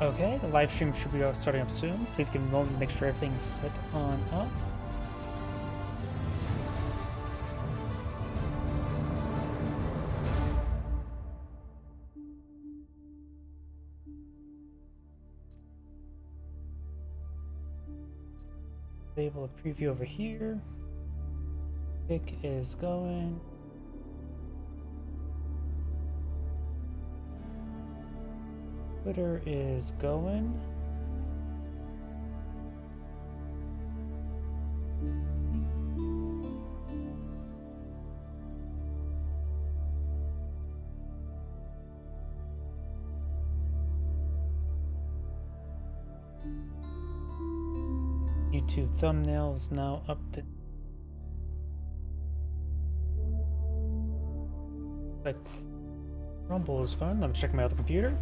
Okay, the live stream should be starting up soon. Please give me a moment to make sure everything's set on up. Able to preview over here. Pick is going. Twitter is going. YouTube thumbnail is now up to. Like Rumble is fun. I'm checking my other computer.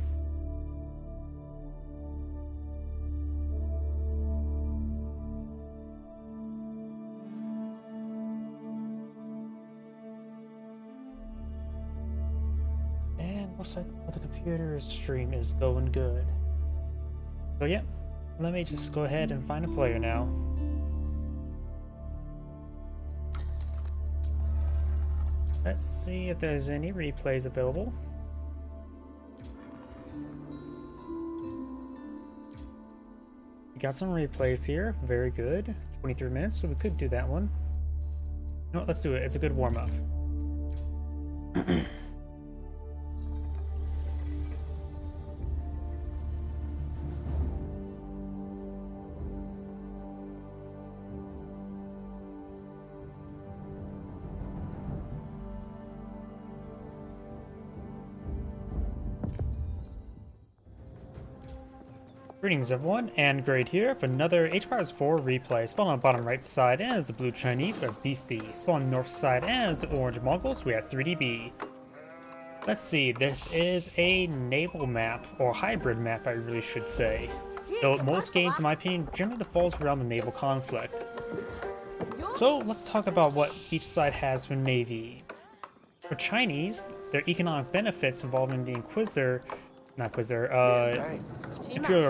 And looks like the computer's stream is going good. So yeah, let me just go ahead and find a player now. Let's see if there's any replays available. We got some replays here. Very good. 23 minutes, so we could do that one. No, let's do it. It's a good warm-up. Greetings everyone, and Grade here for another H-Pirates 4 replay. Spawn on bottom right side as the Blue Chinese, we have Beastie. Spawn north side as the Orange Mongols, we have 3DB. Let's see, this is a naval map, or hybrid map I really should say. Though most games, in my opinion, generally defaults around the naval conflict. So let's talk about what each side has for Navy. For Chinese, their economic benefits involving the Imperial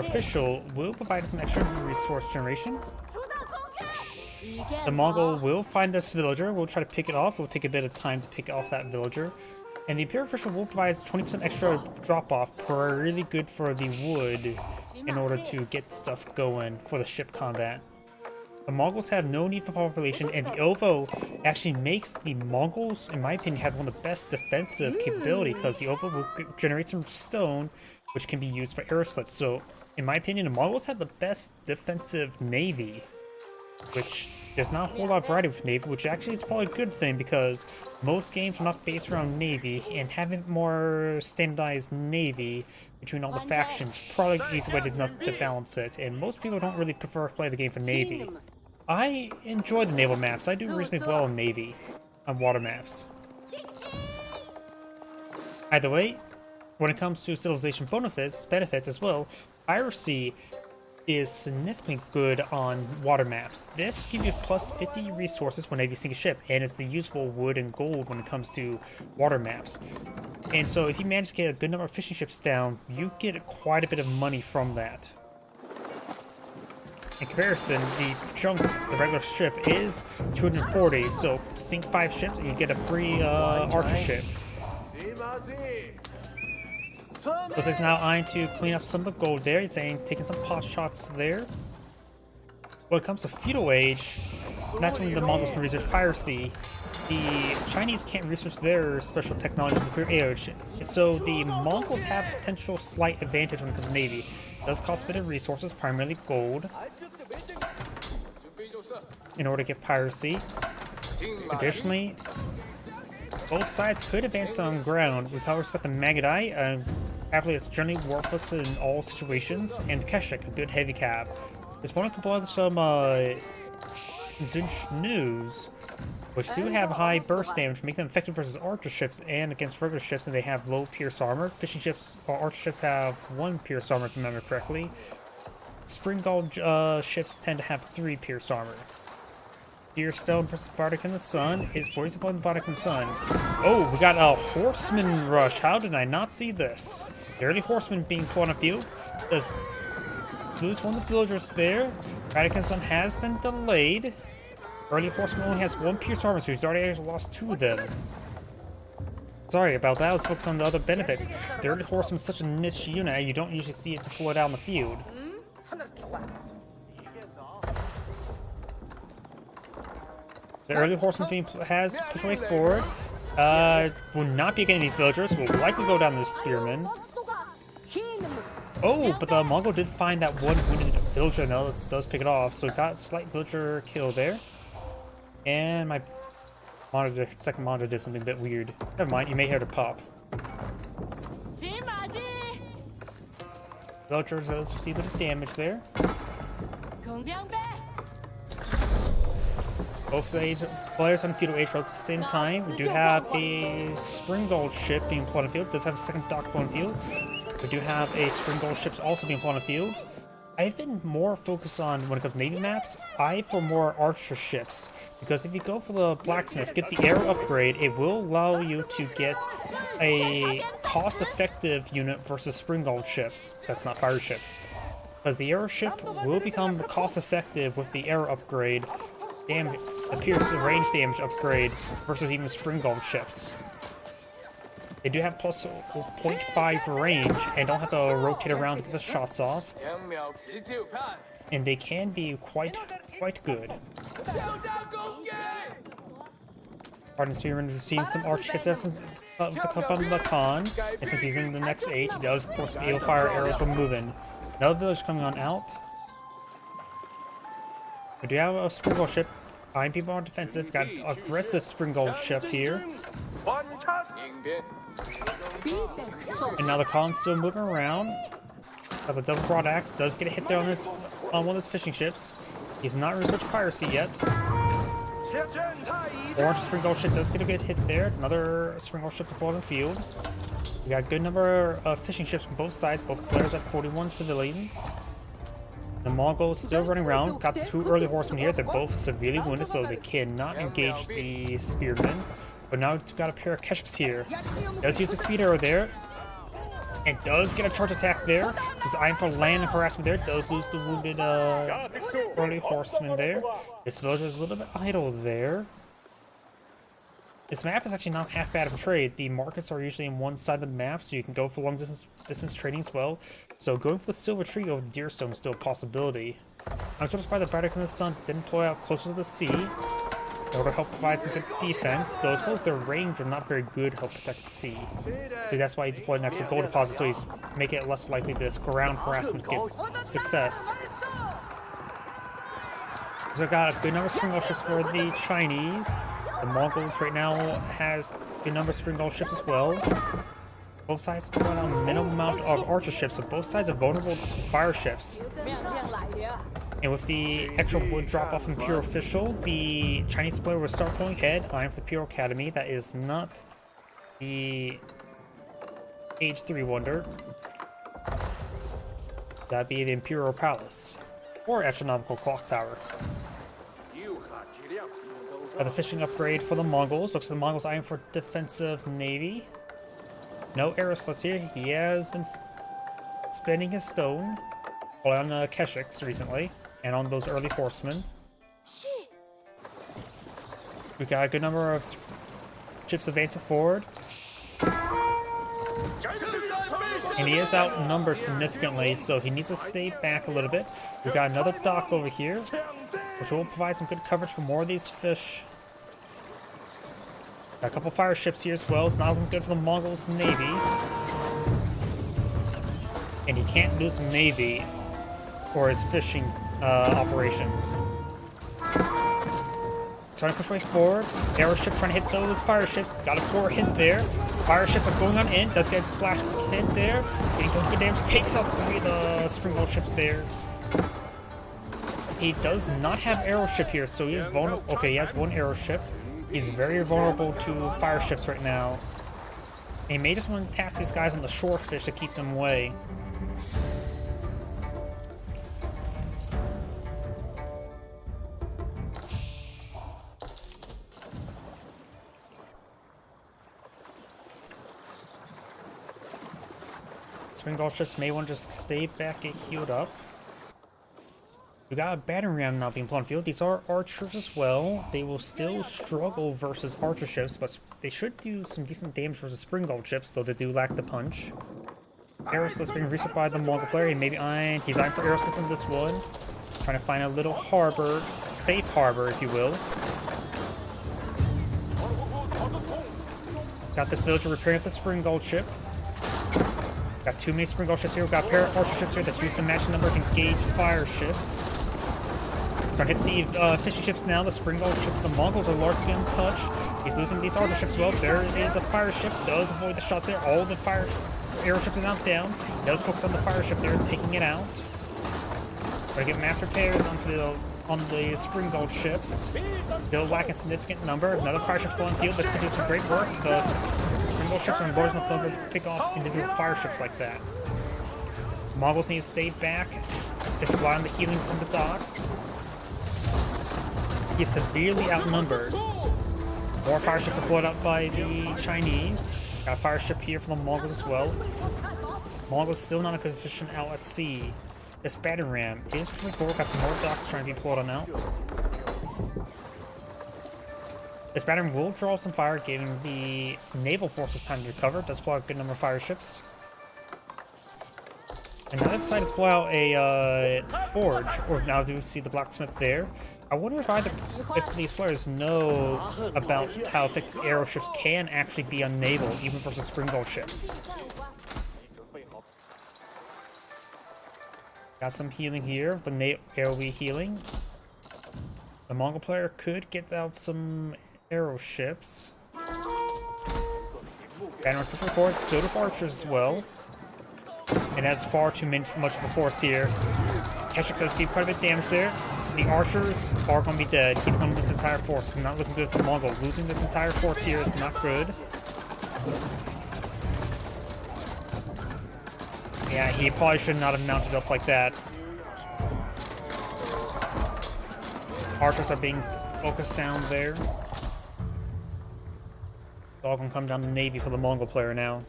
official will provide some extra resource generation. The Mongol will find this villager, we'll try to pick it off, it will take a bit of time to pick off that villager. And the Imperial official will provide 20% extra drop-off, really good for the wood in order to get stuff going for the ship combat. The Mongols have no need for population, and the OVO actually makes the Mongols, in my opinion, have one of the best defensive capability, because the OVO will generate some stone, which can be used for arrow slits. So, in my opinion, the Mongols have the best defensive navy, which there's not a whole lot of variety with navy, which actually is probably a good thing, because most games are not based around navy, and having more standardized navy between all the factions probably an easy way to balance it, and most people don't really prefer to play the game for navy. I enjoy the naval maps. I do reasonably well in navy on water maps. Either way, when it comes to civilization benefits as well, piracy is significantly good on water maps. This gives you plus 50 resources whenever you sink a ship, and it's the usable wood and gold when it comes to water maps. And so if you manage to get a good number of fishing ships down, you get quite a bit of money from that. In comparison, the junk, the regular ship, is 240, so sink 5 ships and you get a free archer ship. So it's now eyeing to clean up some of the gold there. It's saying taking some pot shots there. When it comes to feudal age, that's when the Mongols can research piracy. The Chinese can't research their special technology in nuclear age, so the Mongols have potential slight advantage when it comes to navy. It does cost a bit of resources, primarily gold, in order to get piracy. Additionally, both sides could advance on ground. We've always got the Magadai, apparently it's generally worthless in all situations, and Keshik, a good heavy cab. This one can blow some Zunch News, which do have high burst damage, make them effective versus archer ships and against regular ships, and they have low pierce armor. Fishing ships or archer ships have 1 pierce armor, if I remember correctly. Springald ships tend to have 3 pierce armor. Deerstone versus Bardic in the Sun is poised upon Bardic in the Sun. Oh, we got a horseman rush. How did I not see this? The early horsemen being put on a field. does lose one of the villagers there. Radican's Son has been delayed. Early Horseman only has 1 pierce armor, so he's already lost 2 of them. Sorry about that, I was focused on the other benefits. The Early Horseman is such a niche unit, you don't usually see it deployed out in the field. The Early Horseman has pushed way forward. Will not be getting these villagers, will likely go down the Spearman. Oh, but the Mongol did find that one wounded villager, now it does pick it off, so got a slight villager kill there. And my monitor, second monitor did something a bit weird. Never mind, you may hear the pop. Villager does receive a bit of damage there. Both of these players on the feudal age at the same time. We do have a Springald ship being put on the field. It does have a second dock put on the field. We do have a Springald ship also being put on the field. I've been more focused on, when it comes to Navy maps, for more archer ships. Because if you go for the blacksmith, get the arrow upgrade, it will allow you to get a cost-effective unit versus Springald ships. That's not fire ships. Because the arrow ship will become cost-effective with the arrow upgrade, damage, the pierce range damage upgrade versus even Springald ships. They do have plus 0.5 range and don't have to rotate around to get the shots off. And they can be quite good. Pardon Spearman receiving some arch hits there from the Khan. And since he's in the next age, he does of course be able to fire arrows from moving. Another village coming on out. We do have a Springald ship. Fine people on defensive. Got an aggressive Springald ship here. And now the Khan's still moving around. The double broadaxe does get a hit there on one of his fishing ships. He's not researched piracy yet. Orange Springald ship does get a good hit there. Another Springald ship to fall in the field. We got a good number of fishing ships from both sides. Both players at 41 civilians. The Mongols still running around. Got the 2 early horsemen here. They're both severely wounded, so they cannot engage the spearmen. But now we've got a pair of Keshiks here. Does use a speed arrow there. And does get a charge attack there. Does aim for land and harassment there. Does lose the wounded early horseman there. This villager is a little bit idle there. This map is actually not half bad of a trade. The markets are usually on one side of the map, so you can go for long distance trading as well. So going for the Silver Tree over the Deerstone is still a possibility. I'm sort of surprised that Radican's Son didn't deploy out closer to the sea in order to help provide some good defense, though I suppose their range are not very good to help protect the sea. So that's why he deployed next to gold deposit, so he's making it less likely this ground harassment gets success. So I got a good number of Springald ships for the Chinese. The Mongols right now has a good number of Springald ships as well. Both sides still have a minimum amount of archer ships, so both sides are vulnerable to fire ships. And with the extra wood drop off from Pure Official, the Chinese player will start going ahead. I'm for the Pure Academy. That is not the Age 3 Wonder. That'd be the Imperial Palace. Or Astronomical Clock Tower. The fishing upgrade for the Mongols. Looks like the Mongols eyeing for defensive navy. No Aerosluts here. He has been spending his stone on Keshiks recently. And on those early horsemen. We've got a good number of ships advancing forward. And he is outnumbered significantly, so he needs to stay back a little bit. We've got another dock over here, which will provide some good coverage for more of these fish. Got a couple fire ships here as well. It's not looking good for the Mongols' navy. And he can't lose navy for his fishing operations. Trying to push way forward. Aeroship trying to hit those fire ships. Got a 4 hit there. Fire ships are going on in. Does get a splash hit there. Getting good damage. Takes out 3 of the Springald ships there. He does not have aeroship here, so he is vulnerable. Okay, he has 1 aeroship. He's very vulnerable to fire ships right now. And he may just want to task these guys on the shore fish to keep them away. Spring Guard ships may want to just stay back, get healed up. We got a battering ram now being put on field. These are archers as well. They will still struggle versus archer ships, but they should do some decent damage versus Spring Guard ships, though they do lack the punch. Arrow slits being reset by the Mongol player. He's eyeing for arrow slits in this one. Trying to find a little harbor, safe harbor, if you will. Got this villager repairing up the Spring Guard ship. Got too many Spring Guard ships here. We've got a pair of archer ships here that's used the matching number to engage fire ships. Trying to hit the fishy ships now. The Spring Guard ships, the Mongols are largely untouched. He's losing these archer ships. Well, there is a fire ship. Does avoid the shots there. All the arrow ships are now down. Does focus on the fire ship there, taking it out. Trying to get mass repairs on the Spring Guard ships. Still lacking a significant number. Another fire ship going on field. That's going to do some great work. The Spring Guard ships are large enough to pick off individual fire ships like that. Mongols need to stay back. Just rely on the healing from the docks. He's severely outnumbered. More fire ships deployed up by the Chinese. Got a fire ship here from the Mongols as well. Mongols still not in a good position out at sea. This battering ram is pushing forward. Got some more docks trying to be pulled on out. This battering will draw some fire, giving the naval forces time to recover. Does pull out a good number of fire ships. And the other side is pull out a forge, or now do we see the blacksmith there. I wonder if these players know about how thick arrow ships can actually be unnaval, even versus Spring Guard ships. Got some healing here, the AoE healing. The Mongol player could get out some arrow ships. Banner records good with archers as well. And has far too much of a force here. Keshik does see quite a bit of damage there. The archers are going to be dead. He's going to lose his entire force. Not looking good for the Mongol. Losing this entire force here is not good. Yeah, he probably should not have mounted up like that. Archers are being focused down there. It's all going to come down to Navy for the Mongol player now.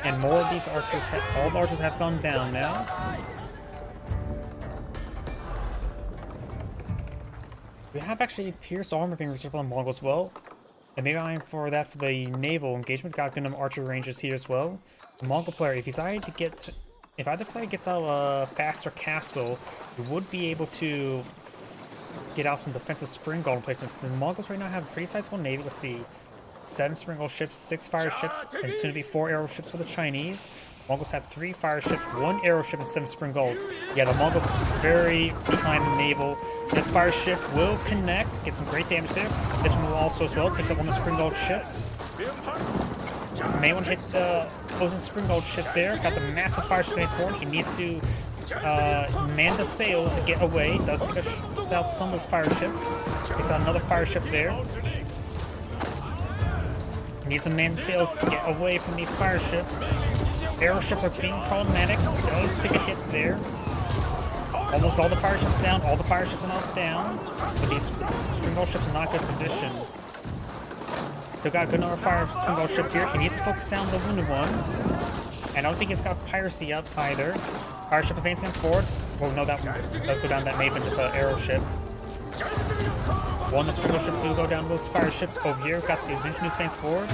And more of these archers, all the archers have gone down now. We have actually Pierce armor being reserved on the Mongol as well. And maybe I'm for that for the naval engagement. Got Gundam archer ranges here as well. The Mongol player, if either player gets out a faster castle, he would be able to get out some defensive Spring Guard replacements. The Mongols right now have a pretty sizable navy. Let's see. 7 Spring Guard ships, 6 fire ships, and soon to be 4 arrow ships for the Chinese. Mongols have 3 fire ships, 1 arrow ship, and 7 Spring Guards. Yeah, the Mongols are very behind the naval. This fire ship will connect, get some great damage there. This one will also as well, picks up one of the Spring Guard ships. May want to hit the opposing Spring Guard ships there. Got the massive fire ship forward. He needs to man the sails to get away. Does take out some of those fire ships. Takes out another fire ship there. Needs to man the sails to get away from these fire ships. Arrow ships are being problematic. Does take a hit there. Almost all the fire ships down. All the fire ships are now down. But these Spring Guard ships are not in good position. Still got a good number of Spring Guard ships here. He needs to focus down the wounded ones. And I don't think he's got piracy up either. Fire ship advancing forward. Well, no, that one does go down. That may have been just an arrow ship. One of the Spring Guard ships will go down those fire ships over here. Got the Zinchnu advancing forward.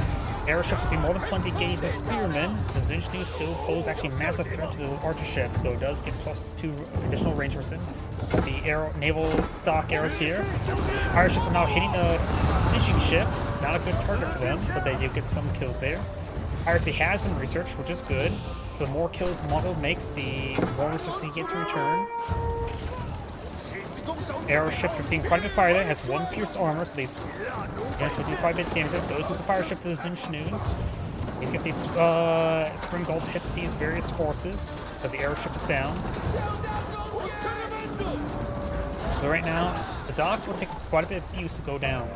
Arrow ships will be more than plenty to engage the spearmen. The Zinchnu still pose actually massive threat to the archer ship, though it does get +2 additional range percent. The naval dock arrows here. Fire ships are now hitting the fishing ships. Not a good target for them, but they do get some kills there. Piracy has been researched, which is good. So the more kills the Mongol makes, the more resources he gets in return. Arrow ships are seeing quite a bit of fire there. Has 1 pierced armor, so these will do quite a bit of damage there. Goes to the fire ship to the Zinchnus. He's got these Spring Guards hit these various forces as the arrow ship is down. So right now, the dock will take quite a bit of use to go down.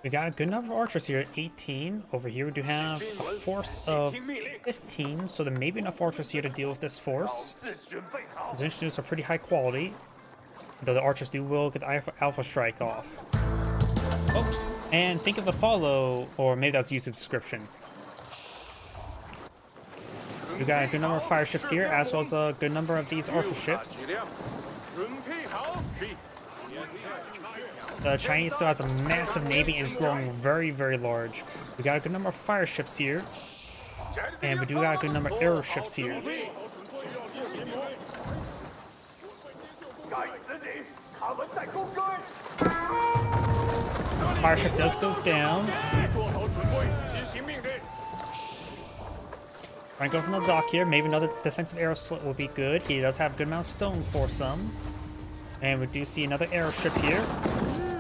We got a good number of archers here, 18. Over here we do have a force of 15, so there may be enough archers here to deal with this force. These instruments are pretty high quality, though the archers will get the Alpha Strike off. Oh, and think of the follow, or maybe that was YouTube description. We got a good number of fire ships here, as well as a good number of these archer ships. The Chinese still has a massive navy and is growing very, very large. We got a good number of fire ships here, and we do got a good number of arrow ships here. Fire ship does go down. Try and go from the dock here. Maybe another defensive arrow slit will be good. He does have a good amount of stone for some. And we do see another arrow ship here.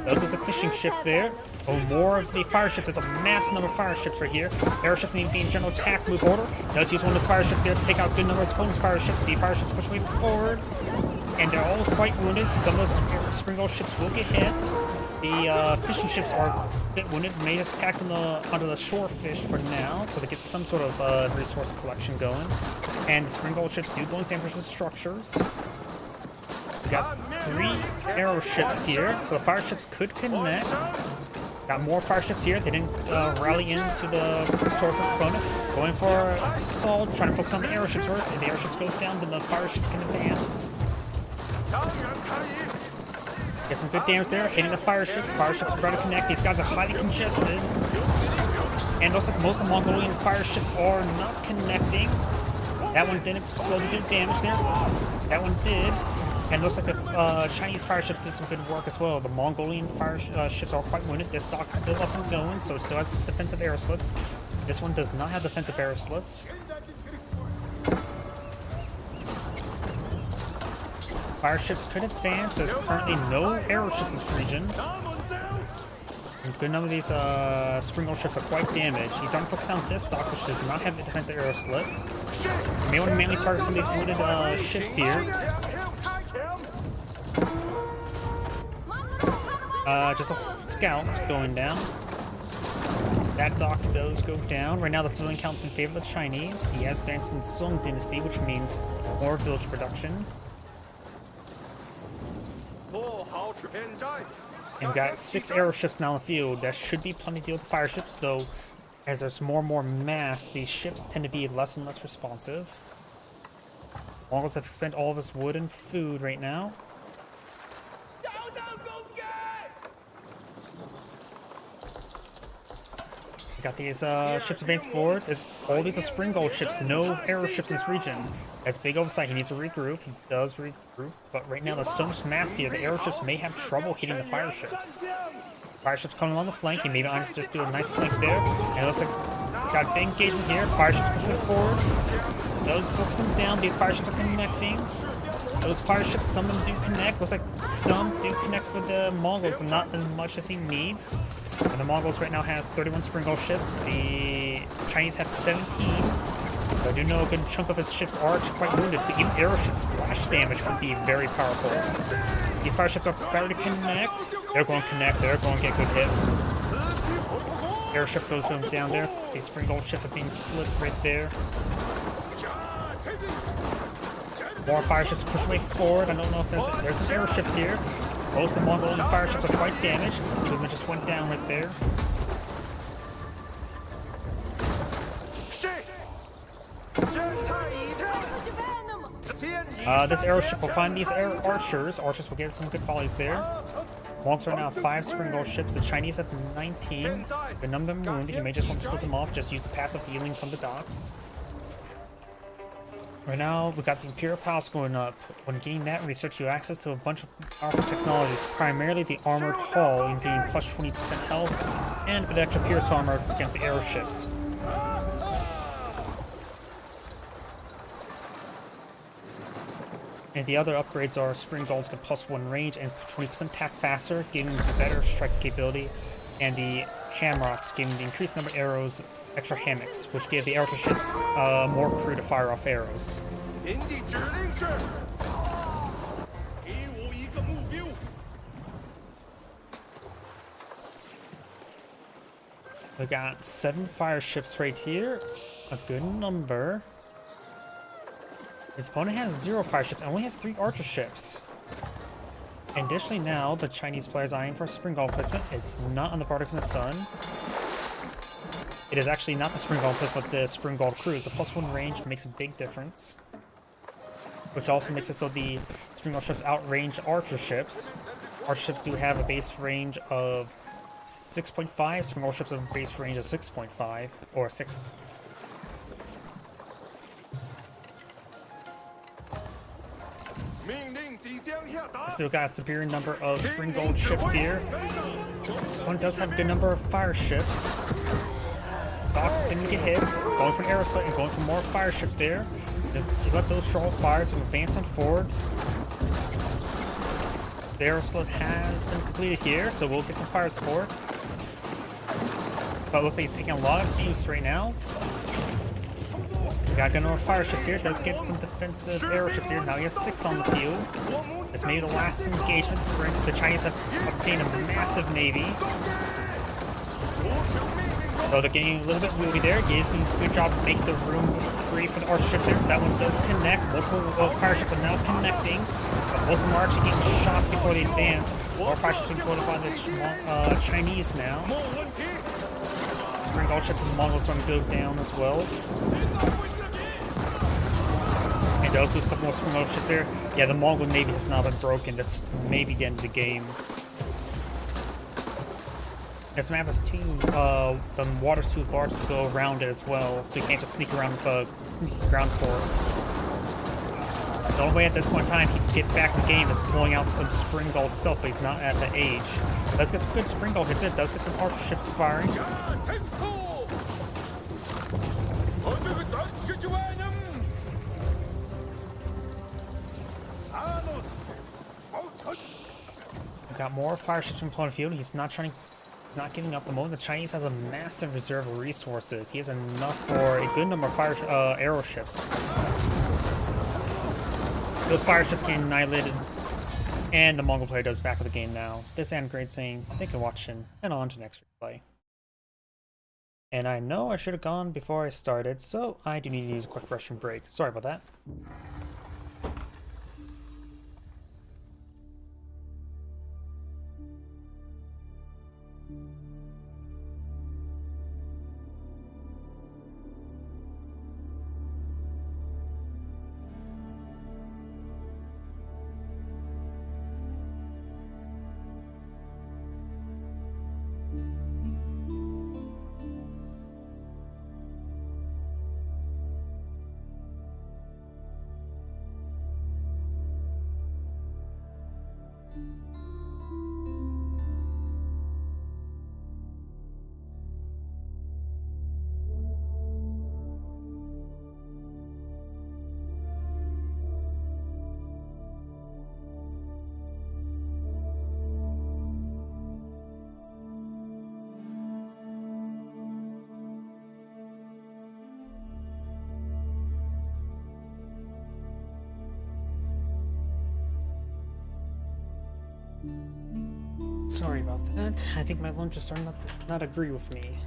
Those was a fishing ship there. Oh, more of the fire ships. There's a massive number of fire ships right here. Arrow ships need to be in general attack move order. Does use one of the fire ships here to take out a good number of opponent's fire ships. The fire ships push way forward. And they're all quite wounded. Some of those spring gold ships will get hit. The fishing ships are a bit wounded. May just attack some onto the shore fish for now, so they get some sort of resource collection going. And the spring gold ships do go into Empress's structures. We got 3 arrow ships here, so the fire ships could connect. Got more fire ships here. They didn't rally into the source of opponent. Going for assault, trying to focus on the arrow ships first. If the arrow ships goes down, then the fire ships can advance. Get some good damage there, hitting the fire ships. Fire ships are trying to connect. These guys are highly congested. And looks like most of the Mongolian fire ships are not connecting. That one didn't slowly do damage there. That one did. And looks like the Chinese fire ships did some good work as well. The Mongolian fire ships are quite wounded. This dock is still up and going, so it still has its defensive arrow slits. This one does not have defensive arrow slits. Fire ships could advance. There's currently no arrow ships in this region. And a good number of these spring gold ships are quite damaged. He's on focus on this dock, which does not have the defensive arrow slit. You may want to mainly target some of these wounded ships here. Just a scout going down. That dock does go down. Right now, the civilian count's in favor of the Chinese. He has advanced in the Song Dynasty, which means more village production. And we've got 6 arrow ships now in the field. That should be plenty to deal with the fire ships, though as there's more and more mass, these ships tend to be less and less responsive. Mongols have spent all of this wood and food right now. We got these ships advancing forward. All these are spring gold ships, no arrow ships in this region. That's big oversight. He needs to regroup. He does regroup, but right now there's so much mass here. The arrow ships may have trouble hitting the fire ships. Fire ships coming along the flank. He maybe just do a nice flank there. And it looks like got a big engagement here. Fire ships pushing forward. Those focus them down. These fire ships are connecting. Those fire ships, some of them do connect. Looks like some do connect with the Mongols, but not as much as he needs. And the Mongols right now has 31 spring gold ships. The Chinese have 17. So I do know a good chunk of his ships are quite wounded, so even arrow ship splash damage can be very powerful. These fire ships are better to connect. They're going to connect. They're going to get good hits. Airship goes down there. These spring gold ships are being split right there. More fire ships push way forward. I don't know if there's some arrow ships here. Most of the Mongolian fire ships are quite damaged. Two of them just went down right there. This arrow ship will find these archers. Archers will get some good volleys there. Mongols are now 5 spring gold ships. The Chinese have 19. The number of them wounded. You may just want to split them off. Just use the passive healing from the docks. Right now, we got the Imperial Palace going up. When getting that research, you have access to a bunch of powerful technologies, primarily the Armored Hull, in getting plus 20% health, and a bit of extra Pierce armor against the arrow ships. And the other upgrades are Spring Golds get plus 1 range and 20% attack faster, giving the better strike capability, and the Hamrocks giving the increased number of arrows, extra hammocks, which give the arrow ships more crew to fire off arrows. We got 7 fire ships right here. A good number. His opponent has 0 fire ships and only has 3 archer ships. And additionally now, the Chinese player is eyeing for a spring golem placement. It's not on the Bardic in the Sun. It is actually not the spring golem placement, but the spring gold cruise. The +1 range makes a big difference. Which also makes it so the spring gold ships outrange archer ships. Archer ships do have a base range of 6.5. Spring gold ships have a base range of 6.5 or 6. Still got a superior number of spring gold ships here. This one does have a good number of fire ships. Fox seem to get hit. Going for an arrow slit and going for more fire ships there. You let those draw fires and advance on forward. The arrow slit has been completed here, so we'll get some fire support. But it looks like he's taking a lot of boost right now. We got a good number of fire ships here. Does get some defensive arrow ships here. Now he has 6 on the field. This may be the last engagement sprint. The Chinese have obtained a massive navy. So they're getting a little bit wheelie there. Gives them a good job to make the room free for the archer ships here. That one does connect. Multiple fire ships are now connecting. But most of them are actually getting shot before they advance. More fire ships being quoted by the Chinese now. Spring gold ships from the Mongols starting to go down as well. And does lose a couple more spring gold ships there. Yeah, the Mongol navy has now been broken. This may be the end of the game. This map is the water's too large to go around it as well, so you can't just sneak around with a sneaky ground force. The only way at this point in time he can get back in the game is pulling out some spring gold himself, but he's not at the age. Does get some good spring gold hits in, does get some archer ships firing. We got more fire ships from the field. He's not giving up the moment. The Chinese has a massive reserve of resources. He has enough for a good number of arrow ships. Those fire ships getting annihilated, and the Mongol player does back of the game now. This and Grade saying thank you for watching, and on to next replay. And I know I should have gone before I started, so I do need to use a quick restroom break. Sorry about that. Sorry about that. I think my lunch is starting to not agree with me.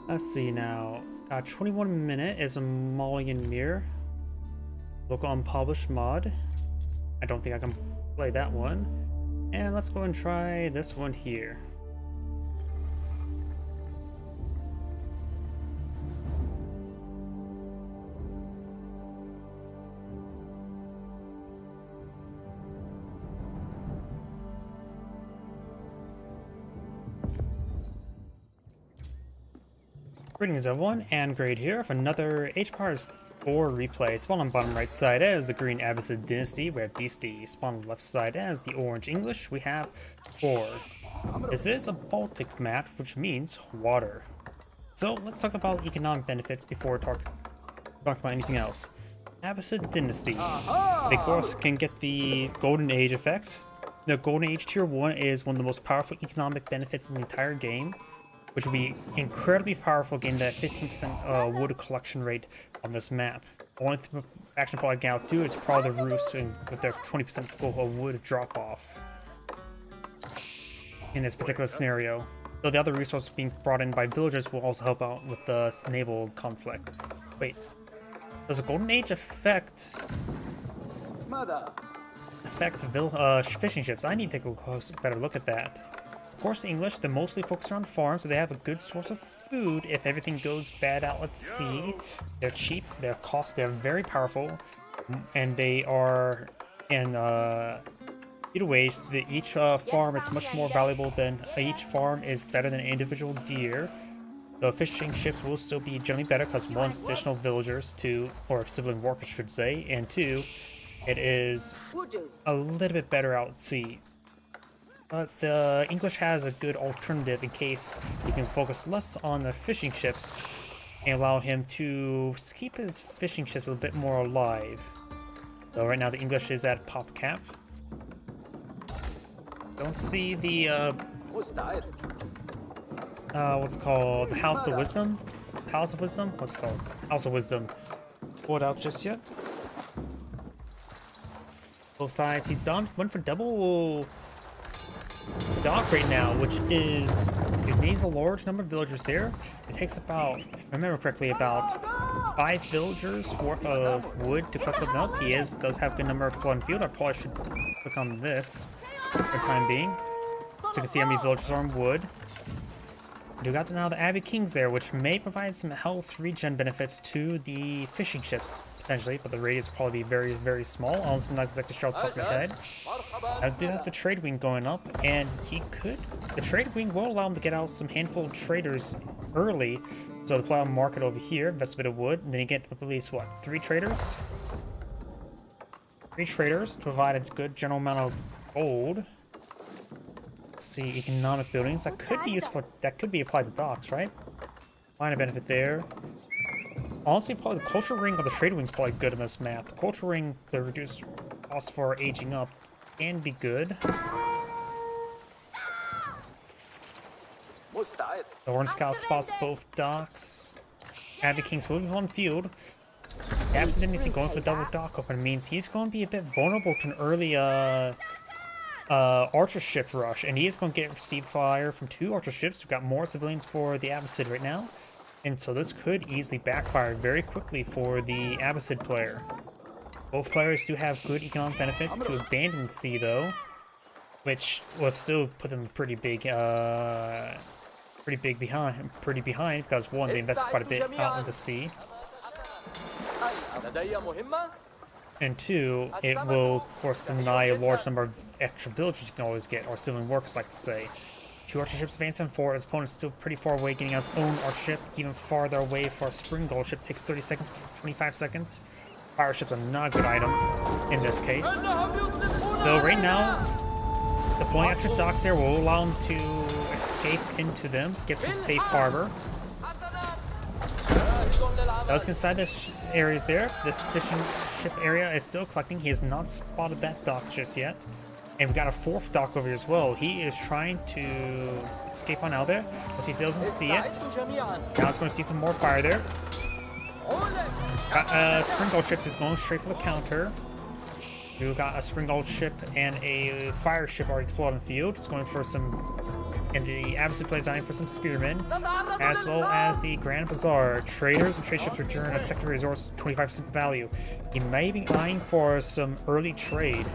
Let's see now. 21 minute is a Malian Mirror. Local unpublished mod. I don't think I can play that one. And let's go and try this one here. Greetings everyone, and Grade here for another HPARS 4 replay. Spawn on bottom right side as the green Abbasid Dynasty, we have Beastie. Spawn on the left side as the orange English, we have 4. This is a Baltic map, which means water. So let's talk about economic benefits before talk about anything else. Abbasid Dynasty. They of course can get the Golden Age effects. The Golden Age Tier 1 is one of the most powerful economic benefits in the entire game, which would be incredibly powerful getting that 15% wood collection rate on this map. Only faction probably can outdo it's probably the Roost with their 20% goal of wood drop off in this particular scenario. Though the other resources being brought in by villagers will also help out with the naval conflict. Wait, does a Golden Age affect fishing ships? I need to take a better look at that. Of course, the English, they're mostly focused on farms, so they have a good source of food if everything goes bad out at sea. They're cheap, they're they're very powerful, and they are in either ways, each farm is much more valuable than each farm is better than an individual deer. The fishing ships will still be generally better because one, it's additional villagers, two, or civilian workers should say, and two, it is a little bit better out at sea. But the English has a good alternative in case he can focus less on the fishing ships and allow him to keep his fishing ships a bit more alive. So right now the English is at pop cap. Don't see the what's it called, the House of Wisdom? House of Wisdom? What's it called? House of Wisdom. Pulled out just yet. Both sides, he's done. Went for double dock right now, which is, it needs a large number of villagers there. It takes about, if I remember correctly, about 5 villagers worth of wood to collect them up. He does have a good number of people on field. I probably should click on this for the time being, so you can see how many villagers are on wood. You got now the Abbey Kings there, which may provide some health regen benefits to the fishing ships, potentially, but the radius will probably be very, very small. Honestly, not exactly sure off the top of my head. I do have the trade wing going up, and the trade wing will allow him to get out some handful of traders early. So the plow market over here, invest a bit of wood, and then you get at least, what, 3 traders? 3 traders to provide a good general amount of gold. Let's see, economic buildings, that could be useful, that could be applied to docks, right? Find a benefit there. Honestly, probably the culture ring or the trade wing is probably good in this map. The culture ring, the reduced cost for aging up, can be good. The Horn Scout spots both docks. Abbey Kings will be on field. The Absent NBC going for the double dock open means he's going to be a bit vulnerable to an early archer ship rush, and he is going to receive fire from 2 archer ships. We've got more civilians for the Abbasid right now, and so this could easily backfire very quickly for the Abbasid player. Both players do have good economic benefits to abandon the sea, though, which will still put them pretty behind because one, they invest quite a bit out in the sea, and two, it will of course deny a large number of extra villagers you can always get, or civilian workers like to say. 2 archer ships advancing 4, his opponent's still pretty far away, getting out his own archer ship, even farther away for a spring gold ship, takes 30 seconds, 25 seconds. Fire ships are not a good item in this case. So right now, deploying extra docks there will allow him to escape into them, get some safe harbor. Let's get inside this areas there. This fishing ship area is still collecting. He has not spotted that dock just yet. And we've got a 4th dock over here as well. He is trying to escape on out there. Let's see if he doesn't see it. Now it's going to see some more fire there. Spring gold ships is going straight for the counter. We've got a spring gold ship and a fire ship already deployed on the field. It's going for some, and the Abbasid plays eyeing for some spearmen, as well as the Grand Bazaar. Traders and trade ships return a secondary resource 25% value. He may be eyeing for some early trade.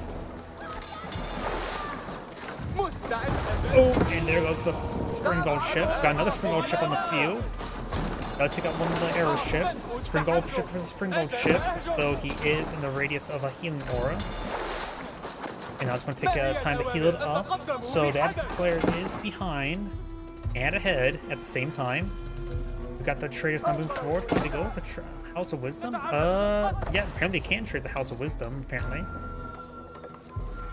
Oh, and there goes the spring gold ship. Got another spring gold ship on the field. Does take out one of the arrow ships. Spring gold ship versus spring gold ship, so he is in the radius of a healing aura. And now it's going to take time to heal it up. So the Absent player is behind and ahead at the same time. We got the traders now moving forward. Can they go with the House of Wisdom? Yeah, apparently they can trade the House of Wisdom, apparently.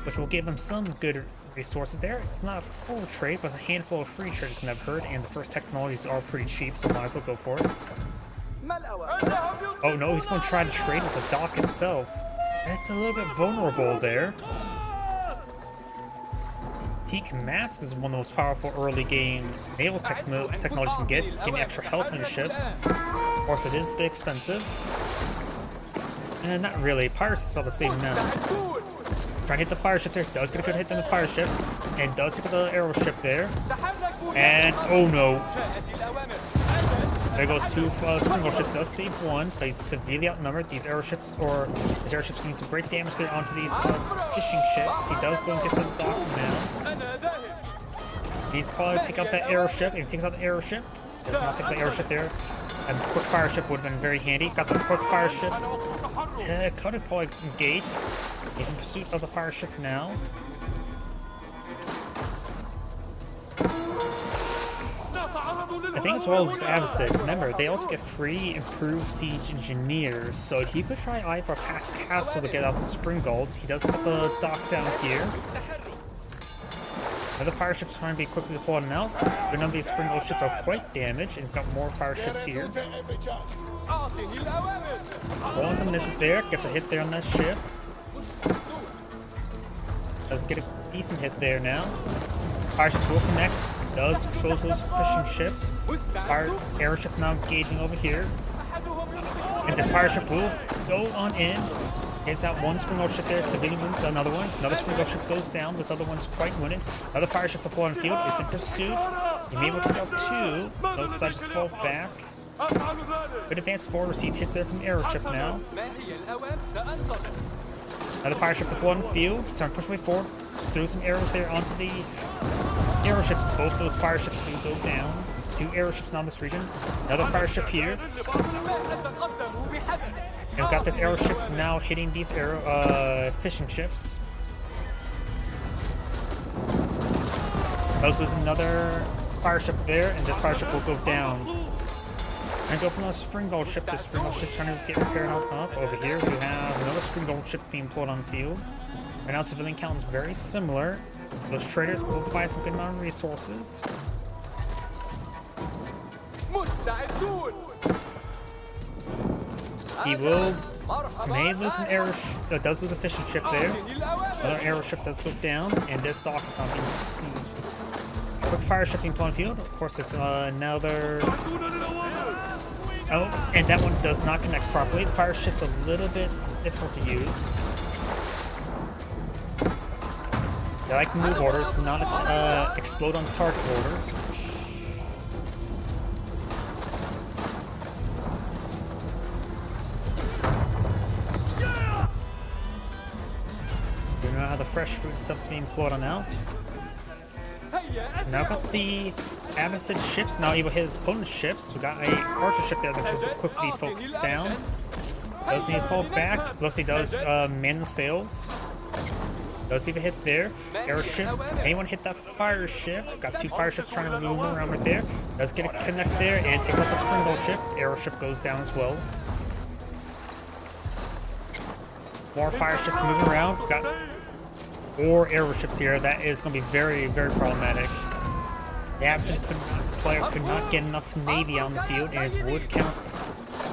Which will give them some good resources there. It's not a full trade, but a handful of free trades I've heard, and the first technologies are pretty cheap, so might as well go for it. Oh no, he's going to try to trade with the dock itself. That's a little bit vulnerable there. Teak Mask is one of the most powerful early game naval technologies you can get, getting extra health in the ships. Of course, it is a bit expensive. Not really. Pirates is about the same now. Trying to hit the fire ship there. Does get a good hit on the fire ship. And does hit the arrow ship there. And, oh no. There goes two springboard ships. Does save one, but he's severely outnumbered. These airships doing some great damage there onto these fishing ships. He does go and get some dock now. He's probably pick out that airship. If he takes out the airship, does not take the airship there. A quick fire ship would have been very handy. Got the quick fire ship. Could have probably engaged. He's in pursuit of the fire ship now. I think as well with Avacid, remember, they also get free improved siege engineers, so he could try either past castle to get out some Springalds. He does put the dock down here. Another fire ship's trying to be quickly deployed out, but none of these Springald ships are quite damaged, and we've got more fire ships here. One of them misses there, gets a hit there on that ship. Does get a decent hit there now. Fire ships will connect. Does expose those fishing ships. Fire airship now engaging over here. And this fire ship will go on in. Hits out one Springald ship there. Civilian wins another one. Another Springald ship goes down. This other one's quite wounded. Another fire ship deployed on the field is in pursuit. He may be able to take out two. Both sides just fall back. Good advance forward. Receive hits there from the airship now. Another fire ship deployed on the field. He's starting to push way forward. Throw some arrows there onto the airship. Both those fire ships will go down. Two airships now in this region. Another fire ship here. And we've got this airship now hitting these fishing ships. Does lose another fire ship there, and this fire ship will go down. And go from the Springald ship. This Springald ship's trying to get repaired up. Over here we have another Springald ship being pulled on the field. Right now civilian count is very similar. Those traders will provide some good amount of resources. He may lose an airship, does lose a fishing ship there. Another airship does go down, and this dock is not being besieged. Quick fire ship being put on field. Of course, there's another. Oh, and that one does not connect properly. The fire ship's a little bit difficult to use. They like to move orders, not explode on target orders. You know how the fresh fruit stuff's being poured on out. Now got the Avacid ships now able to hit his opponent's ships. We got a archer ship there that quickly focused down. Does need to fall back. Looks he does man the sails. Does leave a hit there. Airship. Anyone hit that fire ship? Got two fire ships trying to move around right there. Does get a connect there and takes out the Springald ship. Airship goes down as well. More fire ships moving around. Got 4 airships here. That is going to be very, very problematic. The Avacid player could not get enough navy on the field, and his wood count.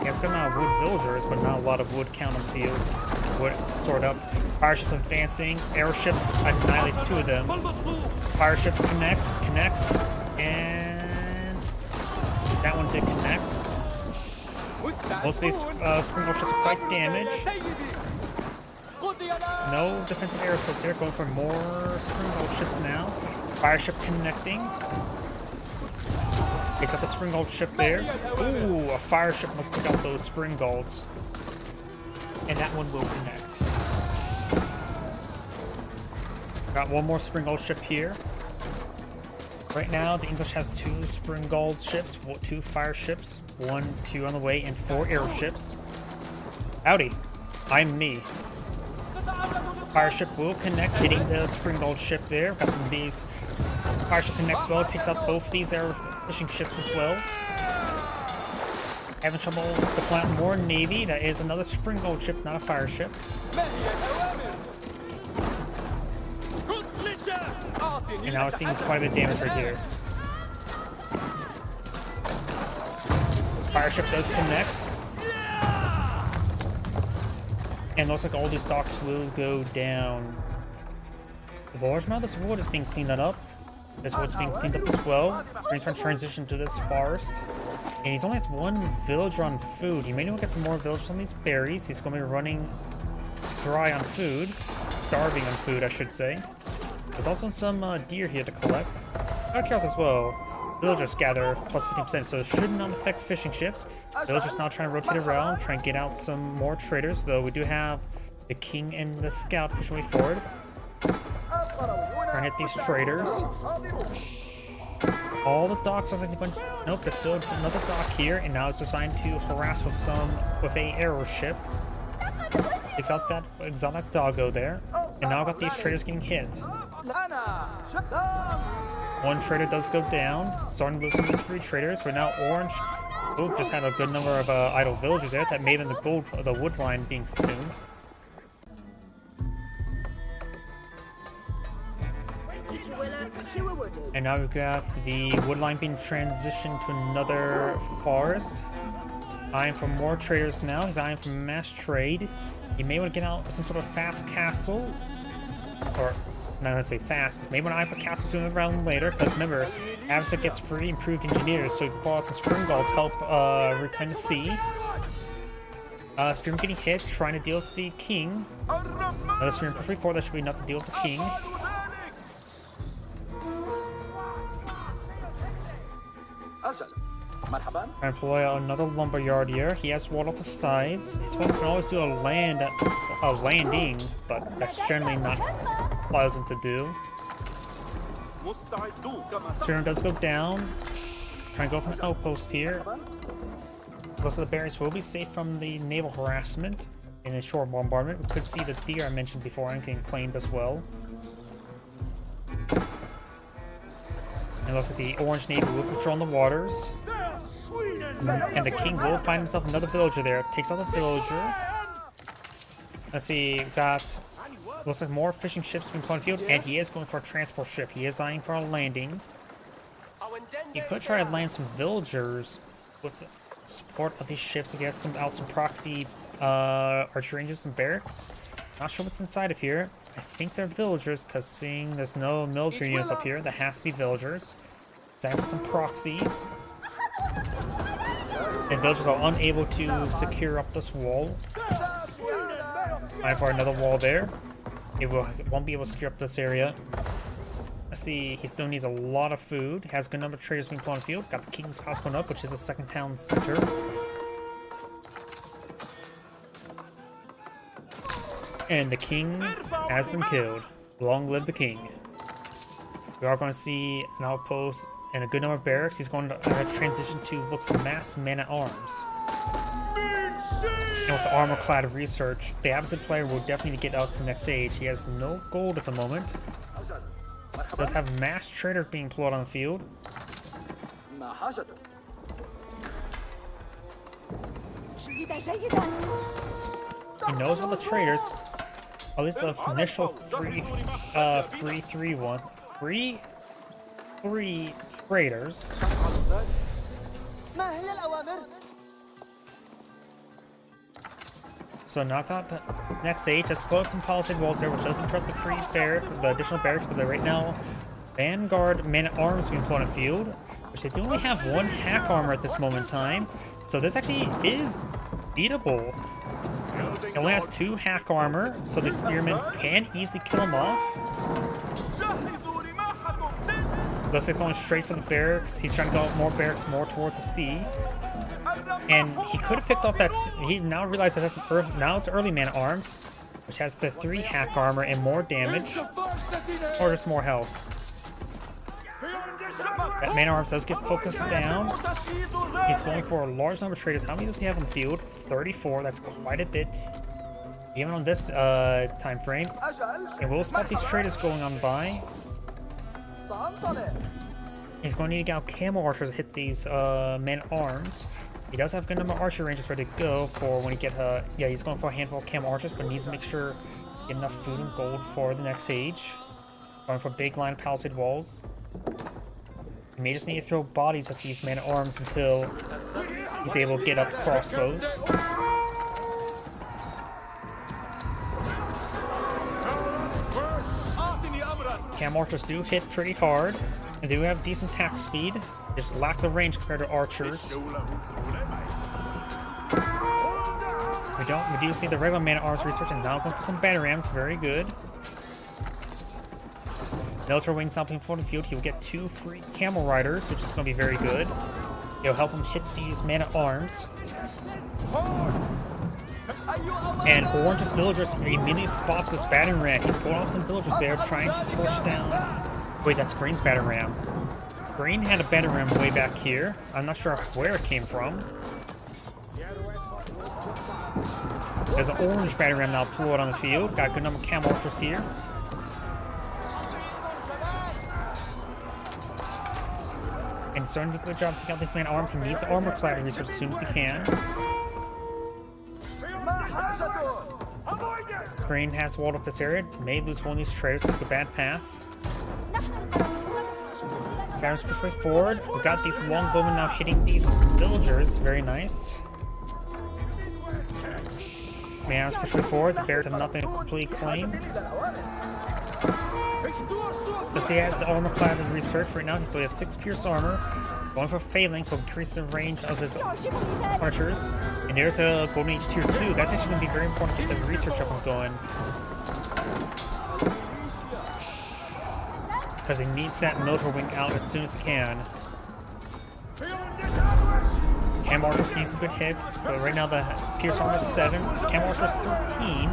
He has a good amount of wood villagers, but not a lot of wood count on the field. Wood sort up. Fire ships advancing. Airships annihilates 2 of them. Fire ship connects, and that one did connect. Most of these Springald ships are quite damaged. No defensive air assaults here. Going for more Springald ships now. Fire ship connecting. Takes out the Springald ship there. Ooh, a fire ship must take out those Springalds. And that one will connect. Got one more Springald ship here. Right now, the English has 2 Springald ships, 2 fire ships, 2 on the way, and 4 airships. Howdy, I'm me. Fire ship will connect, hitting the Springald ship there. Got these fire ship connects well, takes out both these fishing ships as well. Having trouble deploying more navy. That is another Springald ship, not a fire ship. And now we're seeing quite a bit of damage right here. Fire ship does connect. And looks like all these docks will go down. The large amount of this wood is being cleaned up. This wood's being cleaned up as well. Brings from transition to this forest. And he's only has one villager on food. He may want to get some more villagers on these berries. He's going to be running dry on food. Starving on food, I should say. There's also some deer here to collect. Cows as well. Villagers gather plus 15%, so it should not affect fishing ships. Villagers now trying to rotate around, try and get out some more traders, though we do have the king and the scout pushing way forward. Trying to hit these traders. All the docks looks like they went. Nope, there's still another dock here, and now it's designed to harass with a arrow ship. Takes out that exotic doggo there, and now got these traders getting hit. One trader does go down, starting to lose some of these free traders. We're now orange. Oh, just had a good number of idle villagers there. That made them the wood line being consumed. And now we've got the wood line being transitioned to another forest. Eyeing for more traders now. He's eyeing for mass trade. He may want to get out some sort of fast castle. Or, not necessarily fast. May want to eye for castles sooner rather than later. Because remember, Avacet gets free improved engineers. So he bought some Springballs help reclaim the sea. Spearman getting hit, trying to deal with the king. Another Spearman pushed before. That should be enough to deal with the king. Trying to employ another lumberyard here. He has walled off the sides. His opponent can always do a landing, but that's generally not pleasant to do. Spearman does go down. Trying to go for an outpost here. Most of the berries will be safe from the naval harassment in a shore bombardment. We could see the deer I mentioned before and getting claimed as well. And it looks like the Orange Navy will patrol the waters. And the king will find himself another villager there. Takes out the villager. Let's see, we've got... Looks like more fishing ships being put on the field, and he is going for a transport ship. He is eyeing for a landing. He could try to land some villagers with the support of these ships to get some proxy archery ranges and barracks. Not sure what's inside of here. I think they're villagers, because seeing there's no military units up here, there has to be villagers. Time for some proxies. And villagers are unable to secure up this wall. Time for another wall there. It won't be able to secure up this area. Let's see, he still needs a lot of food. Has a good number of traders being put on the field. Got the King's House going up, which is a second town center. And the king has been killed. Long live the king. We are going to see an outpost and a good number of barracks. He's going to transition to looks mass men-at-arms. And with the armor-clad research, the Avacet player will definitely need to get out to the next stage. He has no gold at the moment. He does have mass trader being employed on the field. He knows all the traders. At least the initial three traders. So now got the next stage. Let's put some palisade walls there, which doesn't interrupt the additional barracks, but right now Vanguard men-at-arms being put on the field, which they do only have one hack armor at this moment in time. So this actually is beatable. It only has 2 hack armor, so the spearmen can easily kill him off. Looks like going straight for the barracks. He's trying to go more barracks more towards the sea. And he could have picked off that. He now realized that that's now it's early man-at-arms, which has the 3 hack armor and more damage, or just more health. That man-at-arms does get focused down. He's going for a large number of traders. How many does he have on the field? 34. That's quite a bit, even on this time frame. And we'll spot these traders going on by. He's going to need to get out camel archers to hit these men-at-arms. He does have a good number of archer rangers ready to go for when he get yeah, he's going for a handful of camel archers, but needs to make sure to get enough food and gold for the next age. Going for a big line of palisade walls. He may just need to throw bodies at these men-at-arms until he's able to get up crossbows. Cam archers do hit pretty hard, and they do have decent attack speed. They just lack the range compared to archers. We do see the regular man-at-arms research and now going for some batter rams. Very good. Military wings now being put on the field. He will get 2 free camel riders, which is going to be very good. It'll help him hit these man-at-arms. And Orange's villagers immediately spots this battering ram. He's pulling off some villagers there trying to torch down. Wait, that's Green's battering ram. Green had a battering ram way back here. I'm not sure where it came from. There's an orange battering ram now pulled on the field. Got a good number of camel archers here. And he's starting to do a good job taking out these man-at-arms. He needs armor clad research as soon as he can. Green has walled up this area. May lose one of these traders, took a bad path. Batters push way forward. We've got these longbowmen now hitting these villagers. Very nice. Man-at-arms push way forward. The bears have nothing to completely claim. So he has the armor clad research right now. So he has 6 pierce armor. Going for phalanx will increase the range of his archers. And there's a Golden Age tier 2. That's actually going to be very important to get the research up and going. Because he needs that military wing out as soon as he can. Cam archers getting some good hits, but right now the pierce armor is 7, cam archers 13.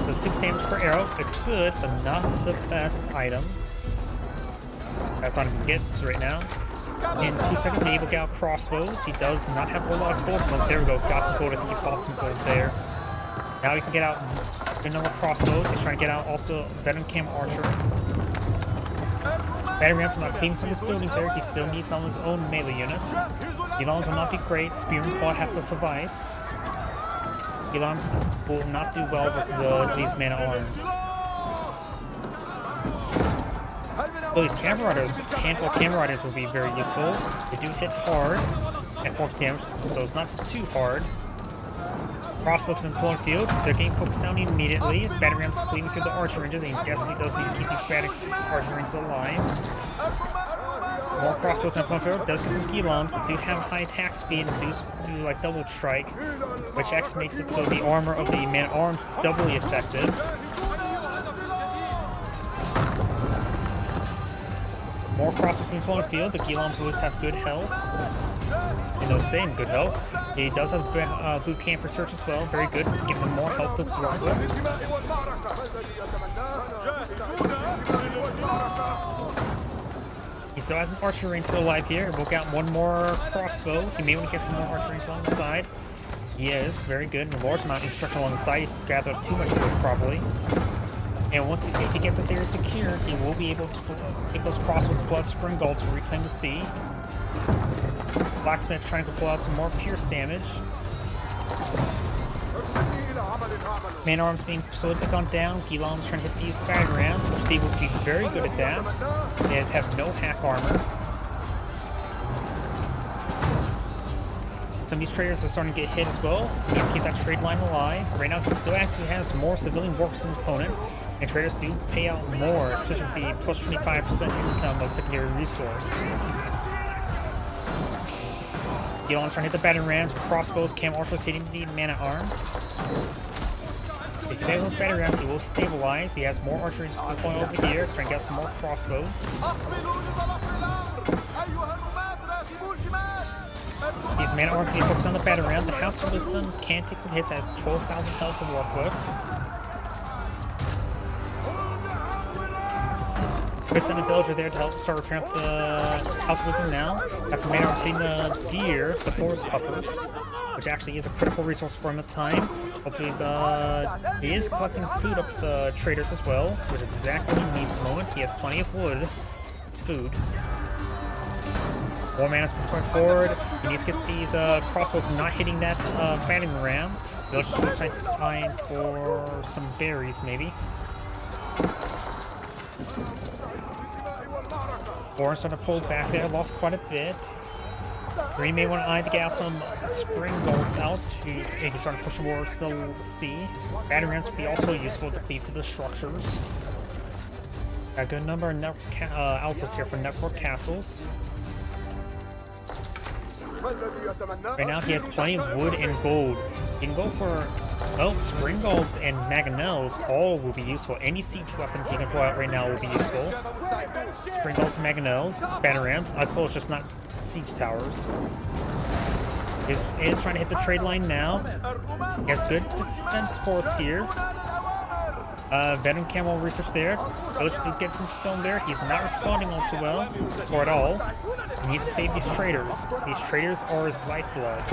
So 6 damage per arrow. It's good, but not the best item. That's not even gets right now. In 2 seconds, he's able to get out crossbows. He does not have a lot of gold. Oh, there we go. Got some gold. I think he bought some gold there. Now he can get out a good number of crossbows. He's trying to get out also veteran cam archer. Battering rams are not cleaning some of his buildings there. He still needs some of his own melee units. Elons will not be great. Spear and claw have to suffice. Elons will not do well versus these man-at-arms. Though these camera riders, handful of camera riders will be very useful. They do hit hard at 40 damage, so it's not too hard. Crossbows have been pulling field. They're getting focused down immediately. Battering rams cleaning through the archer ranges, and he desperately does need to keep these archer ranges alive. More crossbows on pulling field. Does get some Gilams that do have high attack speed and do like double strike, which actually makes it so the armor of the man-at-arms doubly effective. More crossbows being pulling field. The Gilams always have good health. And they'll stay in good health. He does have boot camp research as well. Very good. Giving him more health to work with. He still has an archer range still alive here. We'll get one more crossbow. He may want to get some more archer range along the side. He is. Very good. And a large amount of infrastructure along the side. He gathered up too much of it probably. And once if he gets this area secure, he will be able to take those crossbows with blood spring bolts to reclaim the sea. Blacksmith trying to pull out some more pierce damage. Man-at-arms being slowly gone down. Gilams trying to hit these battering rams, which they will be very good at that. They have no hack armor. Some of these traders are starting to get hit as well. He needs to keep that trade line alive. Right now, he still actually has more civilian workers in his opponent, and traders do pay out more, especially with the plus 25% income of secondary resource. Gilams trying to hit the battering rams, crossbows, cam archers hitting the man-at-arms. If he fails those battering rams, he will stabilize. He has more archers going over here, trying to get some more crossbows. These man-at-arms need to focus on the battering ram. The House of Wisdom can take some hits, has 12,000 health to work with. Could send a villager there to help start repairing the House of Wisdom now. That's the man-at-arms hitting the deer, the forest puppers, which actually is a critical resource for him at the time. Hopefully he is collecting food up the traders as well, which is exactly what he needs at the moment. He has plenty of wood. It's food. More mana is going forward. He needs to get these crossbows not hitting that battering ram. They'll just try to find for some berries, maybe. Orange starting to pull back there, lost quite a bit. Green may want to eye to get out some spring bolts out to maybe start pushing towards the sea. Battering rams would be also useful to cleave for the structures. Got a good number of outposts here for network castles. Right now he has plenty of wood and gold. He can go for, well, Springalds and Mangonels all will be useful. Any siege weapon he can pull out right now will be useful. Springalds and Mangonels, Batarams, I suppose just not siege towers. Is trying to hit the trade line now. He has good defense force here. Venom Camel research there. Village to get some stone there. He's not responding all too well, or at all. He needs to save these traders. These traders are his lifeblood.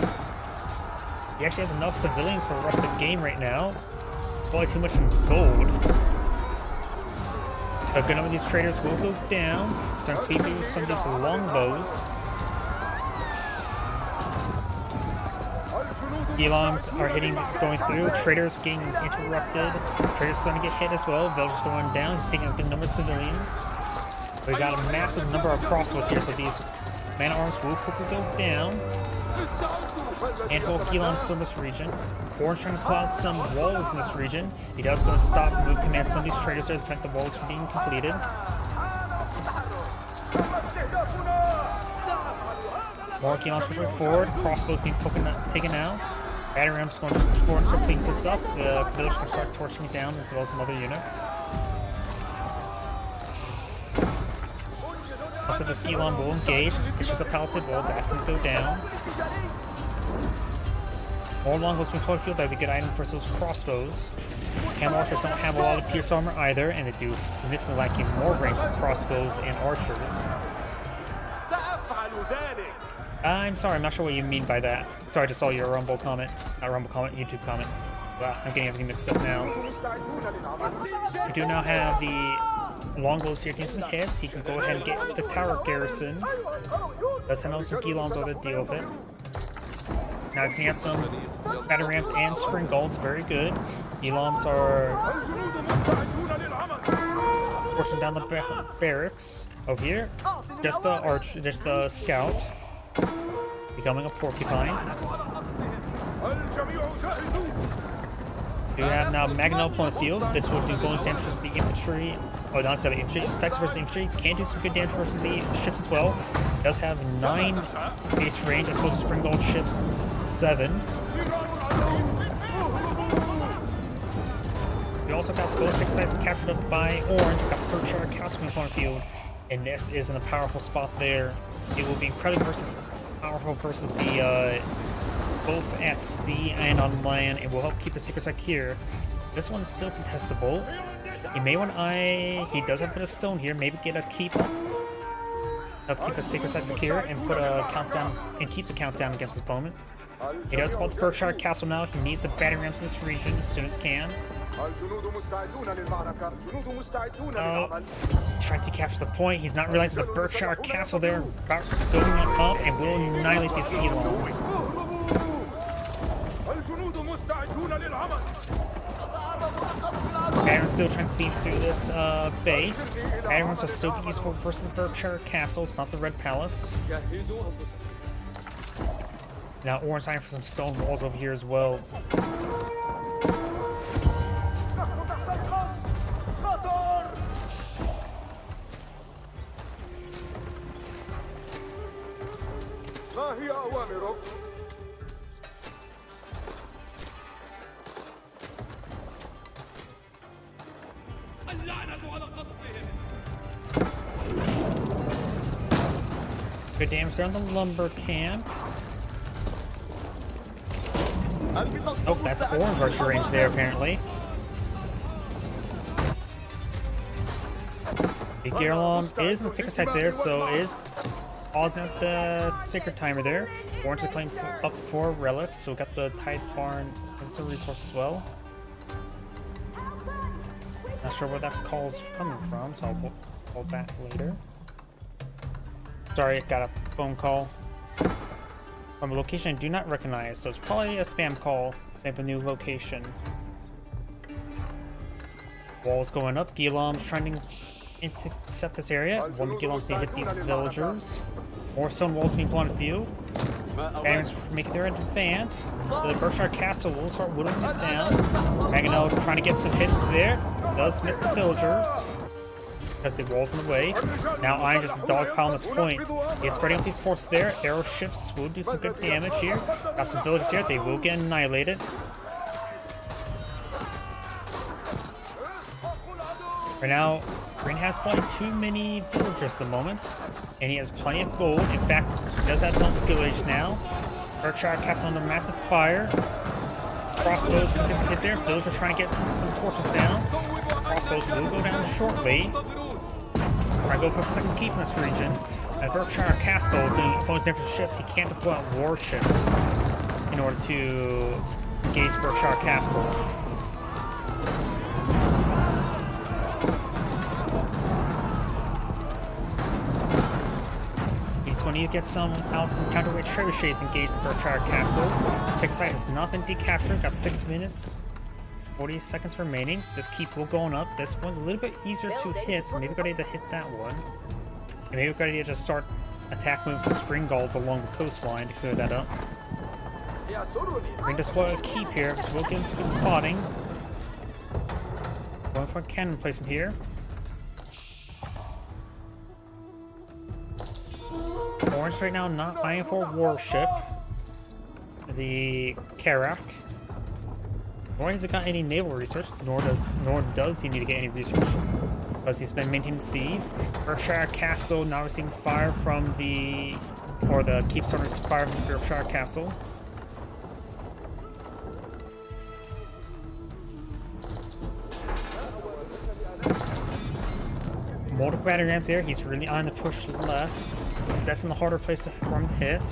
He actually has enough civilians for the rest of the game right now. Probably too much in gold. A good number of these traders will go down. He's going to cleave through some of these longbows. Elongs are going through. Traders getting interrupted. Traders starting to get hit as well. Villagers going down. He's taking a good number of civilians. We got a massive number of crossbows here, so these man-at-arms will quickly go down. Handful of Elongs in this region. Orange trying to pull out some walls in this region. He does go to stop and move command some of these traders to prevent the walls from being completed. More Elongs pushing forward. Crossbows being taken out. Battery rams going to push forward and start cleaning this up. The village can start torching it down as well as some other units. Also, this Elon will engage. It's just a palisade wall that can go down. More longbows being put field. That would be a good item for those crossbows. Camel archers don't have a lot of pierce armor either, and they do significantly lacking more range than crossbows and archers. I'm sorry, I'm not sure what you mean by that. Sorry, I just saw your Rumble comment. Not Rumble comment, YouTube comment. Wow, I'm getting everything mixed up now. We do now have the longbows here against some hits. He can go ahead and get the tower garrison. Let's send out some Gilons over to deal with it. Now he's going to have some Batarams and Springalds, very good. Eloms are pushing down the barracks over here. Just the scout. Becoming a porcupine. We have now Magnol on the field. This will do bonus damage versus the infantry. Oh, not the infantry. It's effective versus the infantry. Can do some good damage versus the ships as well. Does have 9 base range as opposed to Springald ships 7. We also got both 6 sites captured up by Orange. Got the Perchar Castle on the field. And this is in a powerful spot there. It will be incredibly powerful versus the both at sea and on land. It will help keep the secret site here. This one's still contestable. He may want he does have a bit of stone here. Maybe get a keep up. Help keep the secret site secure and put a countdown and keep the countdown against his opponent. He does spot the Berkshire Castle now. He needs the battery rams in this region as soon as he can. Trying to capture the point. He's not realizing the Berkshire Castle there. Building it up and will annihilate these Elons. Baron's still trying to clean through this base. Barons are still useful versus the Berkshire Castle. It's not the Red Palace. Now Orange eyeing for some stone walls over here as well. Good damage on the lumber camp. Oh, that's Orange archer range there, apparently. The Girlom is in the secret site there, so is pausing at the secret timer there. Orange is playing up 4 relics, so we got the Tide Barn. It's a resource as well. Not sure where that call's coming from, so I'll call that later. Sorry, I got a phone call from a location I do not recognize, so it's probably a spam call. Same with a new location. Walls going up. Gilom's trying to intercept this area. One of the Gilom's need to hit these villagers. More stone walls being put on the field. Barons making their advance. The Berkshire Castle will start whittling it down. Maganel trying to get some hits there. Does miss the villagers. because the wall's in the way. Now Iron just dogpile on this point. He's spreading out these forces there. Arrow ships will do some good damage here. Got some villagers here. They will get annihilated. Right now, Green has probably too many villagers at the moment, and he has plenty of gold. In fact, he does have his own village now. Berkshire Castle under massive fire. Crossbows is there. Villagers trying to get some torches down. Crossbows will go down shortly. Try to go for a second keep in this region. At Berkshire Castle, doing opponent's infantry ships, he can't deploy out warships in order to engage Berkshire Castle. We need to get some counterweight trebuchets engaged in Berkshire Castle. Second site has not been decaptured. Got 6 minutes, 40 seconds remaining. This keep will go on up. This one's a little bit easier to hit, so maybe we're gonna need to hit that one. And maybe we're gonna need to just start attack moves and spring guards along the coastline to clear that up. We're gonna deploy a keep here, because we'll get some good spotting. Going for a cannon placement here. Orange right now not eyeing for a warship. The Karak. Nor has it got any naval research, nor does he need to get any research, because he's been maintaining seas. Berkshire Castle now receiving fire from the keep starting to fire from Berkshire Castle. Multiple battering rams there. He's really on the push left. It's definitely the harder place for him to hit.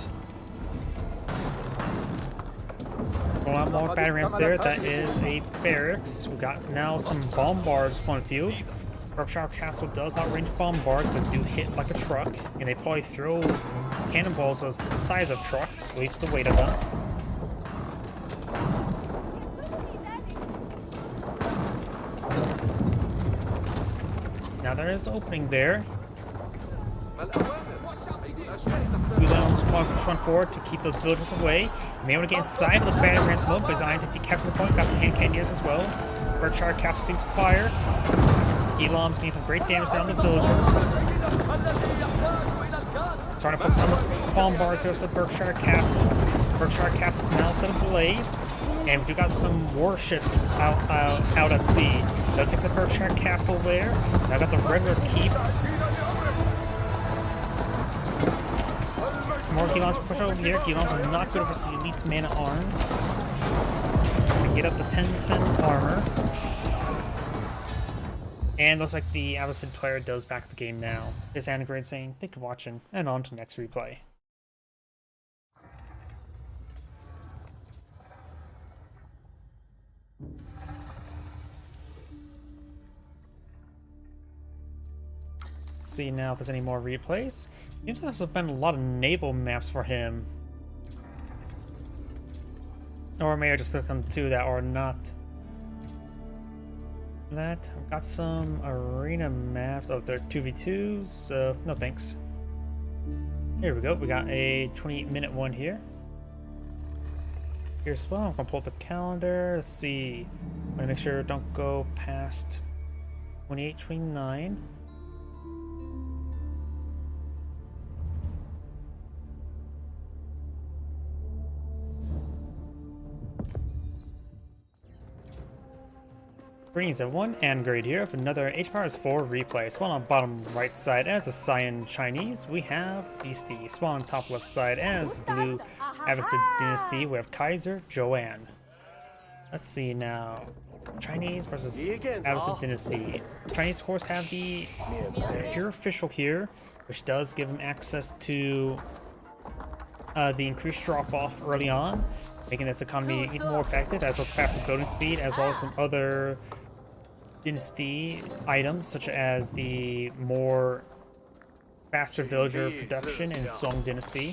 Going out more battering rams there. That is a barracks. We got now some bombards point of view. Berkshire Castle does outrange bombards, but do hit like a truck, and they probably throw cannonballs the size of trucks, at least the weight of them. Now there is an opening there. Gulan's push forward to keep those villagers away. You may want to get inside of the battering ram smoke, because Iron to capture the point. Got some hand cannoneers as well. Berkshire Castle seems to fire. Elam's getting some great damage down the villagers. Trying to focus on the bombards here with the Berkshire Castle. Berkshire Castle's now set ablaze. And we do got some warships out at sea. Does hit the Berkshire Castle there. Now got the regular keep. More Gilons push over here. Gilons are not good versus elite mana arms. We get up to 10 armor. And looks like the Avacid player does back the game now. This is Anagrade saying, thank you for watching, and on to the next replay. Let's see now if there's any more replays. Seems like there's been a lot of naval maps for him. Or maybe I just look into that or not. That I've got some arena maps. Oh, they're 2v2s, so no thanks. Here we go. We got a 28-minute one here. Here's as well. I'm gonna pull up the calendar. Let's see. I'm gonna make sure it don't go past 28, 29. Greetings everyone, and Grade here for another HPowers 4 replay. Spawn on bottom right side as the Cyan Chinese, we have Beastie. Spawn on top left side as Blue Avacid Dynasty, we have Kaiser Joanne. Let's see now. Chinese versus Avacid Dynasty. Chinese of course have the Pure Official here, which does give them access to the increased drop-off early on, making this economy even more effective, as well as faster building speed, as well as some other Dynasty items, such as the more faster villager production in Song Dynasty.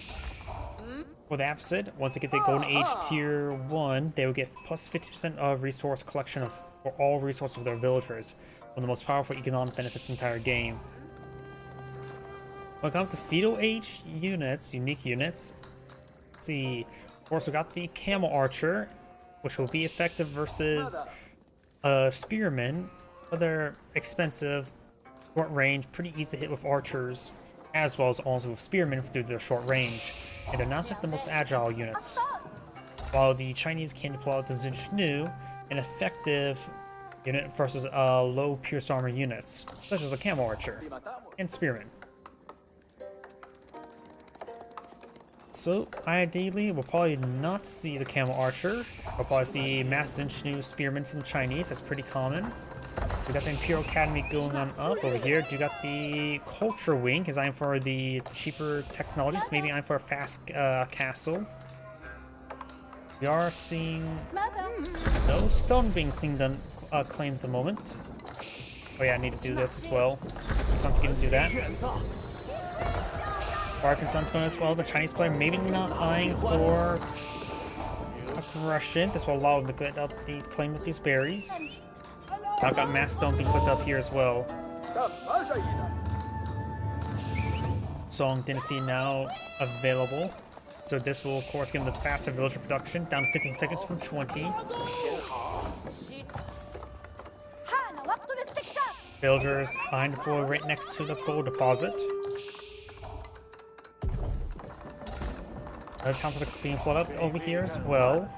For the Avacid, once they get the Golden Age Tier 1, they will get plus 50% of resource collection for all resources of their villagers. One of the most powerful economic benefits in the entire game. When it comes to Feudal Age units, unique units, let's see. Of course, we got the Camel Archer, which will be effective versus Spearmen. But they're expensive short range, pretty easy to hit with archers, as well as also with spearmen due to their short range. And they're not the most agile units. While the Chinese can deploy the Zhengzhou, an effective unit versus low pierce armor units, such as the Camel Archer and Spearman. So, ideally, we'll probably not see the Camel Archer. We'll probably see Mass Zhengzhou Spearman from the Chinese. That's pretty common. We got the Imperial Academy going on up over here. You got the Culture Wing, designed for the cheaper technologies, maybe I'm for a fast castle. We are seeing no stone being claimed at the moment. Oh yeah, I need to do this as well. Don't forget to do that. Arkansas's going as well. The Chinese player maybe not eyeing for aggression. This will allow them to get up the claim with these berries. I've got Mass Stone being clicked up here as well. Song Dynasty now available. So this will, of course, give them the faster villager production, down to 15 seconds from 20. Villagers behind the boy right next to the gold deposit. Another council being pulled up over here as well.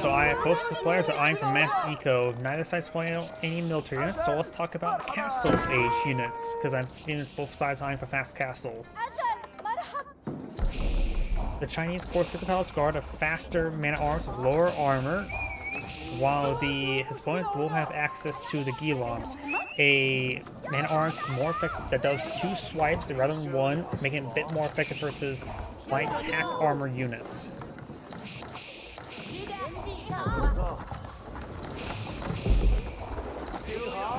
So both suppliers are eyeing for mass eco. Neither side supplying any military units, so let's talk about castle age units, because I'm feeling both sides eyeing for fast castle. The Chinese, of course, get the Palace Guard, a faster man-at-arms with lower armor, while his opponent will have access to the Guillaumes, a man-at-arms more effective that does 2 swipes rather than 1, making it a bit more effective versus light pack armor units.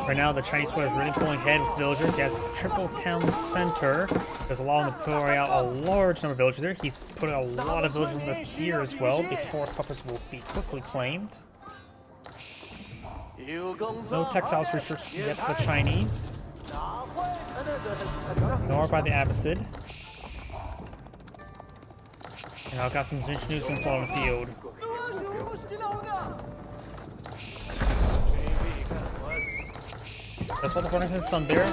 Right now, the Chinese player is really pulling ahead with villagers. He has a triple town center. There's allowing him to pull out a large number of villagers there. He's putting a lot of villagers on this tier as well. These forest puppets will be quickly claimed. No textiles research yet for the Chinese, nor by the Abbasid. And I've got some Zhengzhous going to fall on the field. That's what the front of the sun there.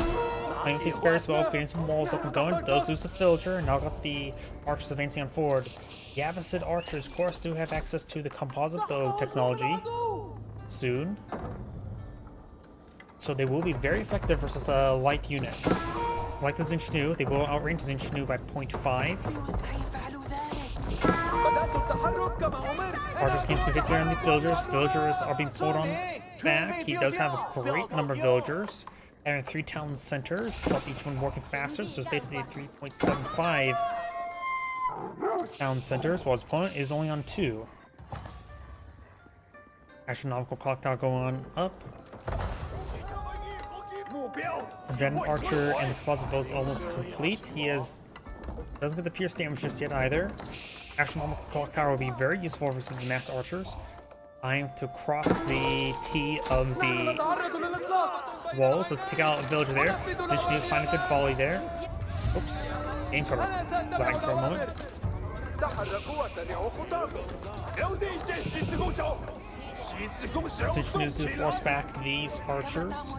Playing with these berries well, getting some walls up and going. Does lose the villager. Now got the archers advancing on forward. The Abbasid archers, of course, do have access to the composite bow technology soon. So they will be very effective versus light units. Like the Zhengzhou, they will outrange the Zhengzhou by 0.5. Archers gain some hits there on these villagers. Villagers are being pulled on back. He does have a great number of villagers. Having 3 town centers, plus each one working faster, so it's basically 3.75 town centers, while his opponent is only on 2. Astronomical clock tower going on up. Then Archer and the composite bow is almost complete. He doesn't get the pierce damage just yet either. Astronomical clock tower will be very useful for some mass archers. Eyeing to cross the T of the wall, so let's take out a villager there. Zhengzhou is finding a good volley there. Oops. Game sort of lagging for a moment. Zhengzhou to force back these archers.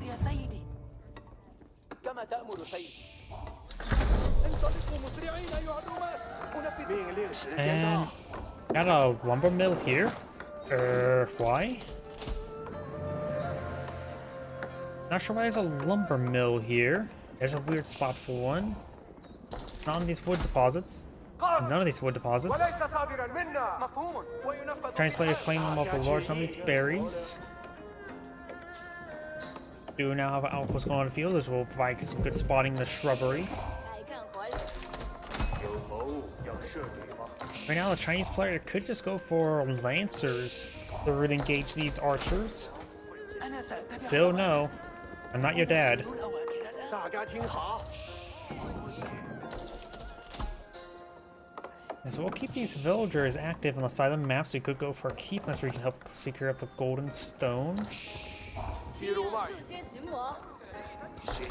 And got a lumber mill here. Why? Not sure why there's a lumber mill here. There's a weird spot for one. Not on these wood deposits. None of these wood deposits. Chinese player claiming up a large number of these berries. Do now have an outpost going on the field, as will provide some good spotting in the shrubbery. Right now, the Chinese player could just go for Lancers to really engage these archers. Still, no. I'm not your dad. And so we'll keep these villagers active on the side of the map, so we could go for a keep in this region to help secure up the golden stone.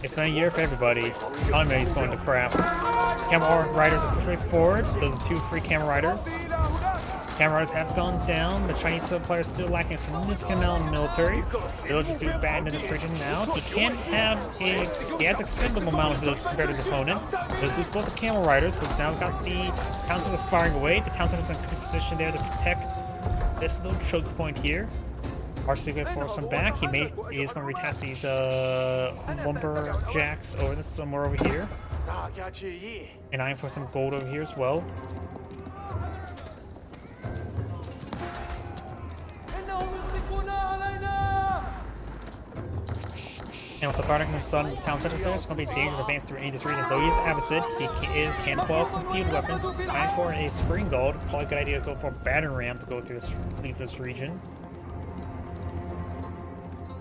It's been a year for everybody. Economy's going to crap. Camel riders are pushed forward. Those are 2 free camel riders. Camera riders have gone down. The Chinese players still lacking a significant amount of military. Villagers do bad in this region now. He has expendable amount of villagers compared to his opponent. Does lose both the camel riders, but now got the town center firing away. The town center is in a good position there to protect this little choke point here. Archie's going to force him back. He is going to retest these lumberjacks over this somewhere over here. And eyeing for some gold over here as well. And with the Bardic and Sun town center there, it's going to be dangerous to advance through any of this region. Though he's Abbasid, he can pull out some field weapons. Time for a Spring Gold. Probably a good idea to go for a battering ram to go through leave this region.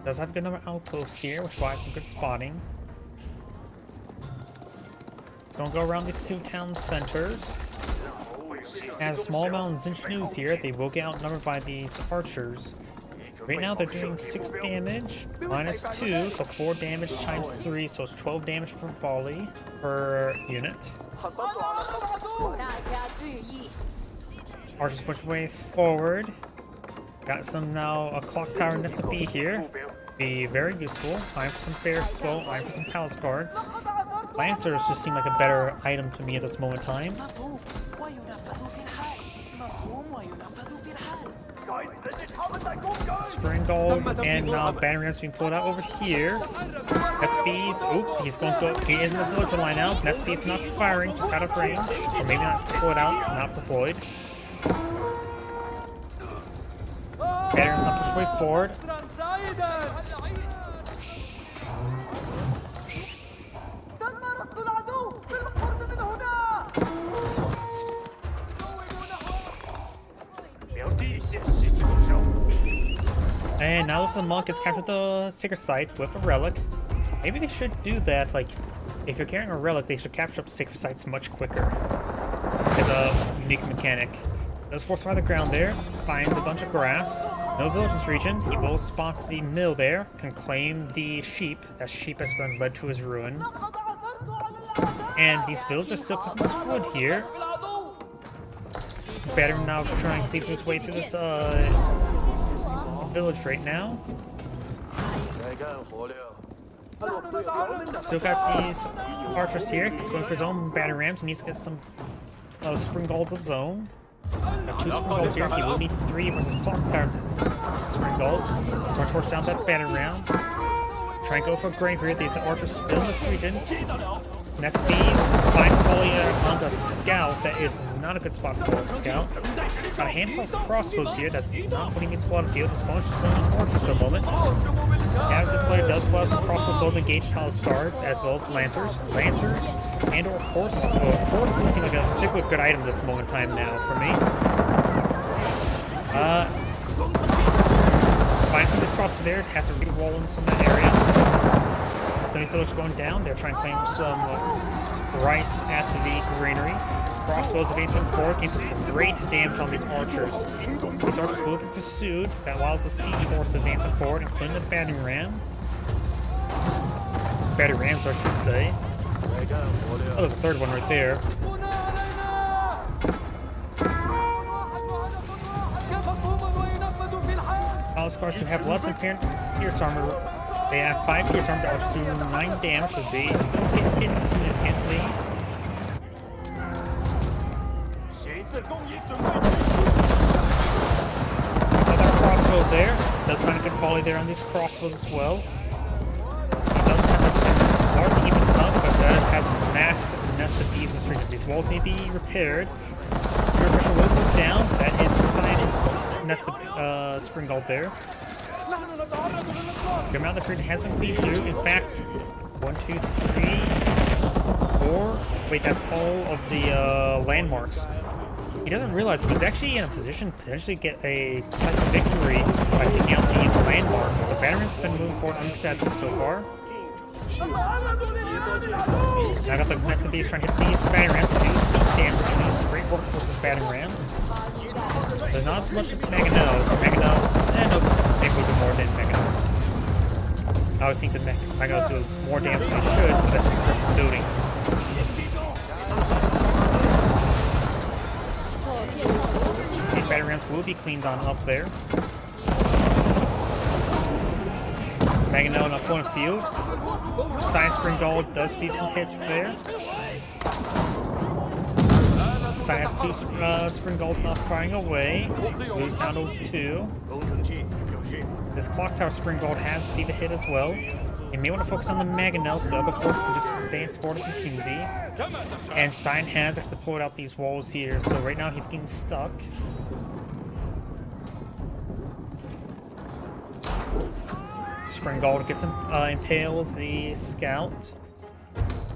Does have a good number of outposts here, which provides some good spotting. It's going to go around these two town centers. Has a small amount of Zinch news here. They will get outnumbered by these archers. Right now they're doing 6 damage, minus 2, so 4 damage times 3, so it's 12 damage per volley per unit. Archers push way forward. Got some now a clock tower Nissa B here. Be very useful. Eyeing for some bear slow, eyeing for some palace guards. Lancers just seem like a better item to me at this moment in time. Spring Gold and battering rams being pulled out over here. SB's, oop, he's going to go, he is in the villager line now. SB's not firing, just out of range. Or maybe not pulled out, not deployed. Battering's not pushed way forward. And now the monk has captured the sacred site with a relic. Maybe they should do that, like, if you're carrying a relic, they should capture up sacred sites much quicker. As a unique mechanic. Does fortify the ground there, finds a bunch of grass. No village in this region. He will spot the mill there, can claim the sheep. That sheep has been led to his ruin. And these villagers still cut this wood here. Better now trying to cleave his way through this village right now. Still got these archers here. He's going for his own battering rams. He needs to get some spring golds of his own. Got 2 spring golds here. He will need 3 versus clock tower spring golds. So I torch down that battering ram. Try and go for a grain period. These archers still in this region. Nespes finds probably on the scout. That is not a good spot for a scout. Got a handful of crossbows here. That's not what he needs to go on the field. His opponent's just going on archers for the moment. As the player does well, some crossbows both engage palace guards as well as lancers. Lancers and or horse. Horsemen seem like a particularly good item at this moment in time now for me. Find some of this crossbow there. Have to re-wall in some of that area. Some villagers going down. They're trying to claim some rice at the granary. Crossbows advancing forward, getting some great damage on these archers. These archers will be pursued. That allows the siege force to advance forward, including the battering ram. Battering rams, I should say. Oh, there's a third one right there. Palace guards who have less than pierce armor. They have 5 pierce armor, archers do 9 damage, so they still get hit significantly. Another crossbow there. Does find a good volley there on these crossbows as well. He doesn't have this large keeping up, but that has a massive nest of bees in this region. These walls may be repaired. Pure pressure will move down. That is a sign nest of spring gold there. The amount of the region has been cleaved through. In fact, 1, 2, 3, 4. Wait, that's all of the landmarks. He doesn't realize he's actually in a position to potentially get a decisive victory by taking out these landmarks. The veterans have been moving forward uncontested so far. Now I got the mess of these trying to hit these battering rams to do siege damage. They're doing some great work versus battering rams. There's not as much as Mangonels. Mangonels, no, they move more than Mangonels. I always think that Mangonels do more damage than they should, but that's just versus buildings. These battering rams lands will be cleaned on up there. Mangonel up on the field. Science Spring Gold does see some hits there. Science 2 Spring Gold's not firing away. Blue's down to 2. This Clock Tower Spring Gold has received a hit as well. You may want to focus on the Mangonel so the other forces can just advance forward with impunity. And Cyan has actually deployed out these walls here, so right now he's getting stuck. Spring Gold gets him, impales the scout.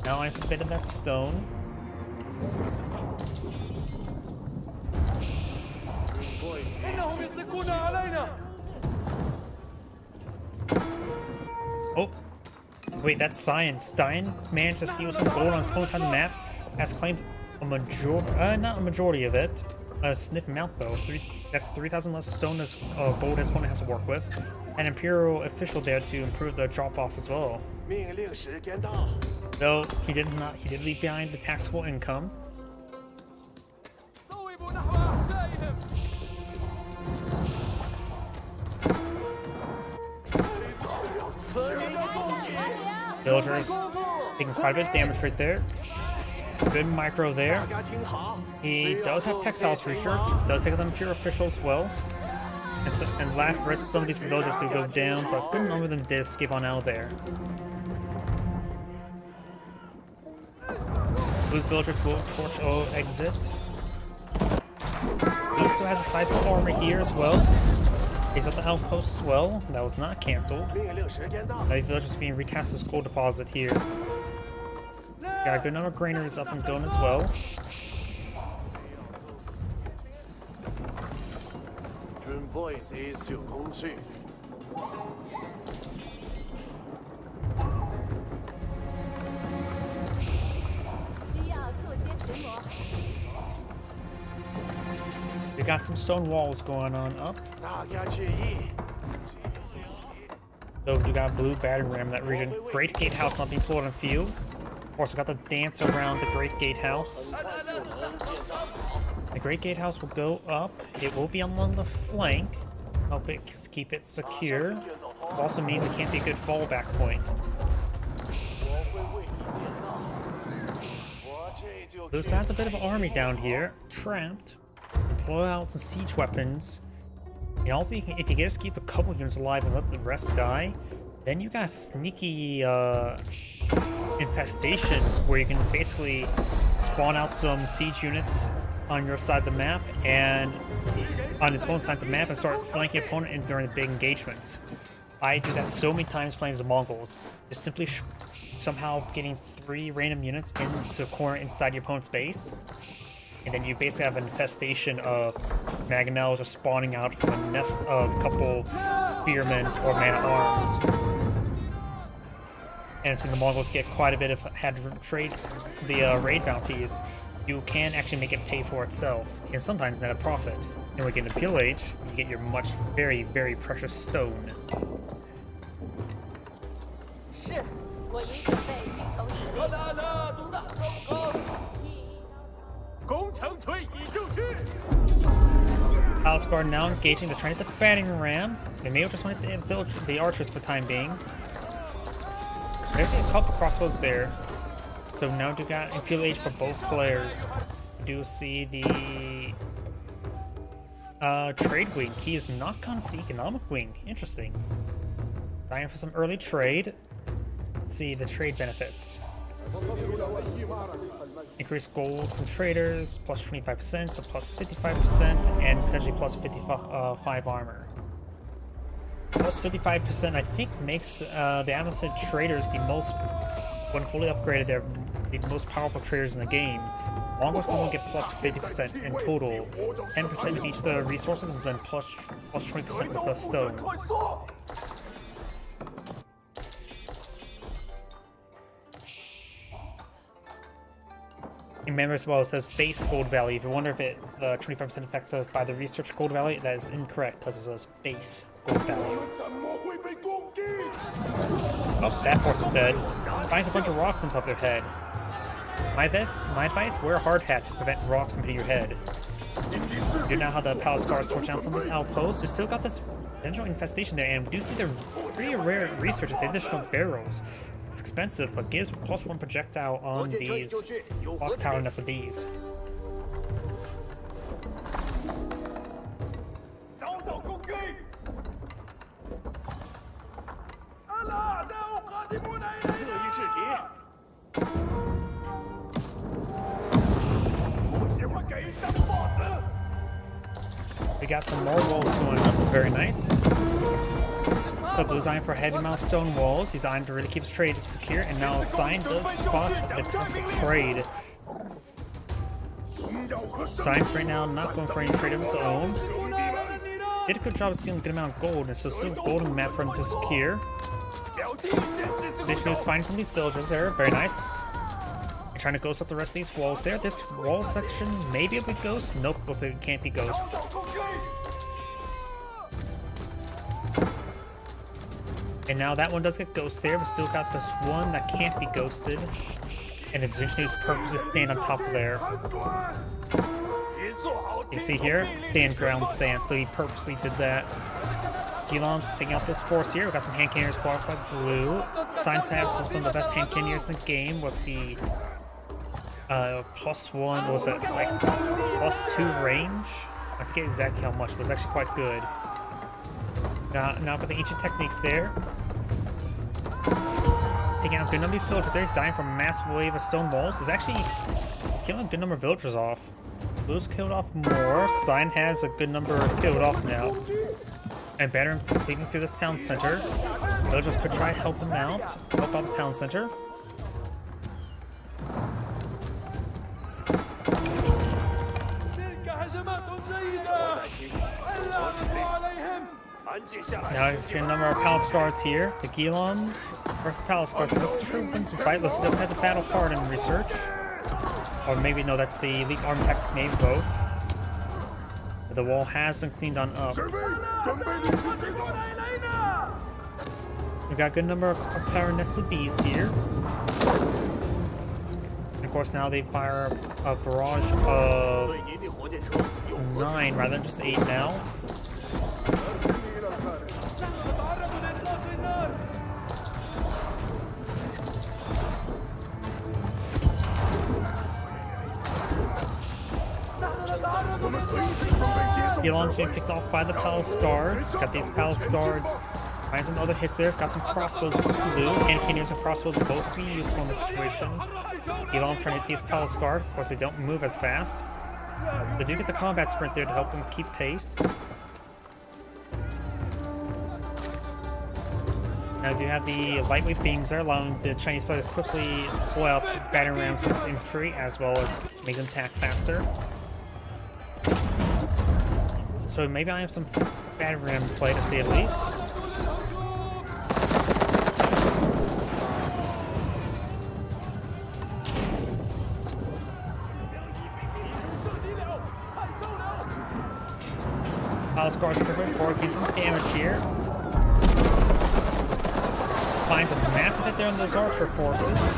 Now I have to bit of that stone. Oh, wait, that's Cyan. Stein managed to steal some gold on his opponent's side of the map. Has claimed a majority, not a majority of it. A sniff amount though. That's 3,000 less stone as gold his opponent has to work with. An Imperial official there to improve the drop off as well. Though he did leave behind the taxable income. Villagers taking quite a bit of damage right there. Good micro there. He does have Textiles Research, does take them Imperial official as well. And last rest some of these villagers do go down, but a good number of them did escape on out of there. Blue's villagers will torch exit. Blue still has a sizable armor here as well. Takes up the outpost as well. That was not cancelled. The villagers being recast as gold deposit here. Got a good number of granaries up and going as well. We got some stone walls going on up. So we got blue battering ram in that region. Great Gatehouse not being pulled on the field. Also got the dance around the Great Gatehouse. The Great Gatehouse will go up. It will be along the flank. Help it keep it secure. It also means it can't be a good fallback point. Blue has a bit of an army down here, trapped. Pull out some siege weapons. And also, if you just keep a couple units alive and let the rest die, then you got a sneaky infestation where you can basically spawn out some siege units on your side of the map and on its own sides of the map and start flanking opponent during the big engagements. I do that so many times playing as the Mongols. Just simply somehow getting 3 random units into a corner inside your opponent's base. And then you basically have an infestation of Mangonel just spawning out from a nest of a couple spearmen or man-at-arms. And since the Mongols get quite a bit of trade the raid bounties, you can actually make it pay for itself, and sometimes net a profit. And we get an Imperial Age, you get your very, very precious stone. Palace Guard now engaging to try to hit the batting ram. They may just want to hit the archers for the time being. There's a couple crossbows there. So now we got Imperial Age for both players. We do see the trade wing. He is not gone for the economic wing. Interesting. Dying for some early trade. Let's see the trade benefits. Increase gold from traders, plus 25%, so plus 55%, and potentially plus 55 armor. Plus 55%, I think, makes the Amazon traders the most, when fully upgraded, they're the most powerful traders in the game. Mongols will get plus 50% in total, 10% of each of the resources, and then plus 20% with the stone. Remember as well, it says base gold value. If you wonder if the 25% affected by the research gold value, that is incorrect because it says base gold value. Oh, that force is dead. Finds a bunch of rocks on top of their head. My advice, wear a hard hat to prevent rocks from hitting your head. do now have the Palace Guards torch down some of these outposts. We still got this potential infestation there, and we do see the pretty rare research with the additional barrels. It's expensive, but gives +1 projectile on these clock tower nest of bees. We got some more walls going up, very nice. The Blue's eyeing for heavy milestone walls. He's eyeing to really keep his trade secure, and now Sign does spot the potential trade. Sign's right now not going for any trade of his own. Did a good job of stealing a good amount of gold, and so still gold on the map for him to secure. Position is finding some of these villagers there, very nice. Trying to ghost up the rest of these walls there. This wall section may be able to ghost. Nope, looks like it can't be ghost. And now that one does get ghost there, but still got this one that can't be ghosted. And it's Zinch News purposely stand on top of there. You see here, stand ground stand, so he purposely did that. Gilon's taking out this force here. We got some hand cannons qualified blue. Signs have some of the best hand cannons in the game with the +1, what was it, like +2 range? I forget exactly how much, but it's actually quite good. Now with the ancient techniques there. Taking out a good number of these villagers there, designed for a massive wave of stone walls. He's killing a good number of villagers off. Blue's killed off more. Sign has a good number killed off now. And better leading through this town center. Villagers could try to help them out. Help out the town center. Now it's a good number of Palace Guards here. The Gilons versus Palace Guards. This is true wins the fight. Looks does have the battle card in research. Or maybe no, that's the Elite Army Tactics, maybe both. But the wall has been cleaned on up. We've got a good number of power nested bees here. And of course now they fire a barrage of 9 rather than just 8 now. Gilon's being picked off by the Palace Guards. Got these Palace Guards. Find some other hits there. Got some crossbows with blue. And cannons and crossbows both be useful in this situation. Gilon's trying to hit these Palace Guards. Of course, they don't move as fast. They do get the combat sprint there to help them keep pace. Now you have the lightweight beams there, allowing the Chinese player to quickly pull out battering rams from his infantry, as well as make them attack faster. So maybe I have some battering ram play to see at least. Palace Guards perfect for getting some damage here. Finds a massive hit there on those archer forces.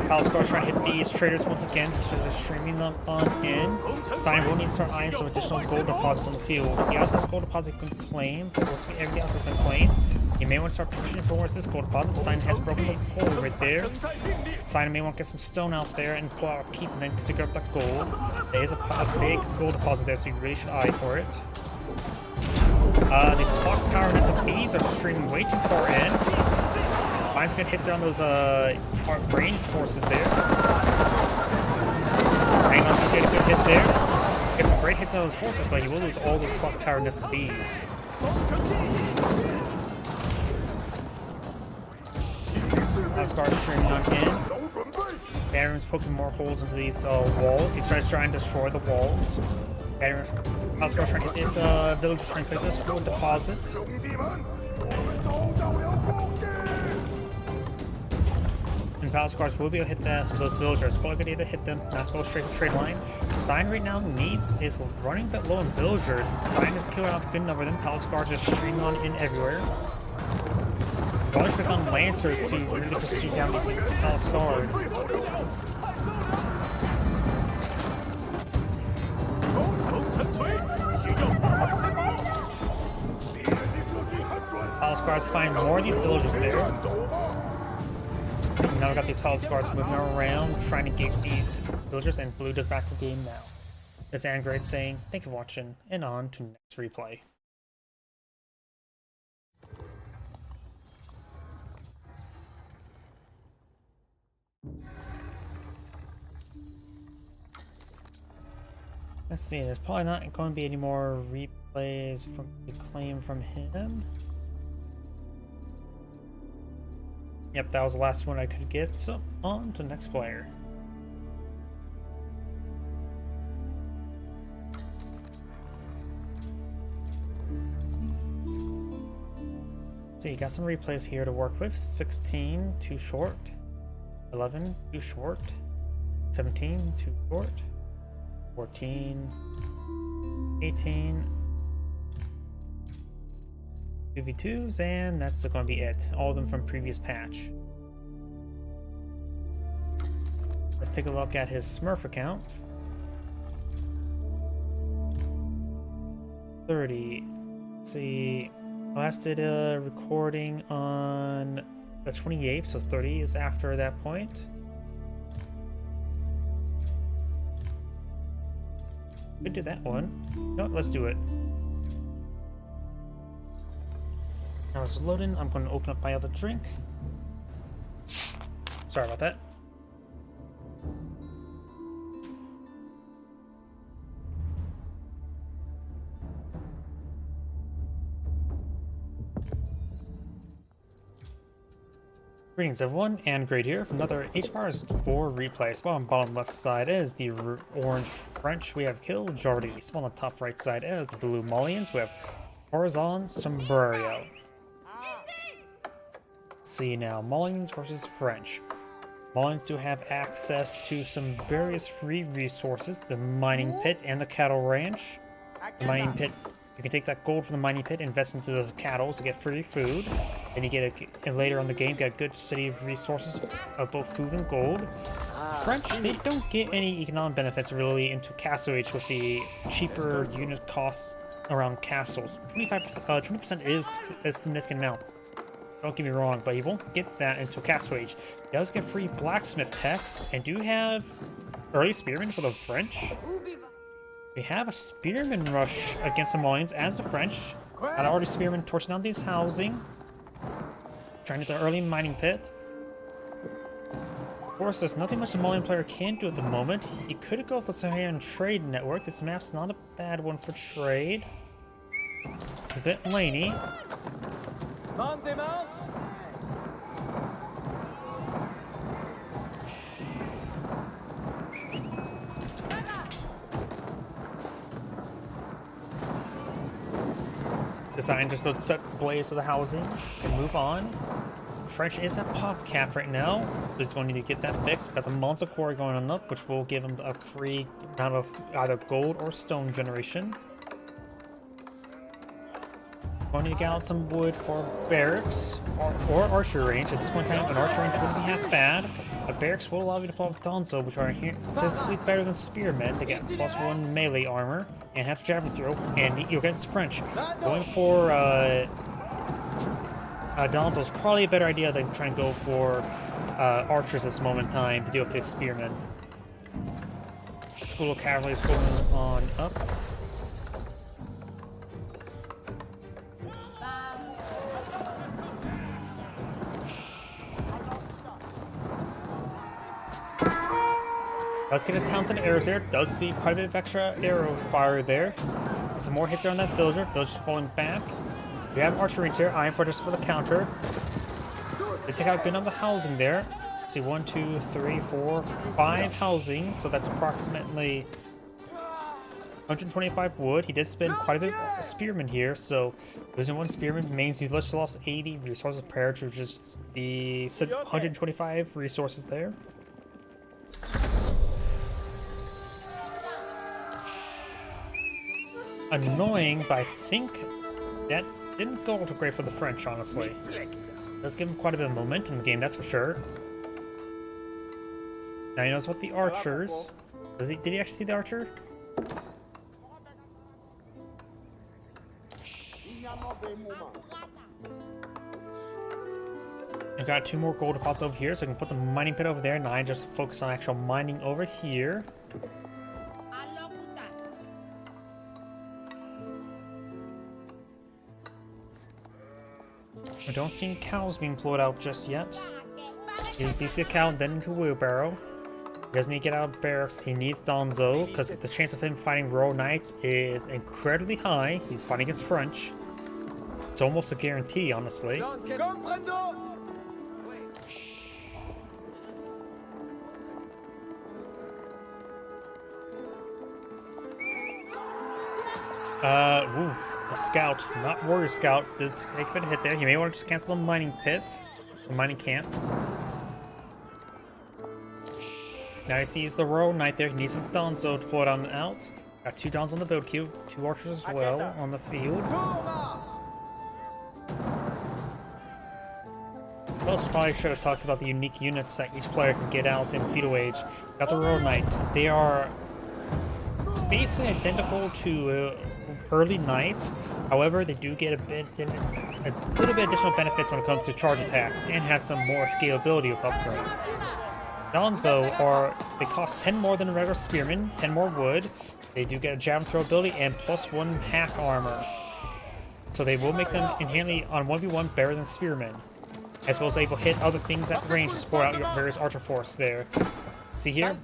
Palace Guards trying to hit these traders once again. So they're streaming them on in. Sign will need to start eyeing some additional gold deposits on the field. He has this gold deposit he can claim, but everything else has been claimed. You may want to start pushing towards this gold deposit. Sign has broken the hole right there. Sign may want to get some stone out there and pull out a keep and then secure up that gold. There is a big gold deposit there, so you really should eye for it. These clock tower SFBs are streaming way too far in. Finds good hits there on those ranged forces there. Hang on, so he get a good hit there. Gets some great hits on those forces, but he will lose all those clock tower SFBs. Palace Guard streaming on in. Baron's poking more holes into these walls. He's trying to destroy the walls. Palace Guard trying to hit this village, trying to pick this gold deposit. And Palace Guards will be able to hit those villagers. Probably going to either hit them, not go straight to trade line. Sign right now is running a bit low on villagers. Sign is killing off a good number of them. Palace Guards are streaming on in everywhere. Probably should have gone Lancers to really pursue down these Palace Guard. Palace guards find more of these villagers there. So now we got these palace guards moving around, trying to engage these villagers, and blue does back the game now. That's Angrade saying, thank you for watching, and on to next replay. Let's see, there's probably not going to be any more replays from the claim from him. Yep, that was the last one I could get, so on to the next player. So you got some replays here to work with. 16, too short. 11, too short. 17, too short. 14, 18, 2v2s, and that's going to be it. All of them from previous patch. Let's take a look at his Smurf account. 30. Let's see. Last did a recording on the 28th, so 30 is after that point. Could do that one. No, let's do it. Now it's loading. I'm going to open up my other drink. Sorry about that. Greetings everyone, and Great here from another HBARS 4 replay. Spawn on the bottom left side is the orange French, we have Kill Jordi. Spawn on the top right side is the blue Malians, we have Horizon Sombrero. Let's see now, Malians versus French. Malians do have access to some various free resources, the mining pit and the cattle ranch. The mining pit, you can take that gold from the mining pit, invest into the cattle to get free food. Then you get and later on the game, get a good city of resources of both food and gold. French, they don't get any economic benefits really into Castle Age with the cheaper unit costs around castles. 25%, 20% is a significant amount. Don't get me wrong, but you won't get that into Castle Age. He does get free blacksmith techs, and do have early spearmen for the French. We have a spearman rush against the Malians as the French. Got already spearmen torching down these housing. Trying to get the early mining pit. Of course, there's nothing much the Malian player can do at the moment. He could go with the Saharan Trade Network. This map's not a bad one for trade. It's a bit laney. Design just to set blaze of the housing and move on. French is at pop cap right now, so he's going to need to get that fixed. Got the Monster Core going on up, which will give him a free amount of either gold or stone generation. Going to get out some wood for barracks or archer range. At this point in time, an archer range wouldn't be half bad. A barracks will allow you to pull off Donzo, which are statistically better than spearmen. They get +1 melee armor and half javelin throw, and you're against the French. Going for Donzo is probably a better idea than trying to go for archers at this moment in time to deal with this spearmen. School of Cavalry is going on up. Let's get a Townsend arrows there. Does see quite a bit of extra arrow fire there. Get some more hits there on that villager. Villager's falling back. We have archer range there. Iron Fortress for the counter. They take out a good number of housing there. Let's see, 1, 2, 3, 4, 5 housing. So that's approximately 125 wood. He did spend quite a bit of spearmen here. So losing one spearman means he just lost 80 resources compared to just the 125 resources there. Annoying, but I think that didn't go too great for the French, honestly. Does give him quite a bit of momentum in the game, that's for sure. Now he knows about the archers. Did he actually see the archer? I've got 2 more gold deposits over here, so I can put the mining pit over there, and I just focus on actual mining over here. I don't see cows being pulled out just yet. He see a cow, then into a wheelbarrow. He doesn't need to get out of barracks. He needs Donzo, because the chance of him fighting Royal Knights is incredibly high. He's fighting against French. It's almost a guarantee, honestly. Ooh, a scout, not warrior scout, did take a bit of hit there. He may want to just cancel the mining pit, the mining camp. Now he sees the Royal Knight there. He needs some Donzo to pull it on and out. Got 2 Dons on the build queue, 2 archers as well on the field. I also probably should have talked about the unique units that each player can get out in Feudal Age. Got the Royal Knight. They are basically identical to early Knights. However, they do get a little bit additional benefits when it comes to charge attacks, and has some more scalability with upgrades. Donzo they cost 10 more than a regular spearman, 10 more wood. They do get a javelin throw ability and +1 hack armor. So they will make them inherently on 1v1 better than spearmen, as well as able to hit other things at range to support out your various archer force there. See here?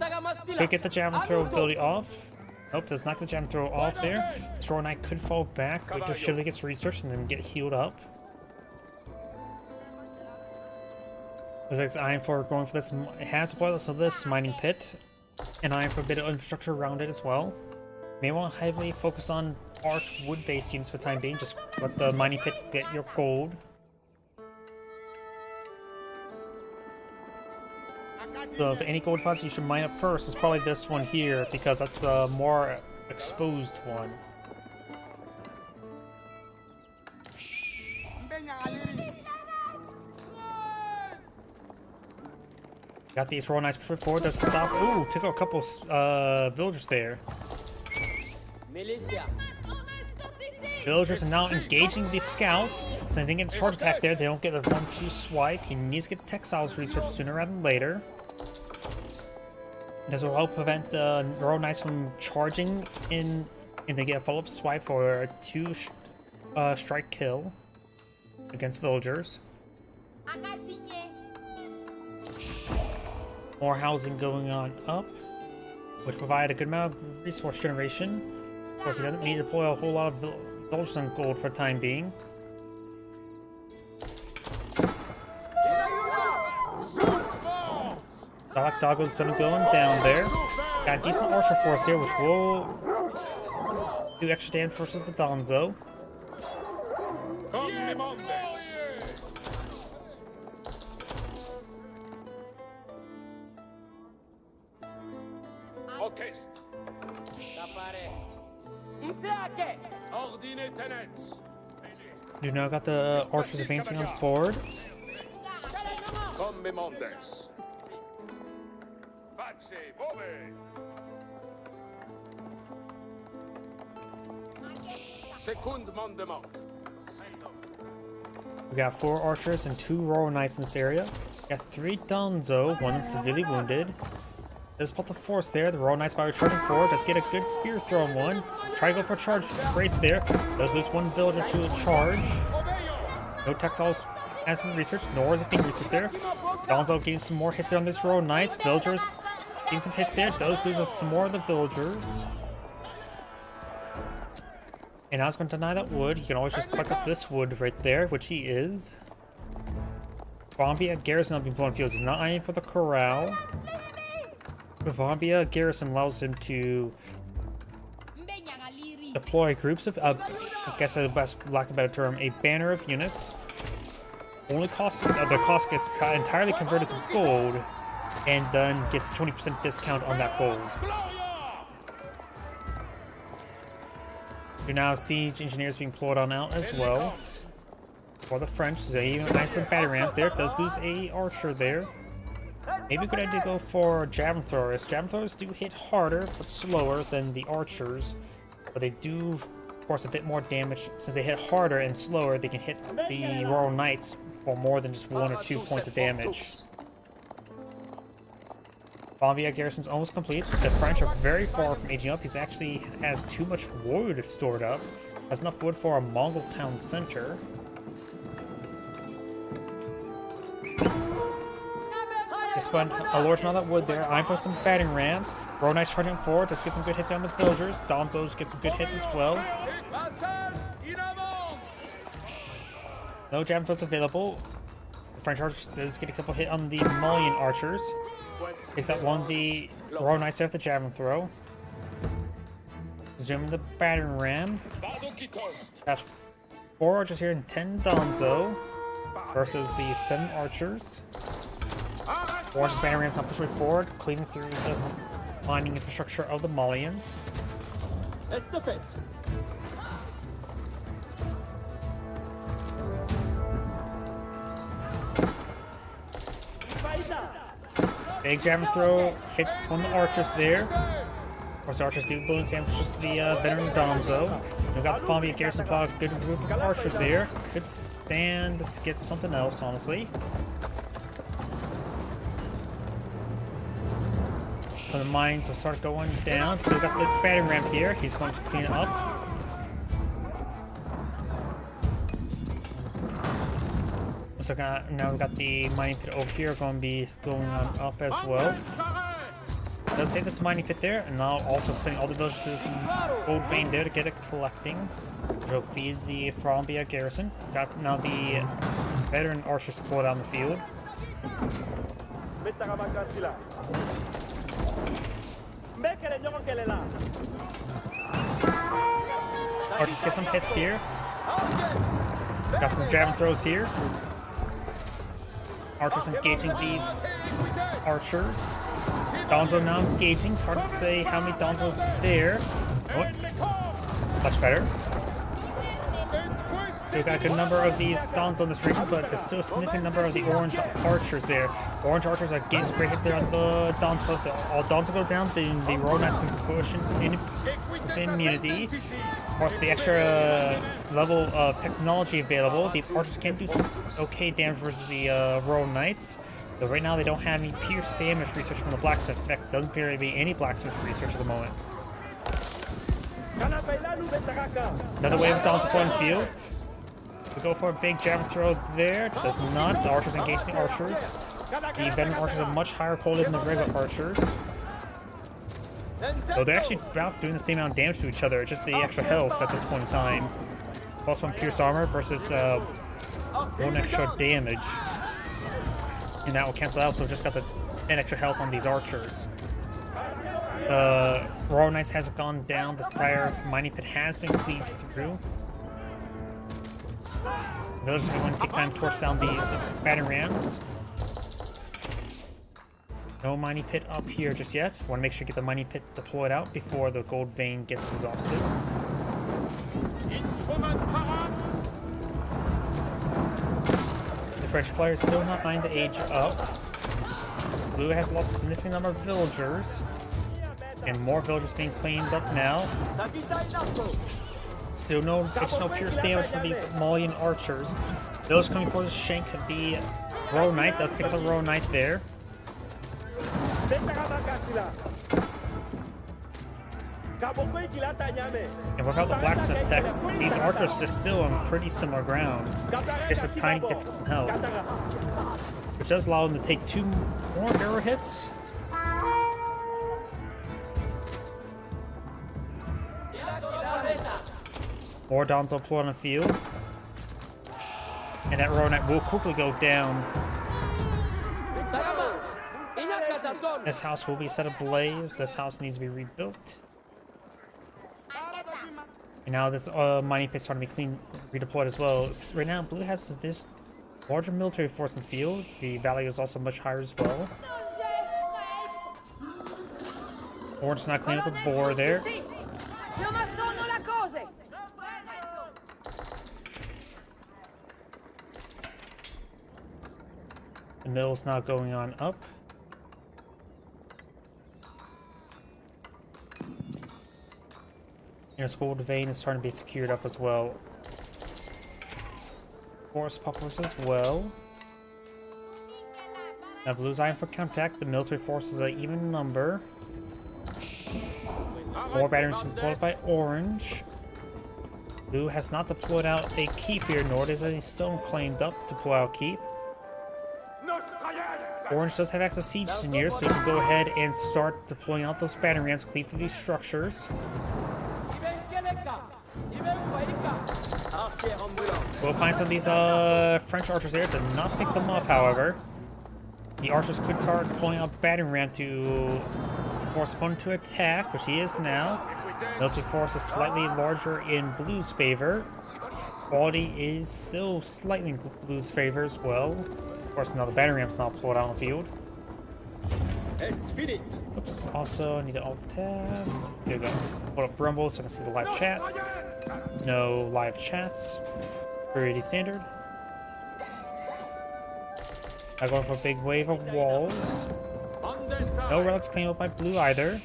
Could get the javelin throw ability off. Nope, does not get the javelin throw off there. This Royal Knight could fall back, wait till Chivalry gets researched, and then get healed up. There's an iron for going for this. It has a boil, so this mining pit, and iron for a bit of infrastructure around it as well. May want to heavily focus on arch wood-based units for the time being. Just let the mining pit get your gold. So if any gold deposits you should mine up first is probably this one here, because that's the more exposed one. Got these Royal Knights pushed forward to stop. Ooh, took out a couple villagers there. Villagers are now engaging these scouts. So they didn't get a charge attack there. They don't get a 1-2 swipe. He needs to get Textiles research sooner rather than later. This will help prevent the Royal Knights from charging in, and they get a follow-up swipe for a 2 strike kill against villagers. More housing going on up, which provide a good amount of resource generation. Of course, he doesn't need to deploy a whole lot of villagers on gold for the time being. Dark Doggo's starting going down there. Got a decent archer force here, which will do extra damage versus the Donzo. You now got the archers advancing on forward. We got 4 archers and 2 Royal Knights in this area. Got 3 Donzo, one severely wounded. There's about the force there. The Royal Knights by charging forward. Does get a good spear throw on one. Try to go for a charge brace there. Does lose 1 villager to a charge. No textiles has been researched, nor is it being researched there. Donzo getting some more hits there on this Royal Knights. Villagers getting some hits there. Does lose some more of the villagers. And I was going to deny that wood. He can always just collect up this wood right there, which he is. Vambia Garrison not being blown fields is not eyeing for the corral. Vambia Garrison allows him to deploy groups of, I guess the best lack of a better term, a banner of units. Only cost, the cost gets entirely converted to gold, and then gets 20% discount on that gold. You now siege engineers being pulled on out as well. For the French, so even nice and battery rams there. Does lose a archer there. Maybe a good idea to go for javelin throwers. Javelin throwers do hit harder but slower than the archers, but they do of course, a bit more damage. Since they hit harder and slower, they can hit the Royal Knights for more than just 1 or 2 points of damage. Fonvia garrison's almost complete. The French are very far from aging up. He actually has too much wood stored up. Has enough wood for a Mongol town center. Just put a large amount of wood there. I'm putting some batting rams. Royal Knights charging forward. Let's get some good hits on the villagers. Donzos get some good hits as well. No javelin throws available. The French archers does get a couple hit on the Malian archers. Takes out one of the Royal Knights there with the javelin throw. Zoom the battering ram. Got 4 archers here and 10 Donzo versus the 7 archers. 4 archers battering rams now push way forward, cleaving through the mining infrastructure of the Malians. Big javelin throw hits one of the archers there. Of course, the archers do balloon sandwiches the veteran Donzo. We've got the Fonvia garrison pod, good group of archers there. Could stand to get something else, honestly. So the mines will start going down. So we've got this battering ram here. He's going to clean it up. So now we've got the mining pit over here going to be going on up as well. Does say this mining pit there, and now also sending all the villagers to this gold vein there to get it collecting. Which will feed the Fonvia garrison. Got now the veteran archers deployed on the field. Archers get some hits here. Got some javelin throws here. Archers engaging these archers. Donzo now engaging. It's hard to say how many Donzo there. Oh, much better. So we've got a good number of these Donzo in this region, but there's still a significant number of the orange archers there. Orange archers are getting some great hits there on the Donzo. All Donzo go down, then the Royal Knights can push in immunity. Of course, the extra level of technology available, these archers can do some okay damage versus the Royal Knights. So right now they don't have any pierce damage research from the blacksmith. In fact, doesn't appear to be any blacksmith research at the moment. Another wave of Donzo put on the field. We go for a big javelin throw there. Does not. The archers engage the archers. The veteran archers are much higher quality than the regular archers. Though they're actually about doing the same amount of damage to each other. It's just the extra health at this point in time. Plus 1 pierced armor versus 1 extra damage. And that will cancel out, so we've just got the 10 extra health on these archers. Royal Knights hasn't gone down. This entire mining pit has been cleaved through. Villagers are going to take time to torch down these battering rams. No mining pit up here just yet. Want to make sure you get the mining pit deployed out before the gold vein gets exhausted. The French player is still not trying to age up. Blue has lost a significant number of villagers. And more villagers being cleaned up now. Still no additional pierce damage for these Malian archers. Those coming for the shank the Royal Knight. Does take the Royal Knight there. And without the blacksmith text, these archers are still on pretty similar ground. Just a tiny difference in health. Which does allow them to take 2 more arrow hits. More Donzo pull on the field. And that Royal Knight will quickly go down. This house will be set ablaze. This house needs to be rebuilt. And now this mining pit is starting to be redeployed as well. Right now, Blue has this larger military force in the field. The value is also much higher as well. Orange not cleaning up the boar there. The mill's now going on up. And his gold vein is starting to be secured up as well. Forest poppers as well. Now blue's eyeing for counterattack. The military force is an even number. More batteries deployed by orange. Blue has not deployed out a keep here, nor does any stone claimed up to deploy out keep. Orange does have access to siege engineers, so you can go ahead and start deploying out those battery rams to cleave through these structures. We'll find some of these French archers there to not pick them off, however. The archers could start deploying out battery ram to force opponent to attack, which he is now. Military force is slightly larger in blue's favor. Quality is still slightly in blue's favor as well. Of course, now the battery ram's not deployed out on the field. Oops, also I need to alt tab. There we go. Hold up Rumble so I can see the live chat. No live chats. Pretty standard. I'm going for a big wave of walls. No relics claimed up by blue either.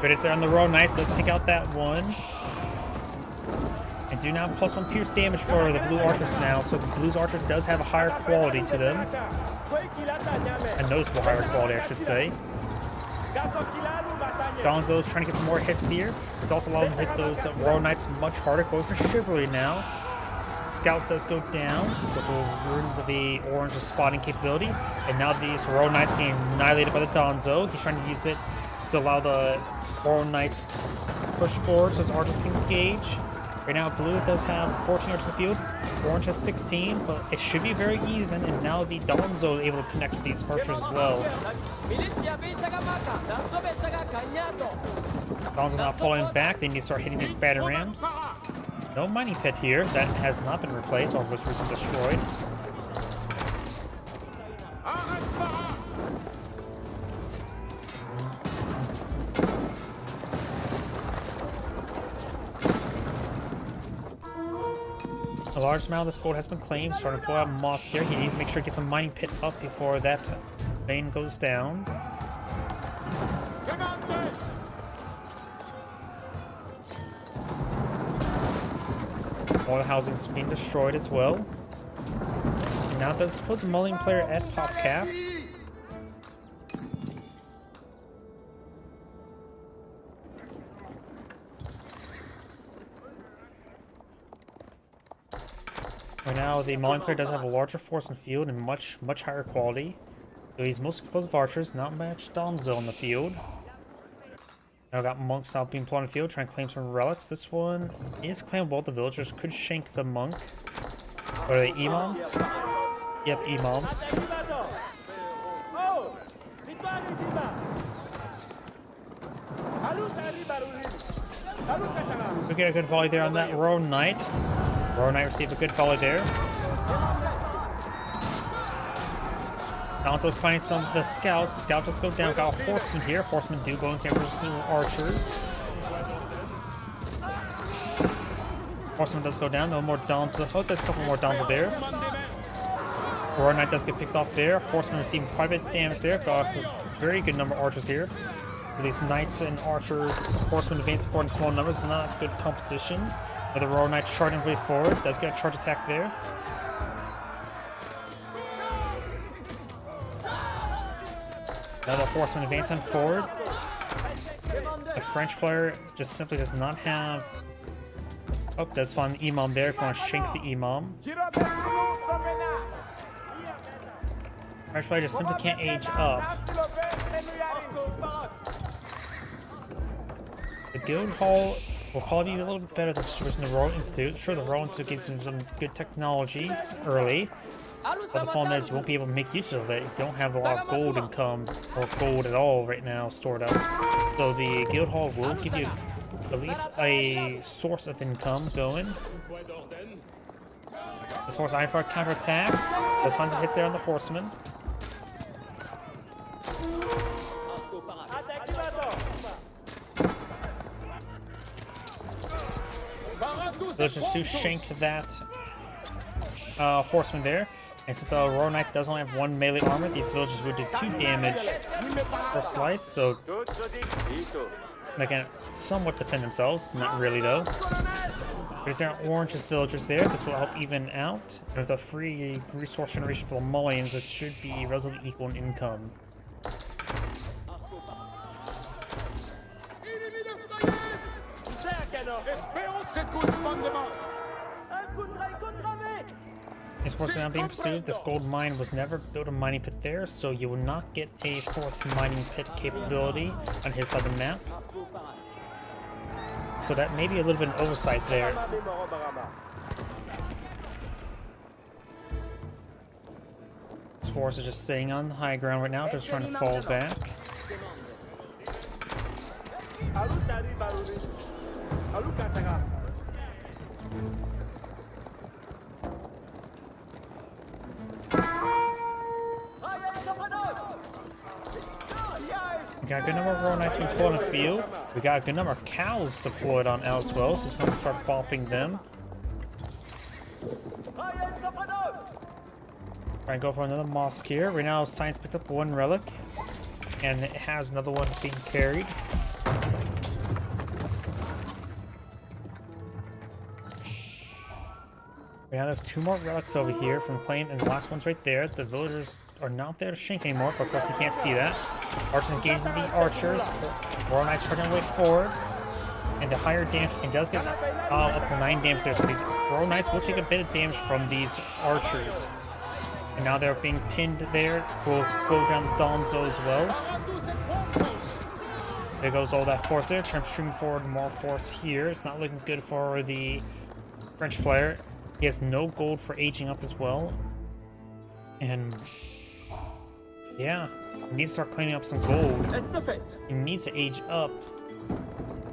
But it's there on the road. Nice. Let's take out that one. And do now +1 pierce damage for the blue archers now. So the blue's archer does have a higher quality to them. A noticeable higher quality, I should say. Donzo's trying to get some more hits here. He's also allowing him to hit those Royal Knights much harder. Going for Chivalry now. Scout does go down, which will ruin the orange's spotting capability. And now these Royal Knights getting annihilated by the Donzo. He's trying to use it to allow the Royal Knights push forward so his archers can engage. Right now, blue does have 14 archers in the field. Orange has 16, but it should be very even. And now the Donzo is able to connect with these archers as well. Donzo not falling back. They need to start hitting these battle rams. No mining pit here. That has not been replaced or was recently destroyed. A large amount of this gold has been claimed. Starting to pull out moss here. He needs to make sure he gets a mining pit up before that vein goes down. Oil housing's being destroyed as well. And now let's put the mulling player at top cap. Right now, the Mulling player does have a larger force in the field and much higher quality. So he's mostly composed of archers, not much Donzo in the field. Now I've got monks now being deployed in the field, trying to claim some relics. This one is claimable. The villagers could shank the monk. What are they, imams? Yep, imams. We get a good volley there on that Royal Knight. Royal Knight received a good volley there. Donzo's finding some of the scout. Scout does go down. Got a horseman here. Horsemen do go into versus archers. Horseman does go down. No more Donzo. Oh, there's a couple more Donzo there. Royal Knight does get picked off there. Horseman receiving quite a bit of damage there. Got a very good number of archers here. For these knights and archers, horsemen advancing forward in small numbers, not good composition. But the Royal Knight charging really forward, does get a charge attack there. Another horseman advancing forward. The French player just simply does not have. Oh, does find the Imam there. Going to shank the Imam. French player just simply can't age up. The guild hall will probably be a little bit better than the Royal Institute. Sure, the Royal Institute gives some good technologies early, but the problem is you won't be able to make use of it. You don't have a lot of gold income or gold at all right now stored up. So the guild hall will give you at least a source of income going. As far as Ironfire counterattack, let's find some hits there on the horseman. villagers do shank that horseman there. And since the Royal Knight does only have 1 melee armor, these villagers would do 2 damage per slice, so they can somewhat defend themselves. Not really, though. There's there orange villagers there. This will help even out. With a free resource generation for the Malians, this should be relatively equal in income. As far as now being pursued, this gold mine was never built a mining pit there, so you will not get a 4th mining pit capability on his side of the map. So that may be a little bit of oversight there. This force is just staying on the high ground right now, just trying to fall back. We got a good number of Royal Knights deployed on the field. We got a good number of cows deployed on L as well, so it's going to start bopping them. Try and go for another mosque here. Right now, Science picked up 1 relic, and it has another one being carried. Right now, there's 2 more relics over here from the plane, and the last one's right there. The villagers are not there to shank anymore, but of course you can't see that. Archers engaging the archers. Royal Knights trying to wait forward. And the higher damage, it does get up to 9 damage there. So these Royal Knights will take a bit of damage from these archers. And now they're being pinned there. We'll go down Donzo as well. There goes all that force there. Trying to stream forward more force here. It's not looking good for the French player. He has no gold for aging up as well. And yeah, he needs to start cleaning up some gold. He needs to age up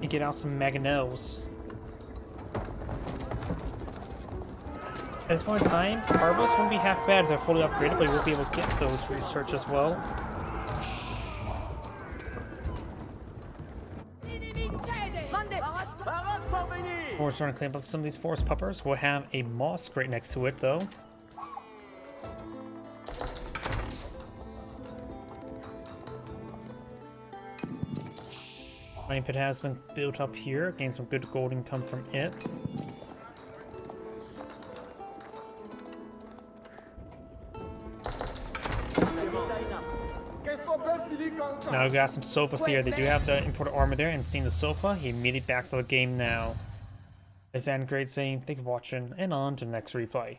and get out some mangonels. At this point in time, Arbos won't be half bad if they're fully upgraded, but we'll be able to get those research as well. We're starting to clean up some of these forest puppers. We'll have a mosque right next to it, though. Mining pit has been built up here. Gain some good gold income from it. Now we got some sofas here. They do have the imported armor there, and seeing the sofa, he immediately backs out of the game now. It's Anne Great saying, thank you for watching, and on to the next replay.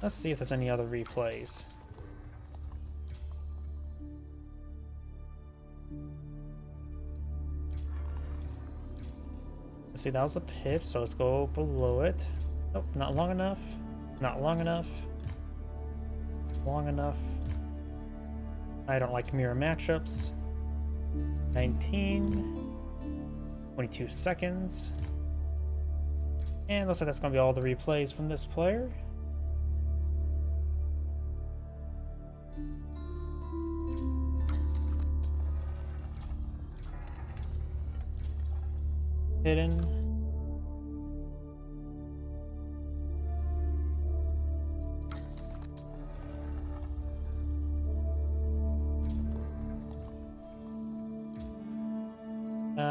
Let's see if there's any other replays. Let's see, that was a pit, so let's go below it. Nope, not long enough. Not long enough. Long enough. I don't like mirror matchups. 19. 22 seconds. And looks like that's going to be all the replays from this player. Hidden.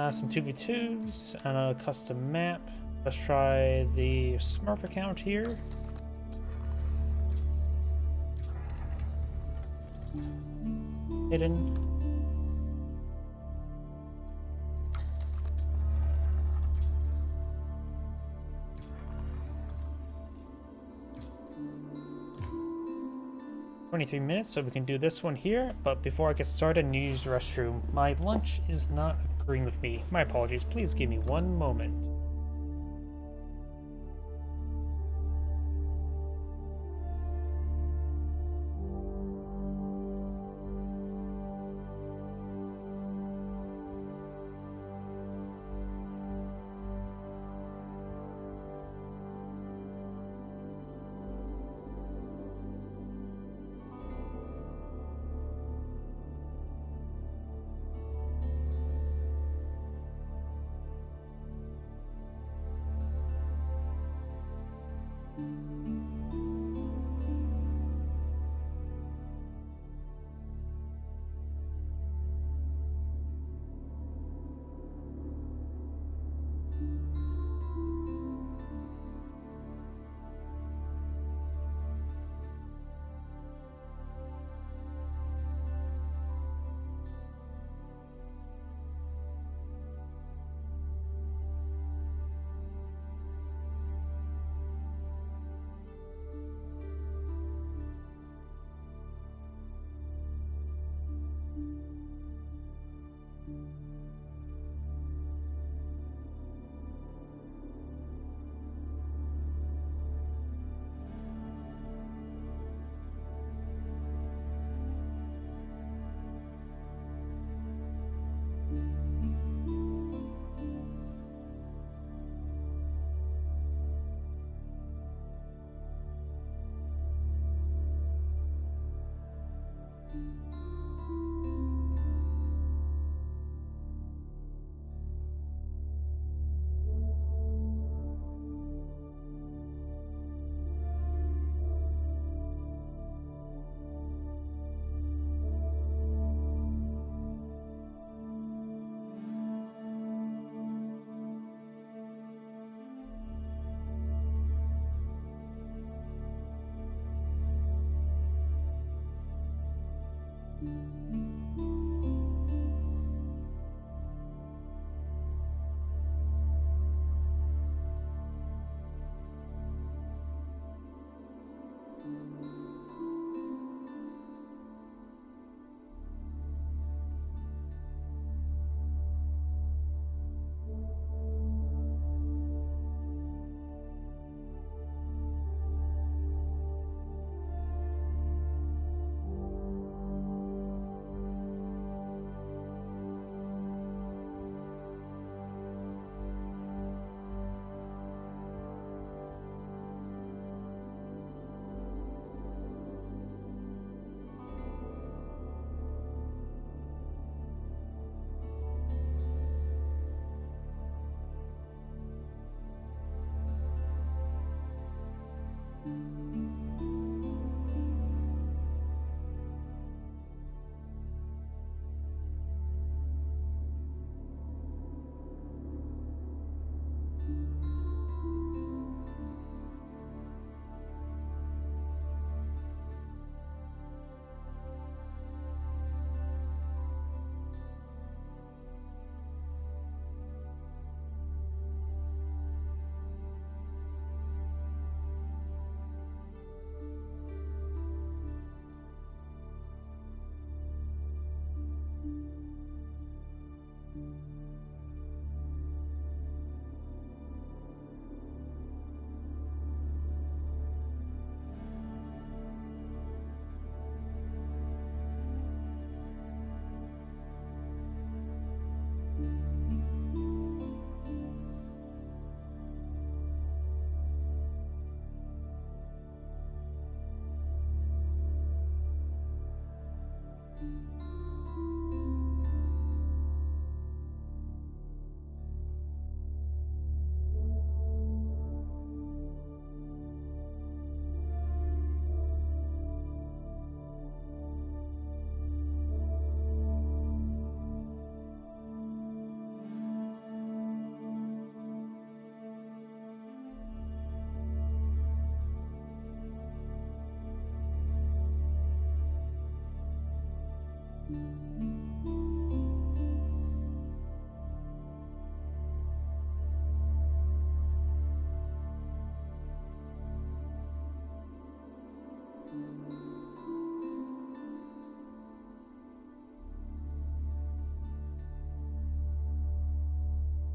Some 2v2s and a custom map. Let's try the Smurf account here. Hidden. $23, so we can do this one here. But before I get started, I need to use the restroom. My lunch is not agreeing with me. My apologies. Please give me one moment.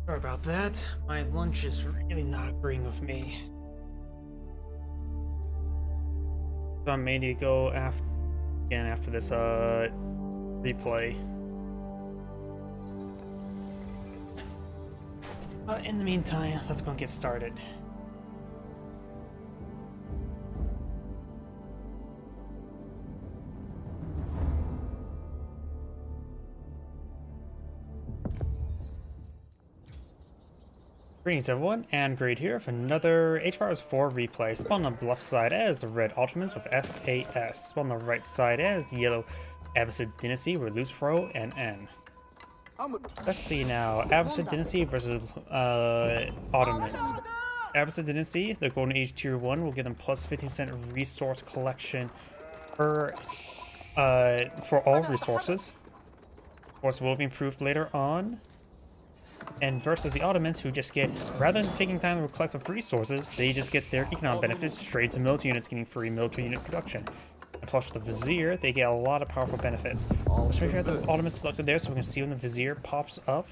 Sorry about that. My lunch is really not agreeing with me. So I may need to go again after this replay. In the meantime, let's go and get started. Greetings everyone, and Great here for another HPowers 4 replay. Spawn on the left side as the red Ultimates with SAS. Spawn on the right side as yellow Abbasid Dynasty with Lucifero and N. Let's see now, Abbasid Dynasty versus Ottomans. Abbasid Dynasty, the Golden Age Tier 1 will give them plus 15% resource collection per, for all resources. Of course, will be improved later on. And versus the Ottomans, who just get, rather than taking time to collect the resources, they just get their economic benefits straight to military units, getting free military unit production. And plus with the Vizier, they get a lot of powerful benefits. Let's make sure the Ottomans selected there so we can see when the Vizier pops up.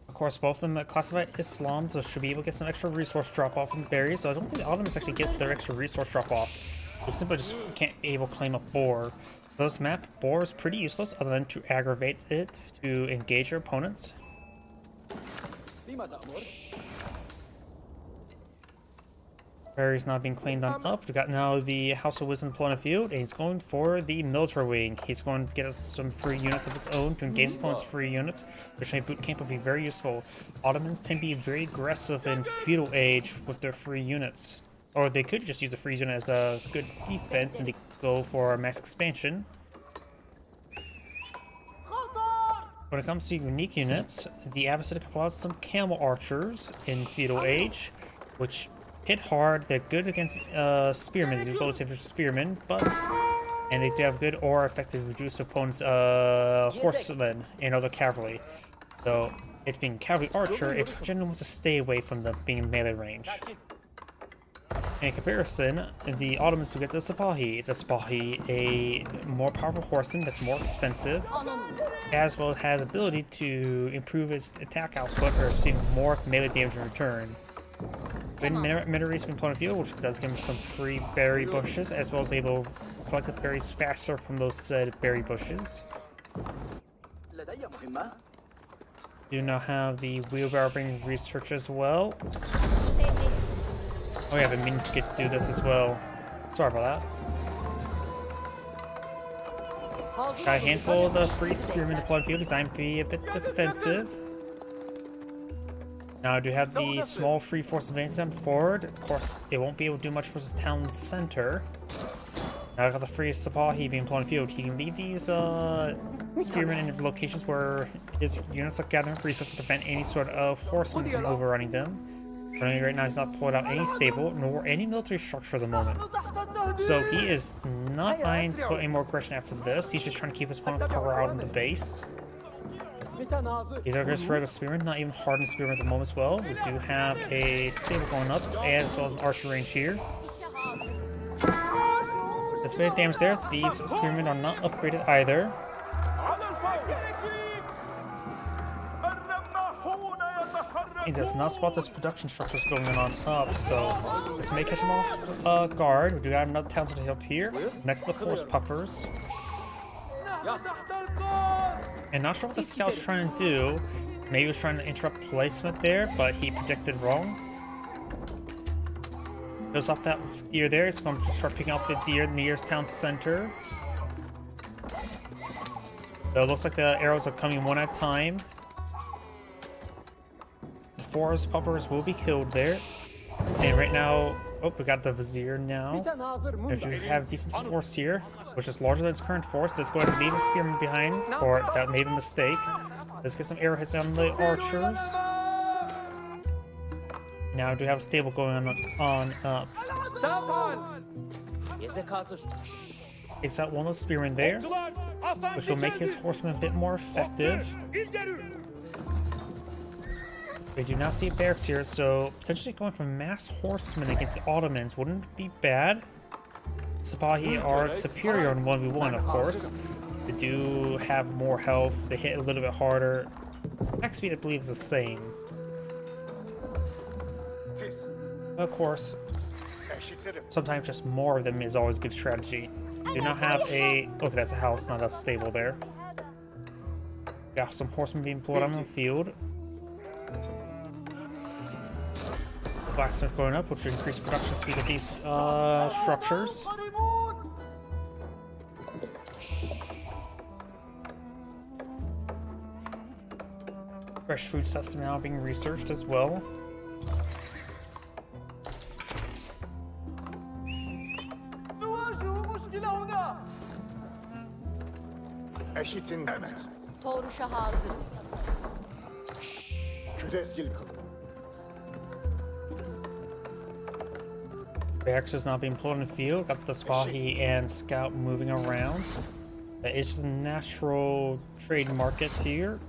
Of course, both of them classify Islam, so should be able to get some extra resource drop-off from berries, so I don't think the Ottomans actually get their extra resource drop-off. They simply just can't be able to claim a boar. This map, boar is pretty useless other than to aggravate it to engage your opponents. Barry's not being claimed on up. We got now the House of Wisdom deploying a field, and he's going for the military wing. He's going to get us some free units of his own to engage his opponent's free units. Which boot camp will be very useful. Ottomans tend to be very aggressive in feudal age with their free units. Or they could just use the free unit as a good defense and they go for mass expansion. When it comes to unique units, the Abbasid can pull out some camel archers in feudal age, which hit hard. They're good against spearmen. They do both versus spearmen, and they do have good or effective reduce opponents' horsemen and other cavalry. So, it being cavalry archer, it generally wants to stay away from them being melee range. In comparison, the Ottomans do get the Sipahi. The Sipahi, a more powerful horseman that's more expensive, as well as has ability to improve its attack output or receive more melee damage in return. Good Minaris from point of view, which does give him some free berry bushes, as well as able to collect the berries faster from those said berry bushes. Do now have the wheelbarrow bring research as well. Oh yeah, I've been meaning to do this as well. Sorry about that. Got a handful of the free spearmen deployed field, designed to be a bit defensive. Now I do have the small free force advancing forward. Of course, it won't be able to do much for the town center. Now I got the free Sipahi being put on the field. He can leave these spearmen in locations where his units are gathering resources to prevent any sort of horsemen from overrunning them. Currently, right now, he's not pulled out any stable nor any military structure at the moment. So he is not eyeing to put any more aggression after this. He's just trying to keep his opponent corralled in the base. These are just regular spearmen, not even hardened spearmen at the moment as well. We do have a stable going up, as well as an archer range here. That's a bit of damage there. These spearmen are not upgraded either. He does not spot those production structures going on up, so this may catch him off guard. We do have another town center up here, next to the force puppers. And not sure what the scout's trying to do. Maybe he was trying to interrupt placement there, but he predicted wrong. Goes off that deer there. It's going to start picking off the deer near town center. So it looks like the arrows are coming one at a time. Forest puppers will be killed there. And right now, oh, we got the vizier now. If you have decent force here, which is larger than its current force, let's go ahead and leave the spearman behind, or that made a mistake. Let's get some arrow hits on the archers. Now we do have a stable going on up. Takes out one of those spearmen there, which will make his horsemen a bit more effective. We do not see barracks here, so potentially going for mass horsemen against the Ottomans wouldn't be bad. Sipahi are superior in 1v1, of course. They do have more health, they hit a little bit harder. Attack speed, I believe, is the same. Of course, sometimes just more of them is always a good strategy. Do not have a... Okay, that's a house, not a stable there. Got some horsemen being pulled on the field. Blacksmith going up, which will increase production speed of these structures. Fresh foodstuffs are now being researched as well. Eşitin Mehmet. Toruşa hazır. Küdezgil kılın. Barracks is not being pulled in the field. Got the Sipahi and Scout moving around. That is just a natural trade market here.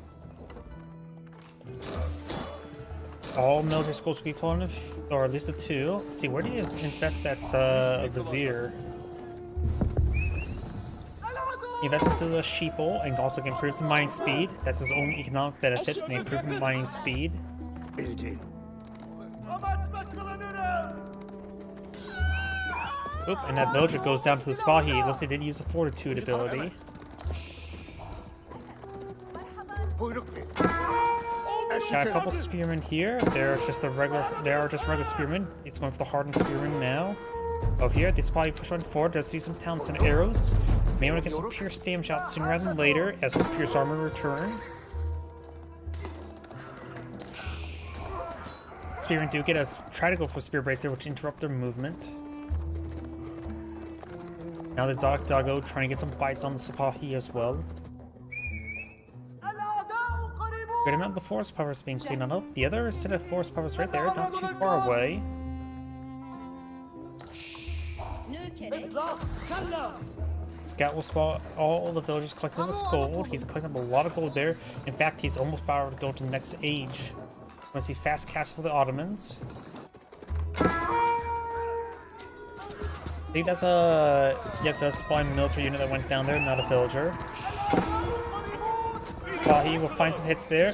All military schools will be pulled in, or at least the two. Let's see, where do you invest that vizier? Invest into the sheeple and also improves the mining speed. That's his only economic benefit, the improvement mining speed. Oop, and that villager goes down to the Sipahi. It looks like they did use a fortitude ability. Got a couple spearmen here. They are just regular spearmen. It's going for the hardened spearmen now. Over here, the Sipahi push on forward. Does see some town center arrows. May want to get some pierce damage out sooner rather than later, as his pierce armor return. Spearmen do get us try to go for spear bracer, which interrupt their movement. Now the Zagdago trying to get some bites on the Sipahi as well. Good amount of the forest puppers being cleaned up. The other set of forest puppers right there, not too far away. Scout will spot all the villagers collecting this gold. He's collecting up a lot of gold there. In fact, he's almost about to go to the next age. Want to see fast castle for the Ottomans. I think that's the spawn military unit that went down there, not a villager. Sipahi will find some hits there.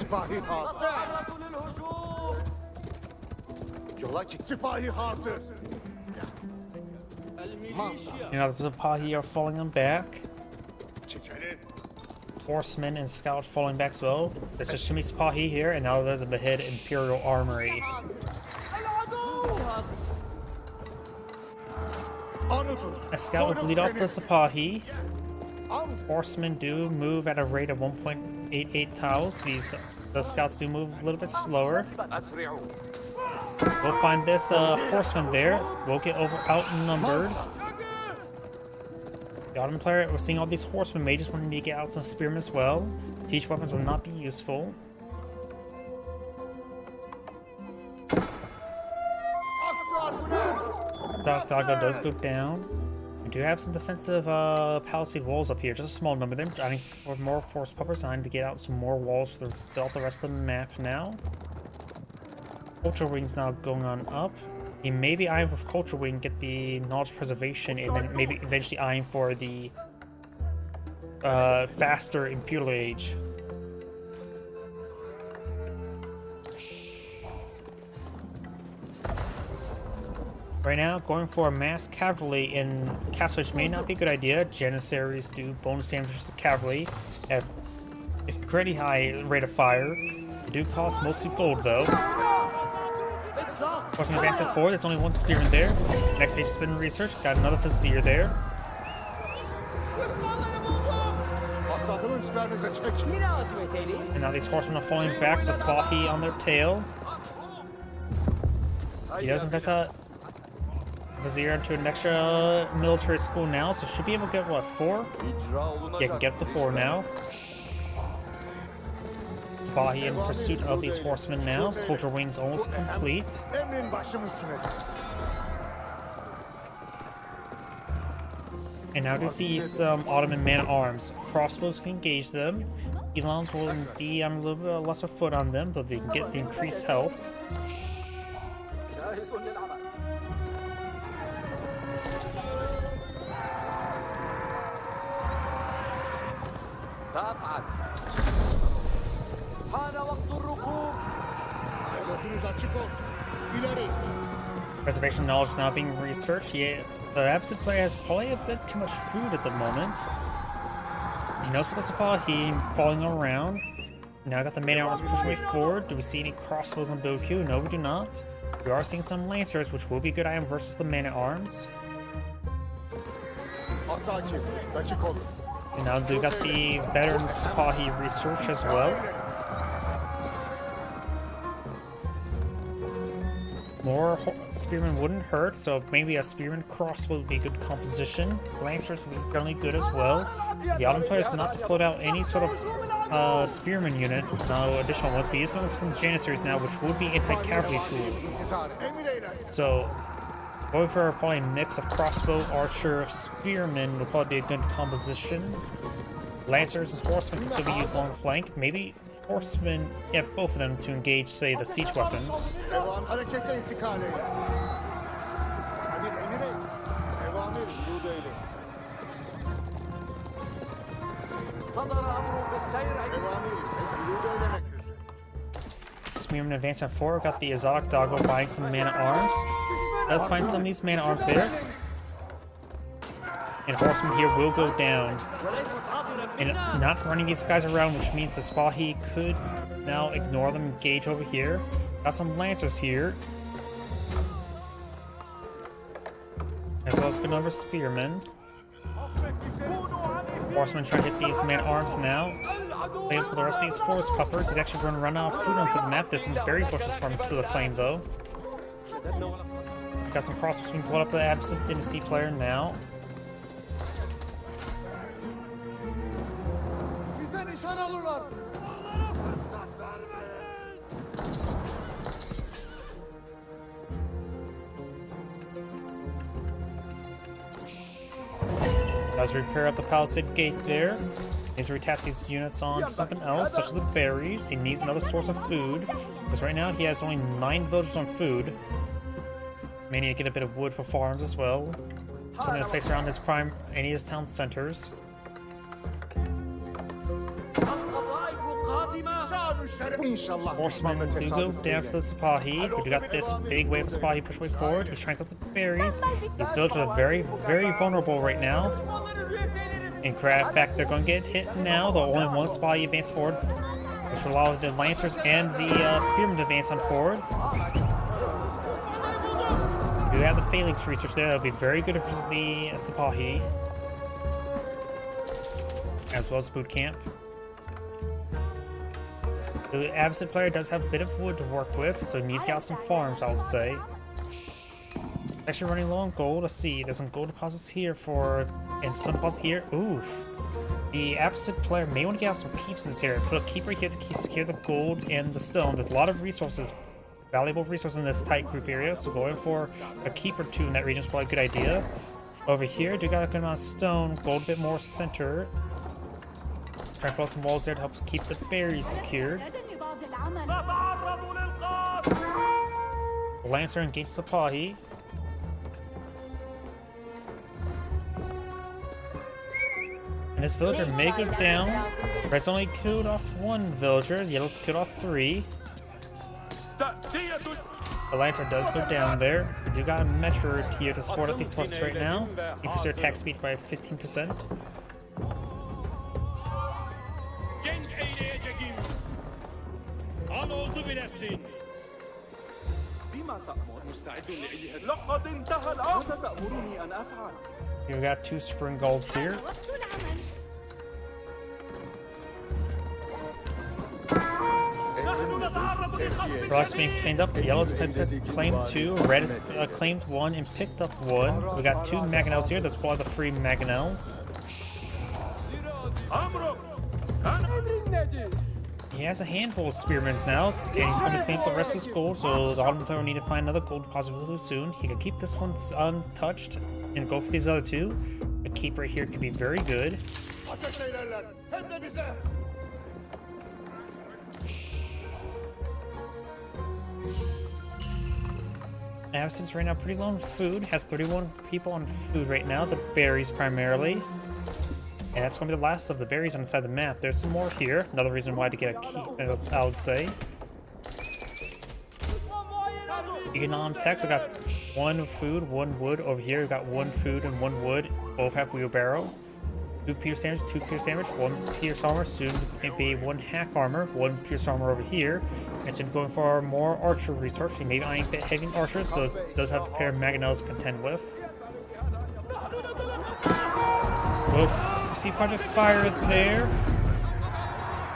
You know, the Sipahi are falling on back. Horsemen and Scout falling back as well. There's just too many Sipahi here, and now there's a behead Imperial Armory. A Scout will bleed off the Sipahi. Horsemen do move at a rate of 1.88 tiles. The scouts do move a little bit slower. We'll find this horseman there. We'll get outnumbered. The Ottoman player, we're seeing all these horsemen. May just want to get out some spearmen as well. Siege weapons will not be useful. Doggo does go down. We do have some defensive palisade walls up here, just a small number of them. Adding for more force puppers. I need to get out some more walls to fill out the rest of the map now. Culture Wing's now going on up. He may be eyeing with Culture Wing, get the knowledge preservation, and then maybe eventually eyeing for the faster Imperial Age. Right now, going for a mass cavalry in Castle Age may not be a good idea. Janissaries do bonus damage to cavalry at a pretty high rate of fire. They do cost mostly gold though. Horseman advancing forward, there's only one spear in there. Next stage has been researched, got another Vizier there. And now these horsemen are falling back with Spahi on their tail. He does invest a Vizier into an extra military school now, so should be able to get what, 4? Yeah, can get the 4 now. Spahi in pursuit of these horsemen now. Culture Wing's almost complete. And now to see some Ottoman man-at-arms. Crossbows can engage them. Elons will be on a little bit of lesser foot on them, but they can get the increased health. Preservation knowledge now being researched. Yeah, the absent player has probably a bit too much food at the moment. He knows what the Spahi falling around. Now got the main arms pushing way forward. Do we see any crossbows on Boku? No, we do not. We are seeing some lancers, which will be a good item versus the man-at-arms. And now we got the veteran Spahi research as well. More spearmen wouldn't hurt, so maybe a spearman crossbow would be a good composition. Lancers would be fairly good as well. The Ottoman player is not to float out any sort of spearman unit, no additional ones, but he is going for some Janissaries now, which would be anti-cavalry tool. So, going for probably a mix of crossbow, archer, spearmen would probably be a good composition. Lancers and horsemen can still be used along the flank. Maybe horsemen, yeah, both of them to engage, say, the siege weapons. Spearmen advancing forward, got the Azak Doggo buying some man-at-arms. Let's find some of these man-at-arms there. And horsemen here will go down. And not running these guys around, which means the Spahi could now ignore them, engage over here. Got some lancers here. As well as a good number of spearmen. Horsemen trying to hit these man-at-arms now. Playing for the rest of these forest puppers. He's actually going to run out of food on the map. There's some berry bushes for him to the plain though. Got some crossbows being pulled up the absent Dynasty player now. Does repair up the palisade gate there. Needs to retask these units on to something else, such as the berries. He needs another source of food, because right now he has only 9 villagers on food. May need to get a bit of wood for farms as well. Something to place around his any of his town centers. Horsemen do go down for the Spahi. We got this big wave of Spahi push way forward. He's trying to get the berries. These villagers are very, very vulnerable right now. In fact, they're going to get hit now. The only one Spahi advance forward, which will allow the lancers and the spearmen to advance on forward. We do have the phalanx research there. That'll be very good for the Spahi. as well as boot camp. The absent player does have a bit of wood to work with, so he needs to get out some farms, I would say. Actually running low on gold. Let's see, there's some gold deposits here and some deposits here. Oof. The absent player may want to get out some keepsons here. Put a keeper here to secure the gold and the stone. There's a lot of resources, valuable resources in this tight group area, so going for a keep or two in that region is probably a good idea. Over here, do got a good amount of stone, gold a bit more center. Try and put some walls there to help keep the berries secured. Lancer engaged Sipahi. And this villager may go down. Red's only killed off one villager, Yellow's killed off 3. The Lancer does go down there. We do got a Metro here to support up these forces right now. Increase their attack speed by 15%. Here we got 2 spring golds here. Rocks being cleaned up. Yellow's claimed 2. Red has claimed 1 and picked up 1. We got 2 mangonels here. That's one of the free mangonels. He has a handful of spearments now, and he's going to clean up the rest of his gold, so the Autumn Player will need to find another gold deposit really soon. He can keep this one untouched and go for these other 2. The keep right here could be very good. Absence right now pretty low on food. Has 31 people on food right now, the berries primarily. And that's going to be the last of the berries on the side of the map. There's some more here. Another reason why to get a key, I would say. Economic tax, I got 1 food, 1 wood. Over here, we got 1 food and 1 wood. Both have wheelbarrow. 2 pierce damage, 2 pierce damage, 1 pierce armor. Soon maybe 1 hack armor, 1 pierce armor over here. And soon going for more archer research. He may be eyeing heavy archers. Those does have a pair of mangonels to contend with. Whoa. See Project Fire there.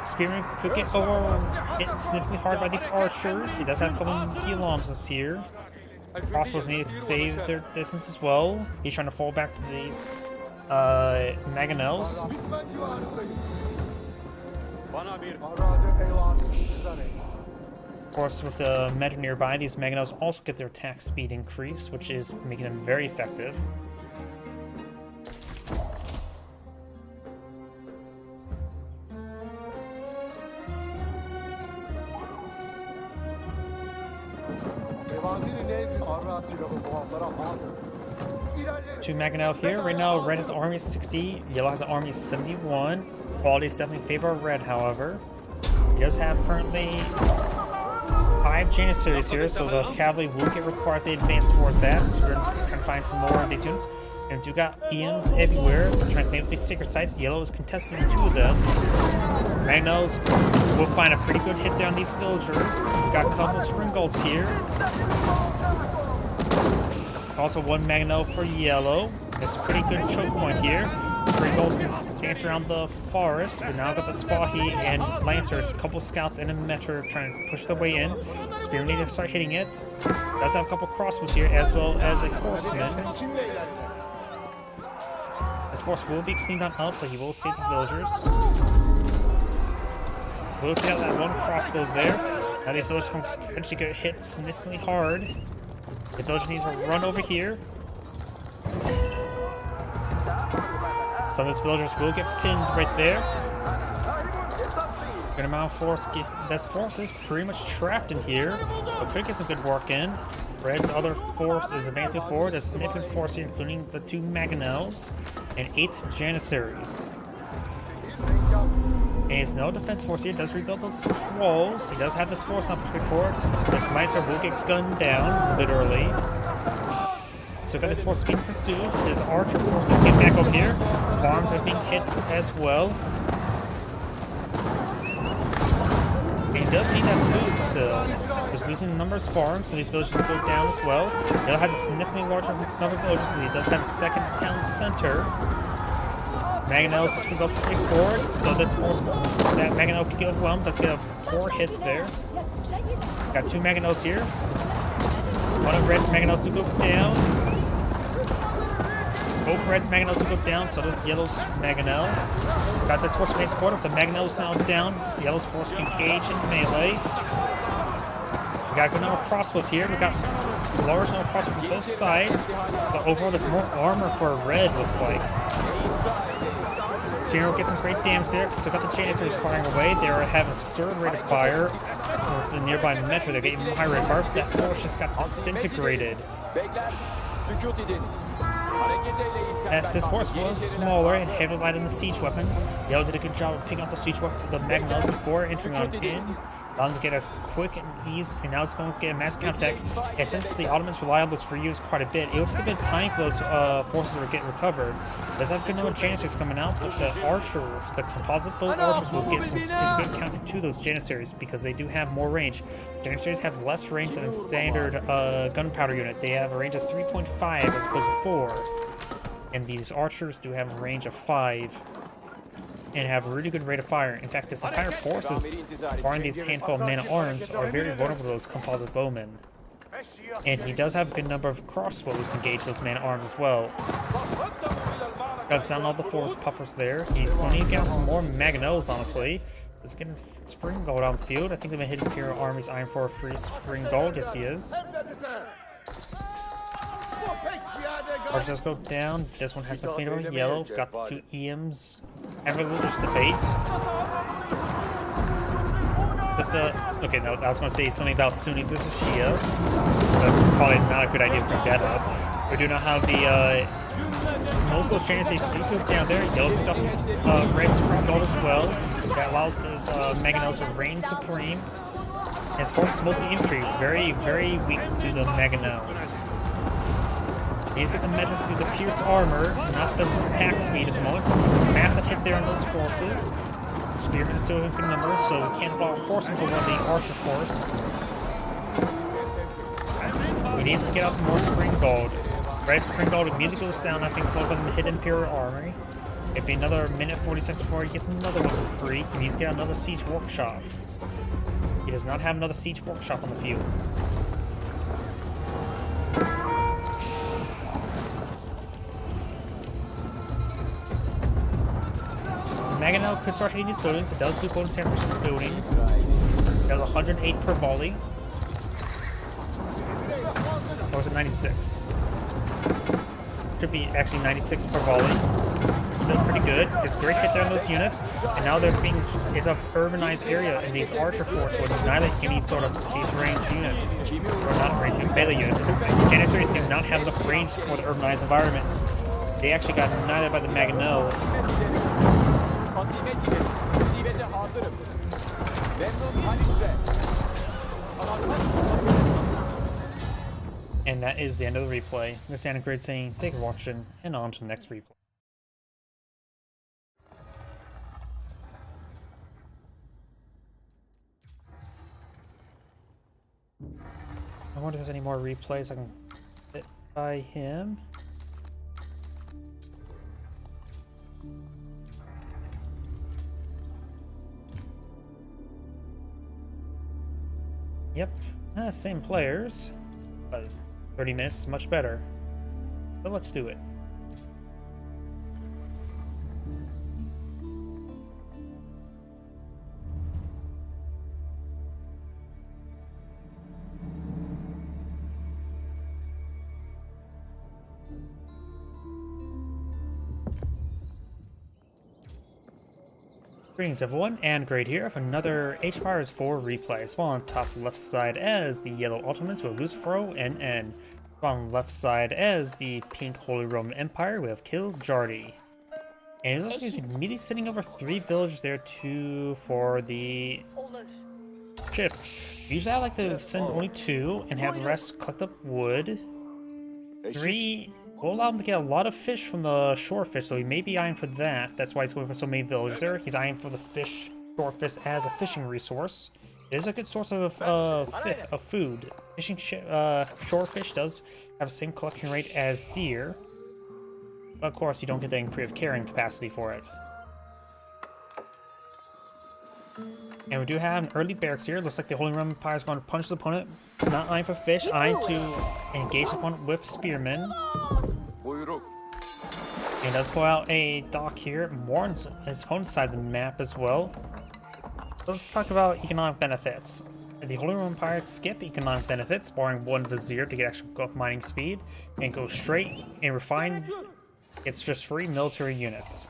Spearman could get hit significantly hard by these archers. He does have a couple of Gilam's here. Crossbows need to save their distance as well. He's trying to fall back to these mangonels. Of course, with the meta nearby, these mangonels also get their attack speed increased, which is making them very effective. Two mangonel here. Right now, red has an army of 60, yellow has an army of 71. Quality is definitely in favor of red, however. He does have currently 5 Janissaries here, so the cavalry will get required to advance towards that. So we're trying to find some more of these units. And we do got Ians everywhere. We're trying to claim these sacred sites. Yellow is contesting 2 of them. Mangonels will find a pretty good hit there on these villagers. We've got a couple of spring golds here. Also 1 mangonel for yellow. It's a pretty good choke point here. Spring golds can dance around the forest. We now got the Sipahi and Lancers, a couple of scouts and a Metro trying to push their way in. Spearman need to start hitting it. Does have a couple of crossbows here as well as a horseman. This force will be cleaned on up, but he will save the villagers. We'll take out that 1 crossbows there. Now these villagers can potentially get hit significantly hard. The villager needs to run over here. Some of these villagers will get pinned right there. Good amount of force. This force is pretty much trapped in here, but could get some good work in. Red's other force is advancing forward. A significant force here, including the 2 mangonels and 8 Janissaries. And he has no defense force here. Does rebuild those walls. He does have this force not pushing forward. This Lancer will get gunned down, literally. So got his force being pursued. His archer force is getting back up here. Farms are being hit as well. And he does need that food still. He's losing numbers of farms, so these villages will go down as well. Yellow has a significantly larger number of villages, as he does have a 2nd town center. Mangonels just goes pretty forward, so this force that Mangonel can get overwhelmed. Let's get a poor hit there. Got 2 Mangonels here. One of Red's Mangonels to go down. Both Red's Mangonels to go down, so this Yellow's Mangonel. Got this force main support. If the Mangonel's now down, Yellow's force can engage in melee. We got a good number of crossbows here. We got large number of crossbows from both sides. But overall, there's more armor for Red, looks like. Spear gets some great damage there. So got the Janissaries firing away. They have absurd rate of fire. With the nearby Metro, they're getting high rate of fire. That force just got disintegrated. As this force was smaller and heavily light in the siege weapons, Yellow did a good job of picking up the siege weapons, the Mangonels before entering on in. Allowing them to get a quick and ease, and now it's going to get a mass counterattack. And since the Ottomans rely on those reuse quite a bit, it will take a bit of time for those forces to get recovered. There's a good number of Janissaries coming out, but the archers, the composite bolt archers, will get some good counter to those Janissaries because they do have more range. Janissaries have less range than a standard gunpowder unit. They have a range of 3.5 as opposed to 4. And these archers do have a range of 5. And have a really good rate of fire. In fact, this entire force is, barring these handful of man-at-arms, are very vulnerable to those composite bowmen. And he does have a good number of crossbows to engage those man-at-arms as well. Got down all the force puppers there. He's going to get some more Mangonels, honestly. He's getting Spring Gold on the field. I think they've been hitting Imperial Army's Iron for a free Spring Gold. Yes, he is. Archer does go down. This one has been cleaned up with Yellow. Got the 2 EMs. Everyone's debate. Is it the... Okay, no, I was going to say something about Sunni versus Shia. That's probably not a good idea to bring that up. We do not have the... most of those Janissaries do go down there. Yellow picked up Red Spring Gold as well. That allows his Mangonels to reign supreme. His force is mostly infantry. Very, very weak to the Mangonels. He's got the measures through the pierce armor, not the attack speed at the moment. Massive hit there on those forces. Spearmen still have good numbers, so we can't force him to one of the archer force. He needs to get out some more Spring Gold. Red Spring Gold immediately goes down, I think, both of them hit Imperial Armory. It'll be another minute 46 before he gets another one for free. He needs to get another Siege Workshop. He does not have another Siege Workshop on the field. Mangonel could start hitting these buildings. It does do bonus damage to buildings. It has 108 per volley. Or was it 96? Should be actually 96 per volley. Still pretty good. It's a great hit there on those units. And now they're being... It's an urbanized area, and these archer force would neither any sort of these range units. Or not range units, melee units. Janissaries do not have enough range for the urbanized environments. They actually got annihilated by the Mangonel. And that is the end of the replay. This is Anagrid saying thank you for watching, and on to the next replay. I wonder if there's any more replays I can fit by him. Yep, same players, but 30 minutes is much better. So let's do it. Greetings everyone, and Great here for another Age of Empires 4 replay. Spawn on top left side as the Yellow Ottomans with Lucifero and N. Spawn on left side as the Pink Holy Roman Empire with Kill Jardy. And it looks like he's immediately sending over 3 villagers there for the ships. Usually I like to send only 2 and have the rest collect up wood. 3 will allow him to get a lot of fish from the shore fish, so he may be eyeing for that. That's why he's going for so many villagers there. He's eyeing for the shore fish as a fishing resource. It is a good source of food. Fishing shore fish does have the same collection rate as deer. But of course, you don't get the improved carrying capacity for it. And we do have an early barracks here. Looks like the Holy Roman Empire is going to punch his opponent. Not eyeing for fish, eyeing to engage the opponent with spearmen. And does pull out a dock here, more on his opponent's side of the map as well. So let's talk about economic benefits. The Holy Roman Empire skip economic benefits, barring one vizier to get extra gold mining speed, and go straight and refine. It's just free military units.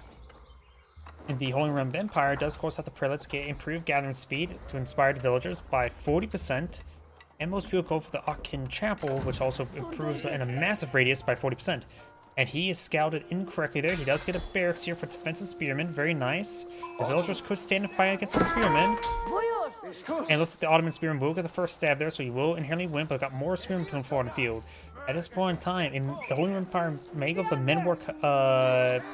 And the Holy Roman Empire does of course have the prelates get improved gathering speed to inspire the villagers by 40%. And most people go for the Akin Chapel, which also improves in a massive radius by 40%. And he is scouted incorrectly there. He does get a barracks here for defensive spearmen. Very nice. The villagers could stand and fight against the spearmen. And it looks like the Ottoman spearman will get the first stab there, so he will inherently win, but got more spearmen coming forward on the field. At this point in time, in the Holy Roman Empire may go for the Menwork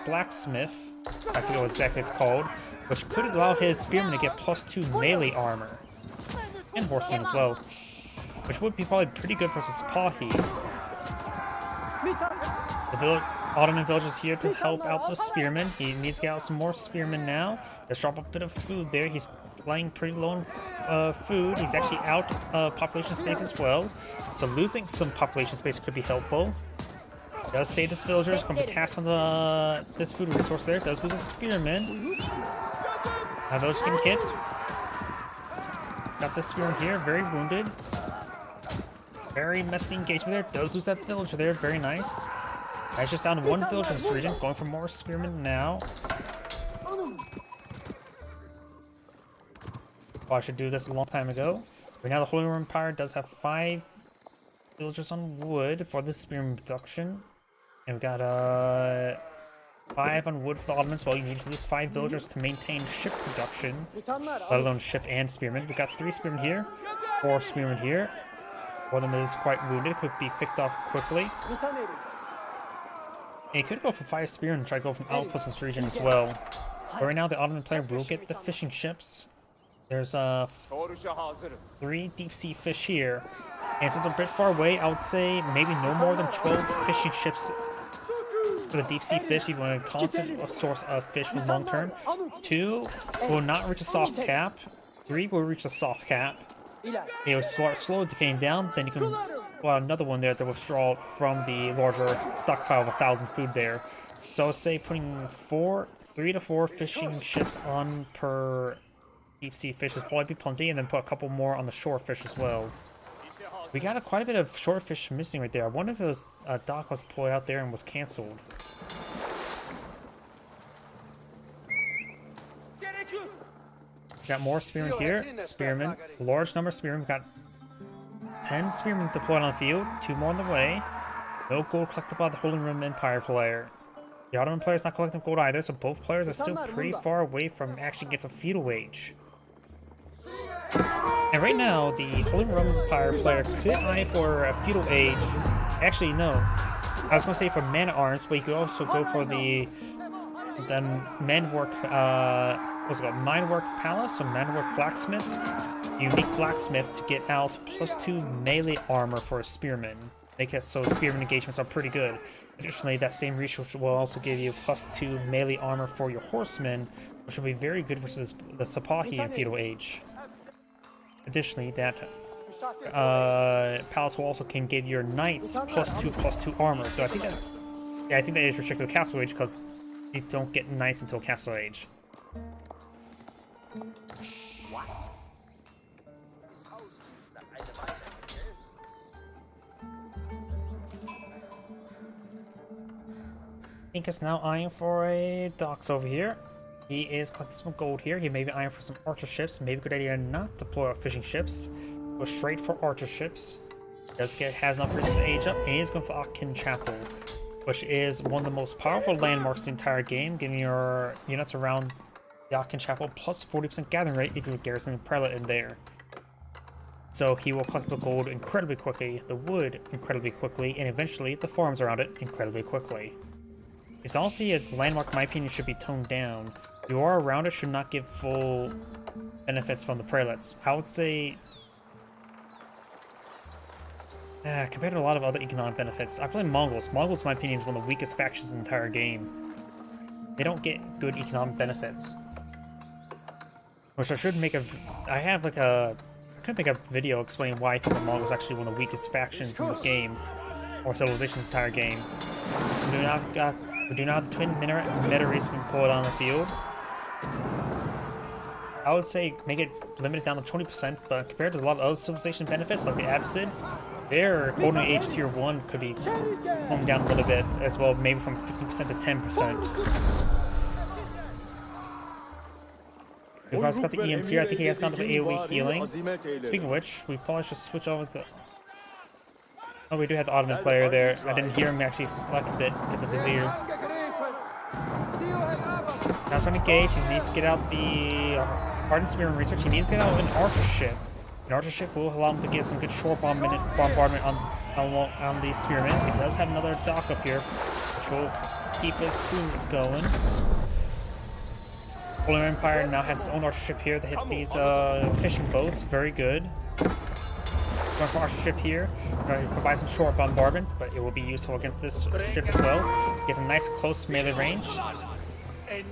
Blacksmith, I forget what exactly it's called, which could allow his spearmen to get +2 melee armor. And horsemen as well. Which would be probably pretty good versus Sipahi. The Ottoman villagers here to help out the spearmen. He needs to get out some more spearmen now. Let's drop a bit of food there. He's playing pretty low on food. He's actually out of population space as well. So losing some population space could be helpful. Does save this villager. Is going to be cast on this food resource there. Does lose a spearman. Now those getting hit. Got this spearman here. Very wounded. Very messy engagement there. Does lose that villager there. Very nice. That's just down to one villager in this region. Going for more spearmen now. Oh, I should do this a long time ago. Right now the Holy Roman Empire does have 5 villagers on wood for the spearman production. And we've got 5 on wood for the Ottomans. Well, you need at least 5 villagers to maintain ship production, let alone ship and spearmen. We've got 3 spearmen here, 4 spearmen here. One of them is quite wounded, could be picked off quickly. And you could go for 5 spearmen and try to go from outposts in this region as well. But right now the Ottoman player will get the fishing ships. There's 3 deep sea fish here. And since I'm a bit far away, I would say maybe no more than 12 fishing ships for the deep sea fish, even a constant source of fish for the long term. 2 will not reach a soft cap. 3 will reach a soft cap. It will start slowly decaying down, then you can pull out another one there to withdraw from the larger stockpile of 1,000 food there. So I would say putting 3 to 4 fishing ships on per deep sea fish is probably be plenty, and then put a couple more on the shore fish as well. We got quite a bit of shore fish missing right there. I wonder if it was dock was pulled out there and was cancelled. Got more spearmen here. Spearmen. Large number of spearmen. Got 10 spearmen deployed on the field. 2 more on the way. No gold collected by the Holy Roman Empire player. The Ottoman player is not collecting gold either, so both players are still pretty far away from actually getting the feudal age. And right now, the Holy Roman Empire player could eye for a feudal age. Actually, no. I was going to say for man at arms, but you could also go for the Menwork, what's it called? Minework Palace or Minework Blacksmith. Unique blacksmith to get out +2 melee armor for a spearman. Make it so spearman engagements are pretty good. Additionally, that same resource will also give you +2 melee armor for your horsemen, which will be very good versus the Sipahi in feudal age. Additionally, that palace will also can give your knights +2 armor. So I think that's, yeah, I think that is restricted to Castle Age because you don't get knights until Castle Age. Ink is now eyeing for a docks over here. He is collecting some gold here. He may be eyeing for some archer ships. Maybe a good idea not deploy our fishing ships. Go straight for archer ships. Has enough reason to age up, and he's going for Akin Chapel, which is one of the most powerful landmarks in the entire game, giving your units around the Akin Chapel plus 40% gathering rate if you garrison a prelate in there. So he will collect the gold incredibly quickly, the wood incredibly quickly, and eventually the farms around it incredibly quickly. It's honestly a landmark, in my opinion, should be toned down. The aura around it should not give full benefits from the prelates. I would say Compared to a lot of other economic benefits, I play Mongols. Mongols, in my opinion, is one of the weakest factions in the entire game. They don't get good economic benefits. Which I should make a... I have like a... I could make a video explaining why I think the Mongols are actually one of the weakest factions in the game. Or civilization's entire game. We do not have the twin meta race being pulled on the field. I would say make it limited down to 20%, but compared to a lot of other civilization benefits like the Absid, their Golden Age Tier 1 could be honed down a little bit as well, maybe from 15% to 10%. We've also got the EMs here. I think he has gone to the AoE healing. Speaking of which, we probably should switch over to... Oh, we do have the Ottoman player there. I didn't hear him actually select it, get the Vizier. Now it's going to engage. He needs to get out the Hardened Spearman research. He needs to get out an Archer ship. An Archer ship will allow him to get some good shore bombardment on the Spearman. He does have another dock up here, which will keep his crew going. Holy Empire now has his own Archer ship here to hit these fishing boats. Very good. Going for Archer ship here. Going to provide some shore bombardment, but it will be useful against this ship as well. Get a nice close melee range. He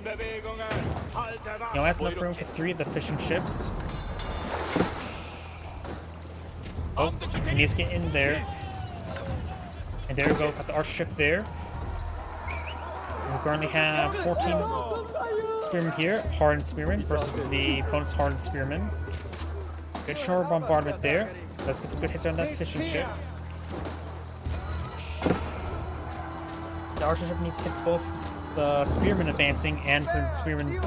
only has enough room for 3 of the fishing ships. Oh, he needs to get in there. And there we go, got the Archer ship there. We currently have 14 Spearmen here, Hardened Spearmen versus the opponent's Hardened Spearmen. Good shore bombardment there. Let's get some good hits on that fishing ship. The Archer ship needs to hit both the Spearmen advancing and the Spearmen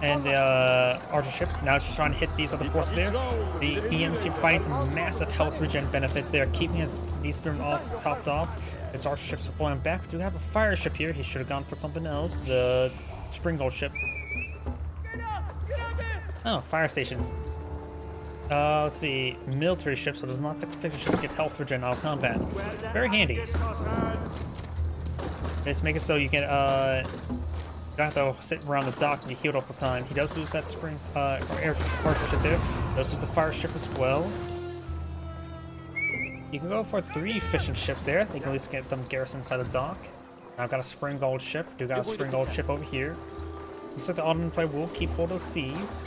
and the Archer ship. Now she's trying to hit these other forces there. The EMs here providing some massive health regen benefits. They are keeping these Spearmen all topped off. His Archer ships are falling back. We do have a fire ship here. He should have gone for something else. The Springgold ship. Oh, fire stations. Let's see. Military ship, so it does not affect the fishing ship to get health regen out of combat. Very handy. Just make it so you can, don't have to sit around the dock and be healed all the time. He does lose that Archer ship there. Does lose the fire ship as well. You can go for 3 fishing ships there. They can at least get them garrisoned inside the dock. Now I've got a Springgold ship. Do got a Springgold ship over here. Looks like the Ottoman player will keep hold of the seas.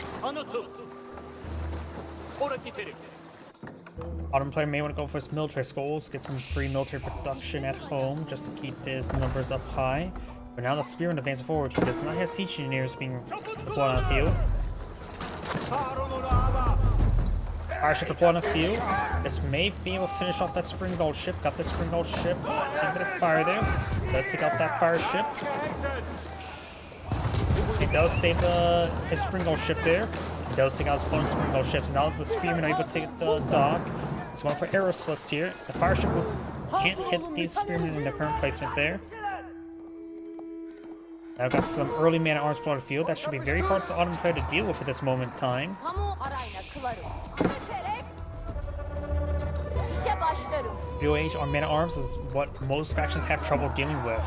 Ottoman player may want to go for his military goals, get some free military production at home just to keep his numbers up high. But now the Spearman advances forward. He does not have siege engineers being deployed on the field. Fire ship deployed on the field. This may be able to finish off that Springgold ship. Got the Springgold ship. See a bit of fire there. Let's take out that fire ship. It does save his Springgold ship there. It does take out his opponent's Springgold ships. Now the Spearmen are able to take the dock. It's going for arrow slits here. The fire ship can't hit these Spearmen in their current placement there. Now I've got some early man-at-arms on the field. That should be very hard for the Ottoman player to deal with at this moment in time. Middle Age on man-at-arms is what most factions have trouble dealing with.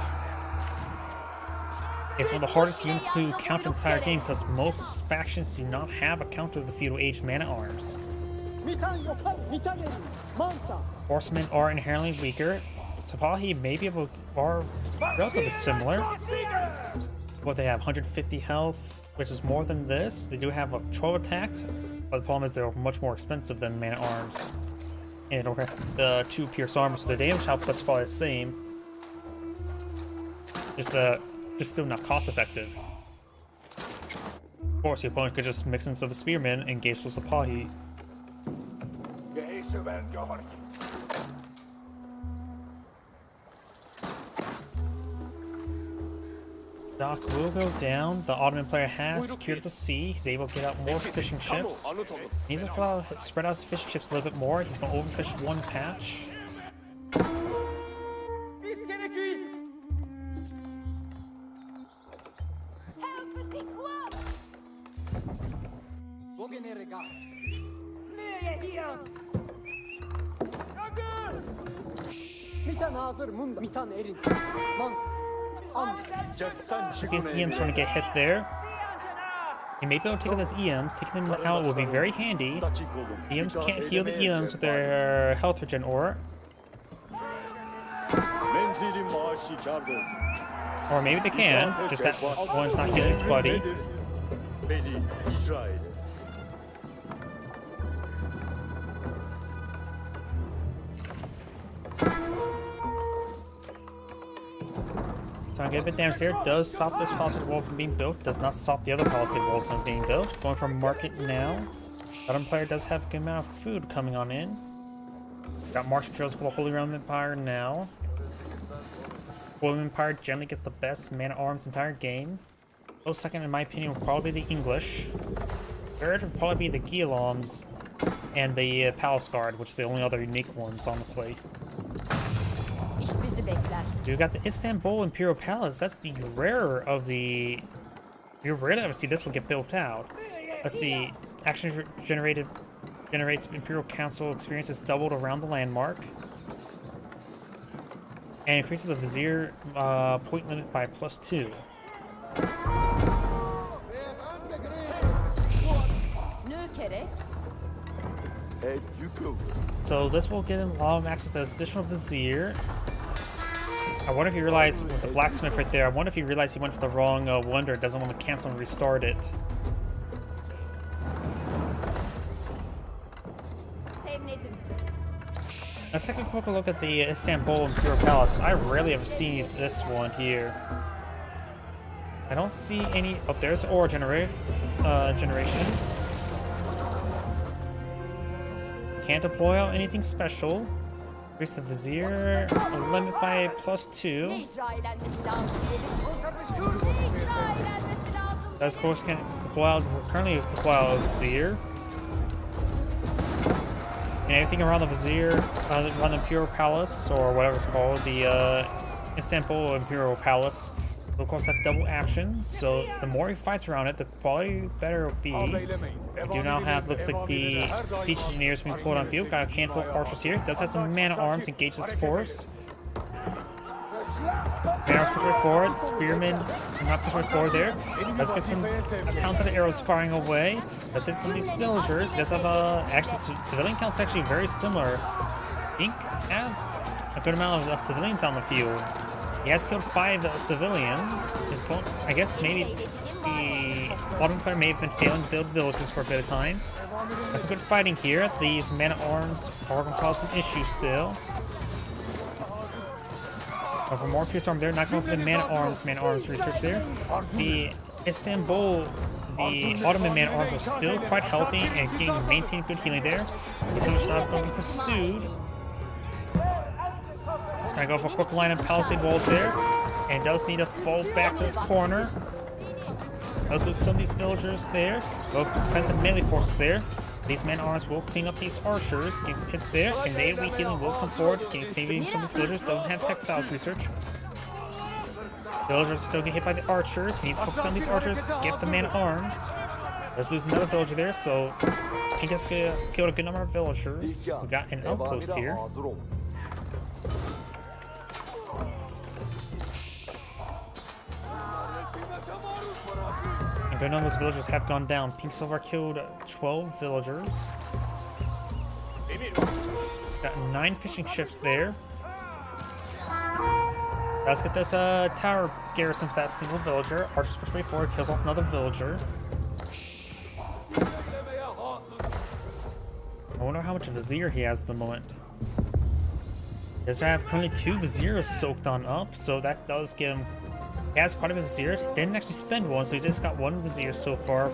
It's one of the hardest units to counter in the entire game because most factions do not have a counter to the Feudal Age man-at-arms. Horsemen are inherently weaker. Sipahi may be able to are relatively similar. What they have 150 health, which is more than this. They do have a 12 attack, but the problem is they're much more expensive than man-at-arms. And they don't have the 2 pierce armor, so the damage output's probably the same. Just still not cost effective. Of course, the opponent could just mix in some of the Spearmen and engage with Sipahi. Dock will go down. The Ottoman player has secured the sea. He's able to get out more fishing ships. He needs to spread out his fishing ships a little bit more. He's going to overfish one patch. His EM's trying to get hit there. You may be able to take out those EMs. Taking them out will be very handy. EMs can't heal the EMs with their health regen aura. Or maybe they can, just that one's not healing his buddy. So I get a bit damage there. Does stop this Palisade wall from being built. Does not stop the other Palisade walls from being built. Going for market now. Bottom player does have a good amount of food coming on in. Got March materials for the Holy Roman Empire now. Holy Roman Empire generally gets the best man-at-arms entire game. Close second, in my opinion, will probably be the English. Third would probably be the Guillaumes and the Palace Guard, which are the only other unique ones, honestly. You got the Istanbul Imperial Palace. That's the rarer of the... You rarely ever see this one get built out. Let's see. Action generates Imperial Council experiences doubled around the landmark. And increases the Vizier point limit by +2. So this will give him a lot of access to this additional Vizier. I wonder if he realized with the blacksmith right there, I wonder if he realized he went for the wrong wonder, doesn't want to cancel and restart it. Let's take a quick look at the Istanbul Imperial Palace. I rarely ever see this one here. I don't see any... Oh, there's Aura generation. Can't deploy out anything special. Increase the Vizier limit by +2. Does of course can deploy out, currently deploy out Vizier. And everything around the Vizier, around the Imperial Palace, or whatever it's called, the Istanbul Imperial Palace, will of course have double action, so the more he fights around it, the probably better it'll be. We do now have, looks like the siege engineers being pulled on field. Got a handful of archers here. Does have some man-at-arms to engage this force. Man-at-arms push right forward. Spearmen not push right forward there. Let's get some counts of the arrows firing away. Let's hit some of these villagers. Does have actually civilian counts actually very similar. I think has a good amount of civilians on the field. He has killed 5 civilians. His opponent, I guess maybe the bottom player may have been failing to build villages for a bit of time. That's some good fighting here. These men-at-arms are going to cause some issues still. So for more pierce arm there, not going for the man-at-arms research there. The Istanbul, the Ottoman man-at-arms are still quite healthy and maintain good healing there. He's not going to be pursued. Trying to go for a quick line of palisade walls there. And does need to fall back to this corner. Does lose some of these villagers there. Go prevent the melee forces there. These men-at-arms will clean up these archers. Get some hits there. And the AoE healing will come forward. Saving some of these villagers. Doesn't have textiles research. Villagers still get hit by the archers. He needs to focus on these archers. Get the man-at-arms. Does lose another villager there. So he just killed a good number of villagers. We got an outpost here. A good number of those villagers have gone down. Pink Silver killed 12 villagers. Got 9 fishing ships there. Let's get this tower garrison for that single villager. Archers push way forward, kills off another villager. I wonder how much Vizier he has at the moment. He does have currently 2 Viziers soaked on up, so that does give him... He has quite a bit of Vizier. Didn't actually spend one, so he just got 1 Vizier so far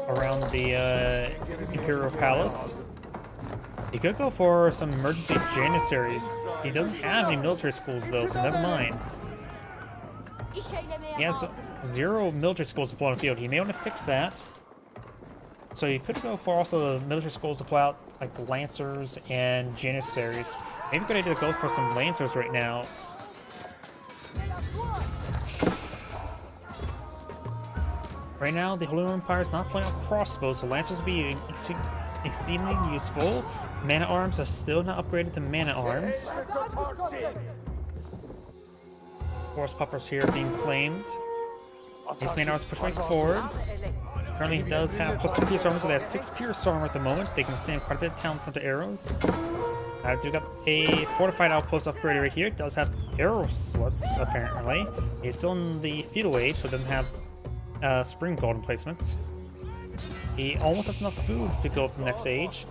around the Imperial Palace. He could go for some emergency Janissaries. He doesn't have any military schools though, so never mind. He has 0 military schools deployed on the field. He may want to fix that. So you could go for also the military schools deploy out like the Lancers and Janissaries. Maybe a good idea to go for some Lancers right now. Right now, the Holy Roman Empire is not playing out crossbows, so Lancers will be exceedingly useful. Man-at-arms are still not upgraded to man-at-arms. Force puppers here being claimed. These man-at-arms push right forward. Currently, he does have plus 2 pierce armor, so they have 6 pierce armor at the moment. They can withstand quite a bit of talent center arrows. Do got a fortified outpost upgrade right here. It does have arrow slots, apparently. He's still in the feudal age, so it doesn't have spring golden placements. He almost has enough food to go up to the next age.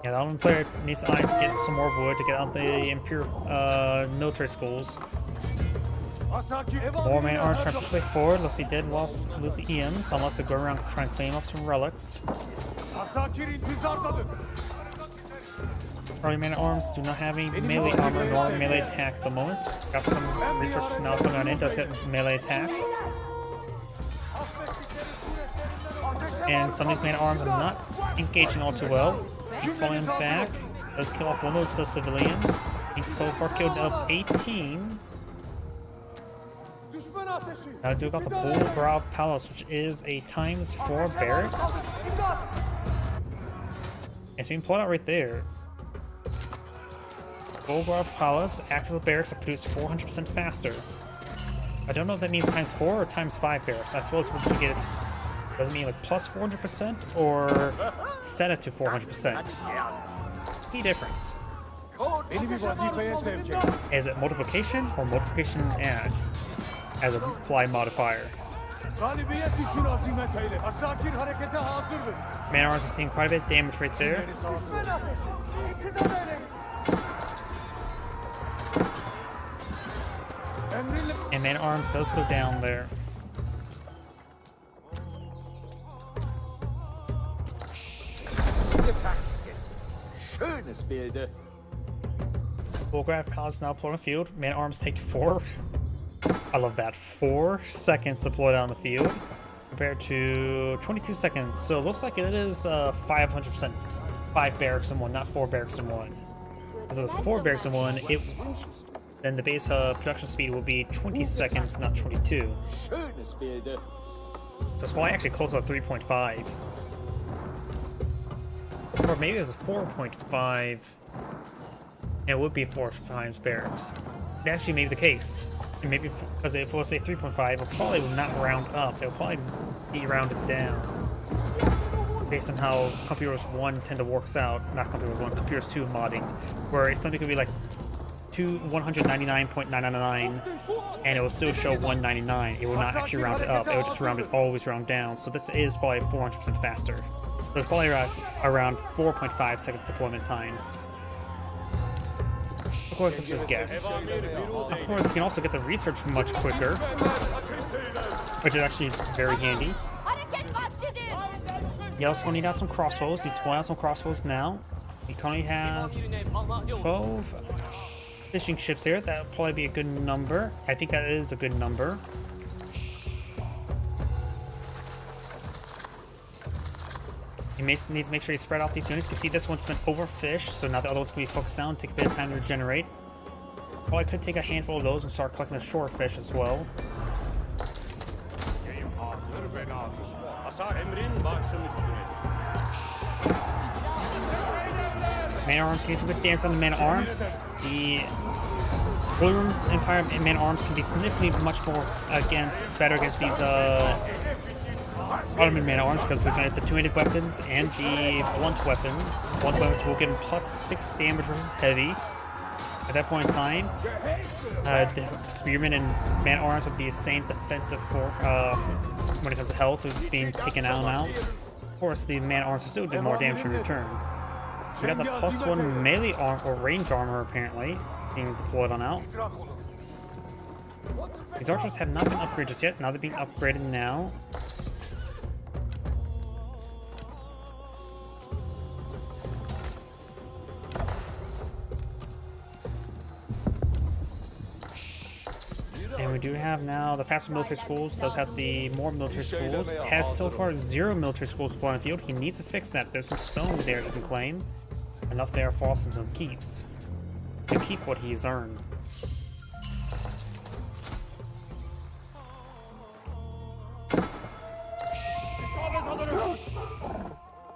Yeah, the Ottoman player needs to get some more wood to get out the Imperial military schools. More man arms trying to push way forward. Looks he did lose the EMs, so unless they go around trying to claim up some relics. Early man arms do not have any melee armor nor melee attack at the moment. Got some research now coming on in, does get melee attack. And some of these man arms are not engaging all too well. He's falling back, does kill off one of those civilians. He's so far killed up 18. Now do got the Bulgrov Palace, which is a ×4 barracks. It's being pulled out right there. Bulgrov Palace acts as a barracks that produces 400% faster. I don't know if that means ×4 or ×5 barracks. I suppose once we get it, does it mean like plus 400% or set it to 400%? Key difference. Is it multiplication or multiplication add as a apply modifier? Man arms is seeing quite a bit of damage right there. And man arms does go down there. Bulgrov Palace now deployed on the field. Man arms take 4. I love that. 4 seconds to deploy down the field compared to 22 seconds. So it looks like it is 500%. 5 barracks in one, not 4 barracks in one. Because if it's 4 barracks in one, then the base production speed will be 20 seconds, not 22. So it's probably actually close to 3.5. Or maybe it was a 4.5. And it would be 4 times barracks. That actually may be the case. And maybe because if it was say 3.5, it probably would not round up. It would probably be rounded down. Based on how Computers 1 tend to works out, not Computers 1, Computers 2 modding, where it's something could be like 199.999 and it will still show 199. It will not actually round it up. It will just always round down. So this is probably 400% faster. So it's probably around 4.5 seconds deployment time. Of course, it's just guess. Of course, you can also get the research much quicker, which is actually very handy. You also need out some crossbows. He's pulling out some crossbows now. He currently has 12 fishing ships here. That will probably be a good number. I think that is a good number. He needs to make sure you spread out these units. You can see this one's been overfished, so now the other one's going to be focused on, take a bit of time to regenerate. Probably could take a handful of those and start collecting the shore fish as well. Man-at-arms can get some good damage on the man-at-arms. The Blue Room Empire man-at-arms can be significantly much more better against these Ottoman man-at-arms because we're going to have the two-handed weapons and the blunt weapons. Blunt weapons will give him +6 damage versus heavy. At that point in time, the spearmen and man-at-arms would be the same defensive when it comes to health, with being taken out and out. Of course, the man-at-arms will still do more damage in return. We got the +1 melee arm or range armor apparently being deployed on out. These archers have not been upgraded just yet. Now they're being upgraded now. And we do have now the faster military schools, does have the more military schools. Has so far 0 military schools deployed on the field. He needs to fix that. There's some stone there he can claim. Enough there for Austin to keeps. To keep what he's earned.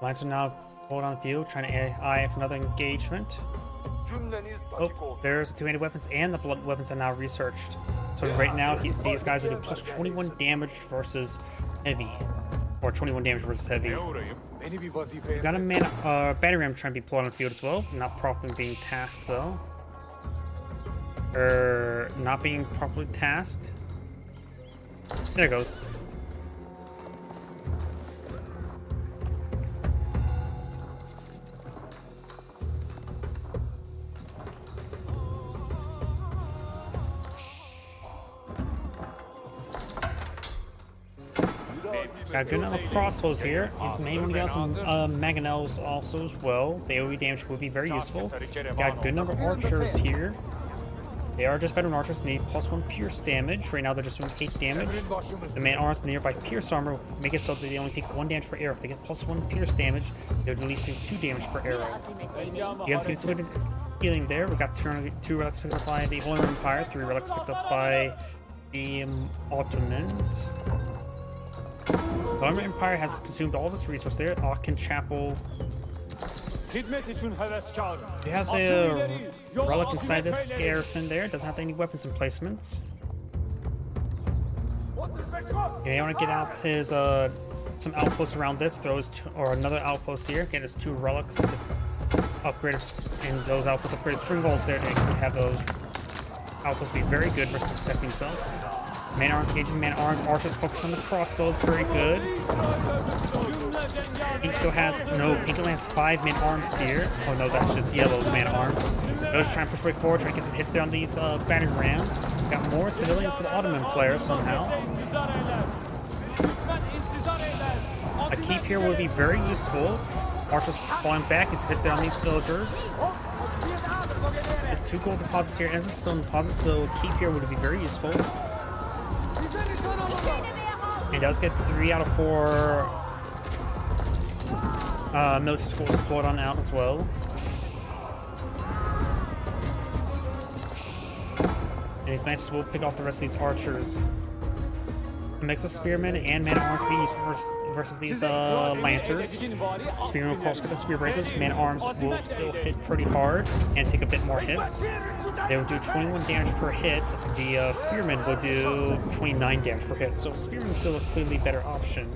Lines are now pulled on the field, trying to eye for another engagement. Cümleniz Oh, dakika olsun. there's the two-handed weapons, and the blood weapons are now researched. So right now, these guys will do plus 21 damage versus heavy. Or 21 damage versus heavy. Ne uğrayayım? Beni bir vazifeye... We got a battery ram trying to be pulled on the field as well. Not properly being tasked though. Not being properly tasked. There it goes. Got a good number of crossbows here. He's may want to get some mangonels also as well. The AoE damage would be very useful. Got a good number of archers here. They are just veteran archers, need +1 pierce damage. Right now they're just doing 8 damage. The man arms the nearby pierce armor make it so that they only take 1 damage per arrow. If they get +1 pierce damage, they're at least doing 2 damage per arrow. You guys get some good healing there. We got 2 relics picked up by the Holy Roman Empire, 3 relics picked up by the Ottomans. The Roman Empire has consumed all of its resources there. Aachen Chapel. We have the relic inside this garrison there. Doesn't have any weapons emplacements. You may want to get out his some outposts around this. Or another outpost here. Get his 2 relics to upgrade, and those outposts upgrade spring bolts there to have those outposts be very good for protecting himself. Man arms engaging man arms. Archers focus on the crossbows. Very good. Pink still has Pink only has 5 man arms here. Oh no, that's just Yellow's man arms. Those trying to push way forward, trying to get some hits there on these battering rams. Got more civilians for the Ottoman players somehow. A keep here will be very useful. Archers falling back, gets hits there on these villagers. There's 2 gold deposits here and a stone deposit, so a keep here would be very useful. He does get 3 out of 4 military schools deployed on out as well. And it's nice we'll pick off the rest of these archers. A mix of spearmen and man arms be used versus these lancers. Spearmen will cross get the spear braces. Man arms will still hit pretty hard and take a bit more hits. They will do 21 damage per hit. The spearmen will do 29 damage per hit. So spearmen is still a clearly better option.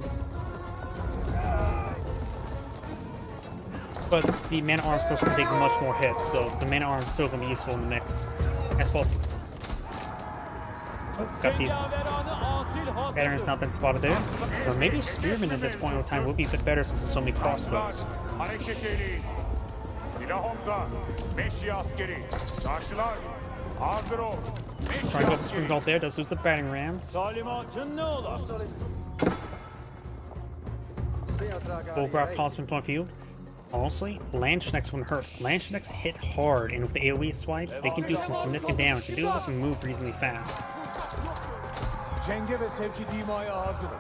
But the man arms supposed to take much more hits, so the man arms still gonna be useful in the mix. I suppose. Oh, got these veterans not been spotted there. Or maybe spearmen at this point in time will be a bit better since there's so many crossbows. Trying to go the spring bolt there, does lose the battering rams. Bullgraf Policeman point of view. Honestly, Landsknechts wouldn't hurt. Landsknechts hit hard, and with the AoE swipe, they can do some significant damage. They do also move reasonably fast. Cenge ve sevki dimaya hazırım.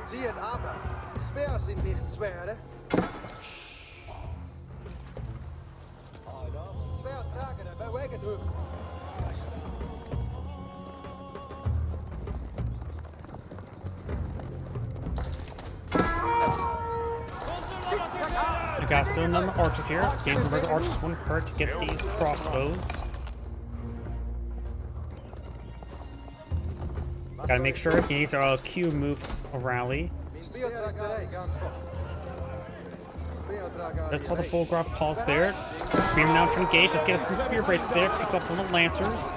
Zie het aber. Speer sind nicht Schwere. Speer tragen en bewegen terug. We got still a number of archers here. Getting some regular archers wouldn't hurt to get these crossbows. Gotta make sure he needs a Q move a rally. That's how the Bullgraf pulls there. Spearman now trying to engage. Let's get us some spear braces there. Picks up one of the lancers.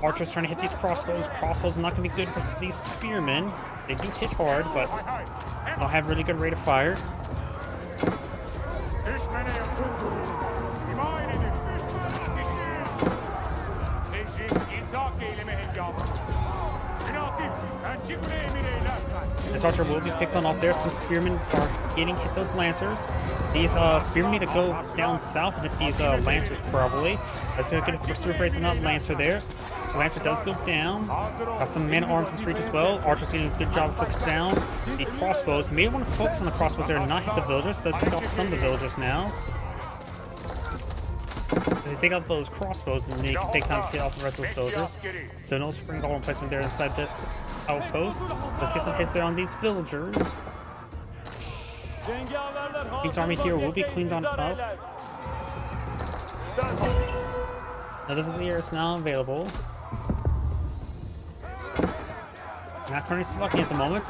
Archers trying to hit these crossbows. Crossbows are not going to be good versus these spearmen. They do hit hard, but don't have really good rate of fire. This archer will be picked on off there. Some spearmen are getting hit those lancers. These spearmen need to go down south and hit these lancers probably. Let's go get a spear brace on that lancer there. The lancer does go down. Got some man arms in the street as well. Archer's getting a good job of focused down. The crossbows. You may want to focus on the crossbows there and not hit the villagers. They'll pick off some of the villagers now. They take out those crossbows, and then you can take time to get off the rest of those villagers. So no spring golem placement there inside this outpost. Let's get some hits there on these villagers. King's army here will be cleaned on up. Another Vizier is now available. Not currently selecting at the moment.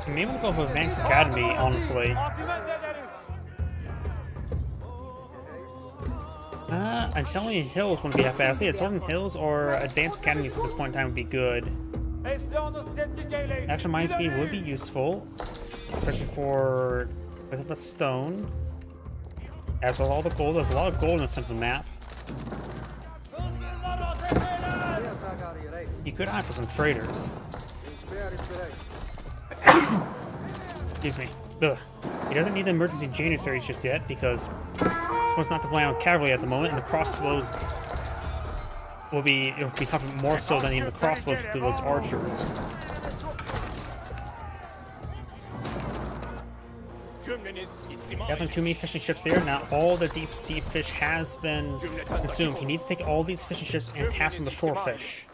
You may want to go with Advanced Academy, honestly. I'm telling you, Hills wouldn't be that bad. See, Jordan Hills or Advanced Academies at this point in time would be good. Action Mind Speed would be useful, especially for with the stone. As with all the gold, there's a lot of gold in the center of the map. You could opt for some traders. Excuse me. Ugh. He doesn't need the emergency Janissaries just yet because he's supposed not to rely on cavalry at the moment, and the crossbows will be becoming more so than even the crossbows to those archers. Definitely too many fishing ships here. Now all the deep sea fish has been consumed. He needs to take all these fishing ships and task from the shore fish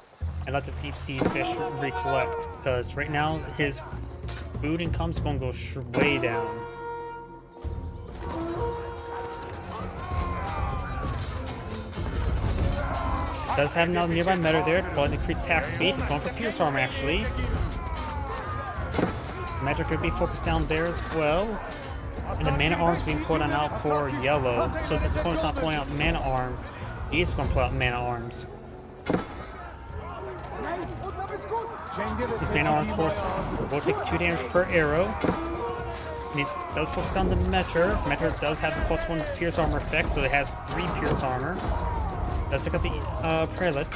and let the deep sea fish recollect, because right now his food income is going to go way down. Does have another nearby meta there, but increased attack speed. He's going for Pierce Armor actually. Meta could be focused down there as well. And the Mana Arms being put on out for yellow. So since the opponent's not pulling out Mana Arms, he's going to pull out Mana Arms. These Mana Arms, of course, will take 2 damage per arrow. And he does focus on the Meter. Meter does have the +1 Pierce Armor effect, so it has 3 Pierce Armor. Does take out the Prelate.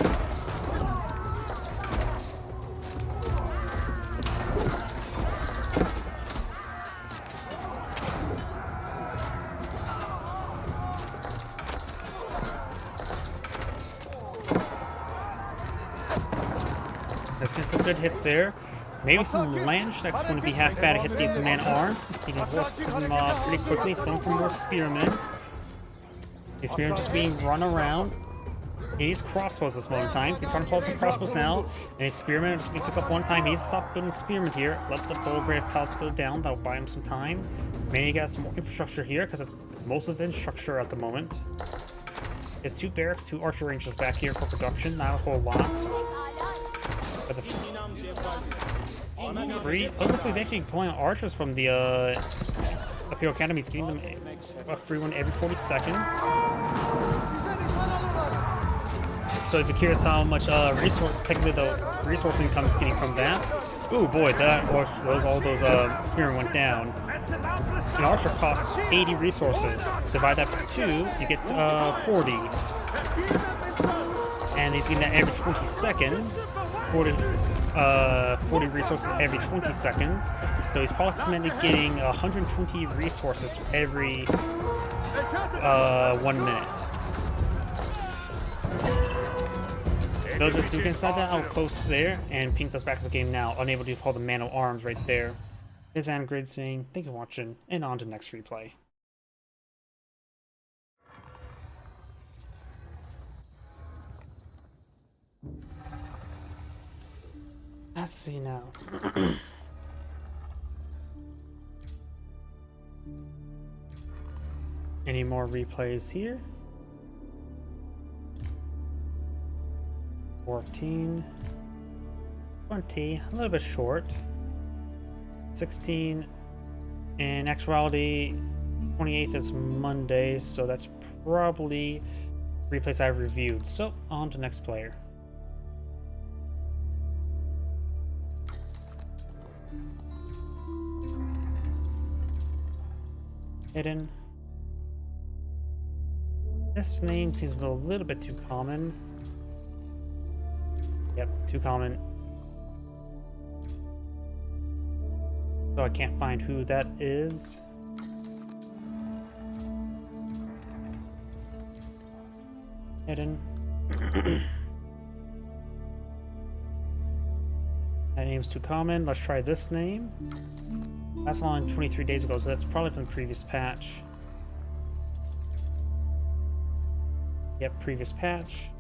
Let's get some good hits there. Maybe some Lange, that's going to be half bad to hit these Man Arms. He can force them pretty quickly. It's going for more Spearmen. The Spearmen just being run around. He needs crossbows this moment in time. He's starting to pull some crossbows now. And his Spearmen just being picked up one time. He's stopped building Spearmen here. Let the Bullgrave Palace go down. That'll buy him some time. Maybe he got some more infrastructure here because it's most of the infrastructure at the moment. He has 2 barracks, 2 archer ranges back here for production. Not a whole lot. But the he's actually pulling out archers from the Imperial Academy. He's getting them a free one every 40 seconds. So if you're curious how much technically the resource income is getting from that. Ooh boy, all those spearmen went down. An archer costs 80 resources. Divide that by 2, you get 40. And he's getting that every 20 seconds. 40 resources every 20 seconds. So he's approximately getting 120 resources every 1 minute. They'll just do inside that outpost there, and Pink goes back to the game now, unable to pull the Man of Arms right there. This is Anagrid saying, thank you for watching, and on to the next replay. Let's see now. Any more replays here? 14, 20, a little bit short. 16, in actuality, 28th is Monday, so that's probably replays I've reviewed. So, on to the next player. Hidden. This name seems a little bit too common. Yep, too common. So I can't find who that is. Hidden. That name's too common. Let's try this name. That's on 23 days ago, so that's probably from the previous patch. Yep, previous patch.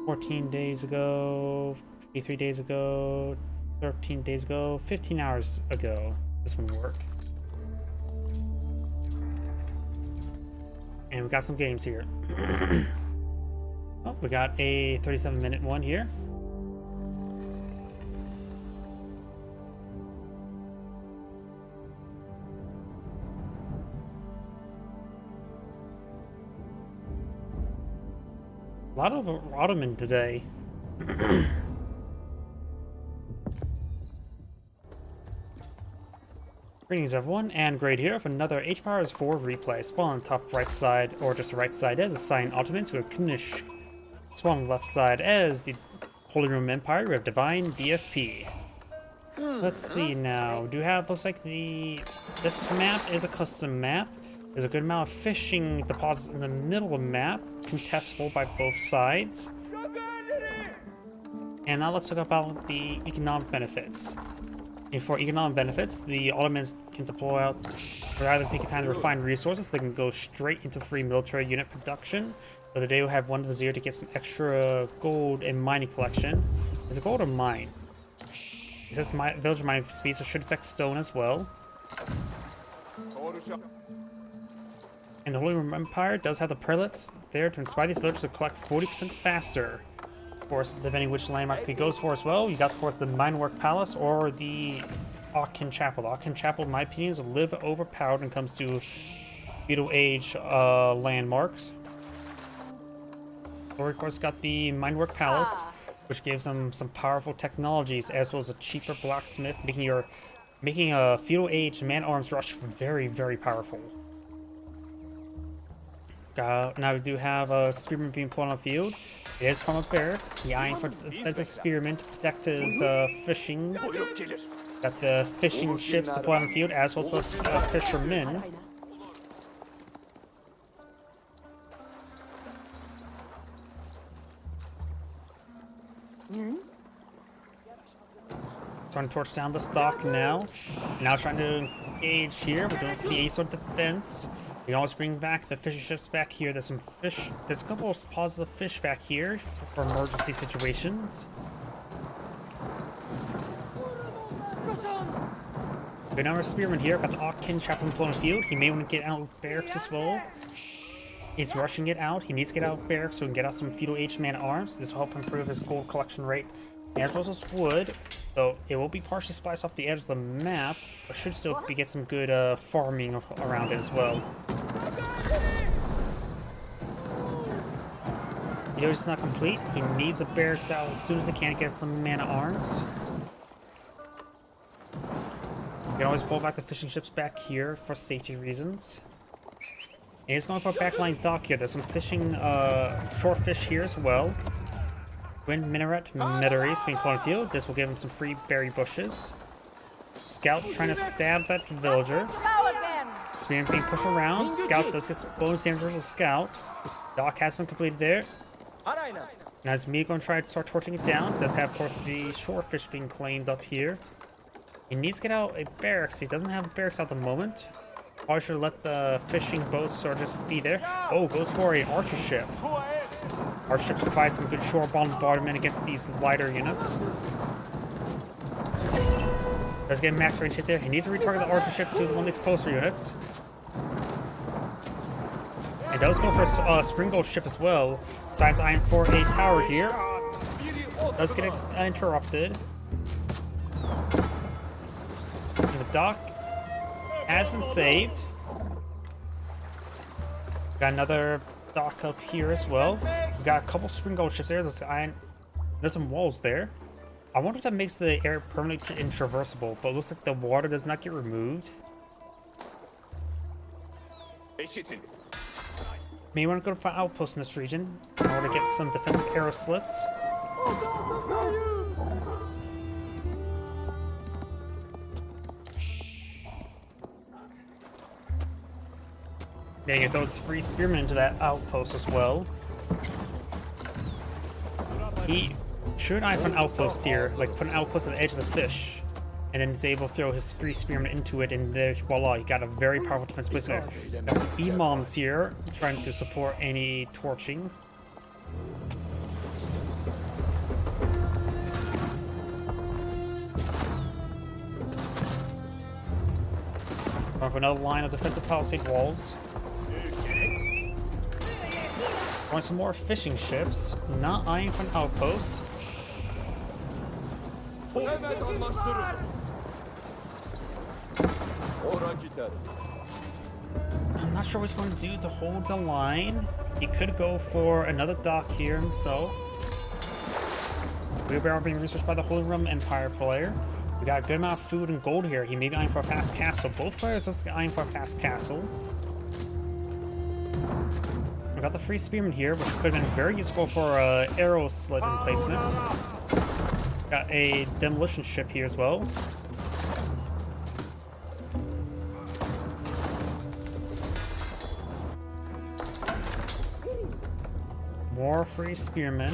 14 days ago, 53 days ago, 13 days ago, 15 hours ago. This one worked. And we got some games here. Oh, we got a 37-minute one here. A lot of Ottoman today. Greetings everyone, and great here for another H-Powers 4 replay. Spawn on the top right side, or just the right side, as assigned Ottomans, we have Knish. Spawn on the left side as the Holy Roman Empire, we have Divine DFP. Let's see now, do you have, looks like this map is a custom map. There's a good amount of fishing deposits in the middle of the map, contestable by both sides. And now let's talk about the economic benefits. And for economic benefits, the Ottomans can deploy out, rather than taking time to refine resources, they can go straight into free military unit production. So the day will have one vizier to get some extra gold and mining collection. Is it gold or mine? It says village mining speed, so should affect stone as well. And the Holy Roman Empire does have the prelates there to inspire these villagers to collect 40% faster. Of course, depending which landmark he goes for as well. You got, of course, the Minework Palace or the Aachen Chapel. The Aachen Chapel, in my opinion, is a little bit overpowered when it comes to Feudal Age landmarks. Or, of course, got the Minework Palace, which gives them some powerful technologies, as well as a cheaper blacksmith, making a Feudal Age man-arms rush very, very powerful. Now we do have a spearman being put on the field. It is from a barracks. The eyeing for as a spearman to protect his fishing. Got the fishing ships to put on the field, as well as the fishermen. Trying to torch down the stock now. Now trying to engage here. We don't see any sort of defense. We can always bring back the fishing ships back here. There's some fish. There's a couple of positive fish back here for emergency situations. We now have a spearman here. Got the Aachen Chapel on the field. He may want to get out of barracks as well. He's rushing it out. He needs to get out of barracks so he can get out some Feudal Age man-at-arms. This will help improve his gold collection rate, as well as wood. So it will be partially spliced off the edge of the map, but should still get some good farming around it as well. The village is not complete. He needs a barracks out as soon as he can to get some man-at-arms. You can always pull back the fishing ships back here for safety reasons. And he's going for a backline dock here. There's some fishing, short fish here as well. Wind Minaret Meteries being put on the field. This will give him some free berry bushes. Scout trying to stab that villager. Spearman being pushed around. Scout does get some bonus damage versus Scout. Dock has been completed there. Now it's me going to try to start torching it down. Does have, of course, the shore fish being claimed up here. He needs to get out a barracks. He doesn't have a barracks at the moment. Probably should let the fishing boats sort of just be there. Oh, goes for an archer ship. Our ships provide some good shore bombardment against these lighter units. Does get a max range hit there. He needs to retarget the archer ship to one of these closer units. It does go for a Springbolt ship as well. Besides eyeing for a tower here. Does get interrupted. And the dock has been saved. Got another dock up here as well. We got a couple Springbolt ships there. There's some walls there. I wonder if that makes the air permanently intraversable, but it looks like the water does not get removed. May want to go to find outposts in this region in order to get some defensive arrow slits. Then get those free spearmen into that outpost as well. He should eye for an outpost here, like put an outpost at the edge of the fish. and then is able to throw his free spearman into it, and there, voila, he got a very powerful defense placement there. Got some imams here, trying to support any torching. Going for another line of defensive palisade walls. Want some more fishing ships, not eyeing for an outpost. I'm not sure what he's going to do to hold the line. He could go for another dock here himself. Wheelbarrow being researched by the Holy Roman Empire player. We got a good amount of food and gold here. He may be eyeing for a fast castle. Both players are eyeing for a fast castle. We got the free spearman here, which could have been very useful for arrow slit placement. Got a demolition ship here as well. More free spearmen.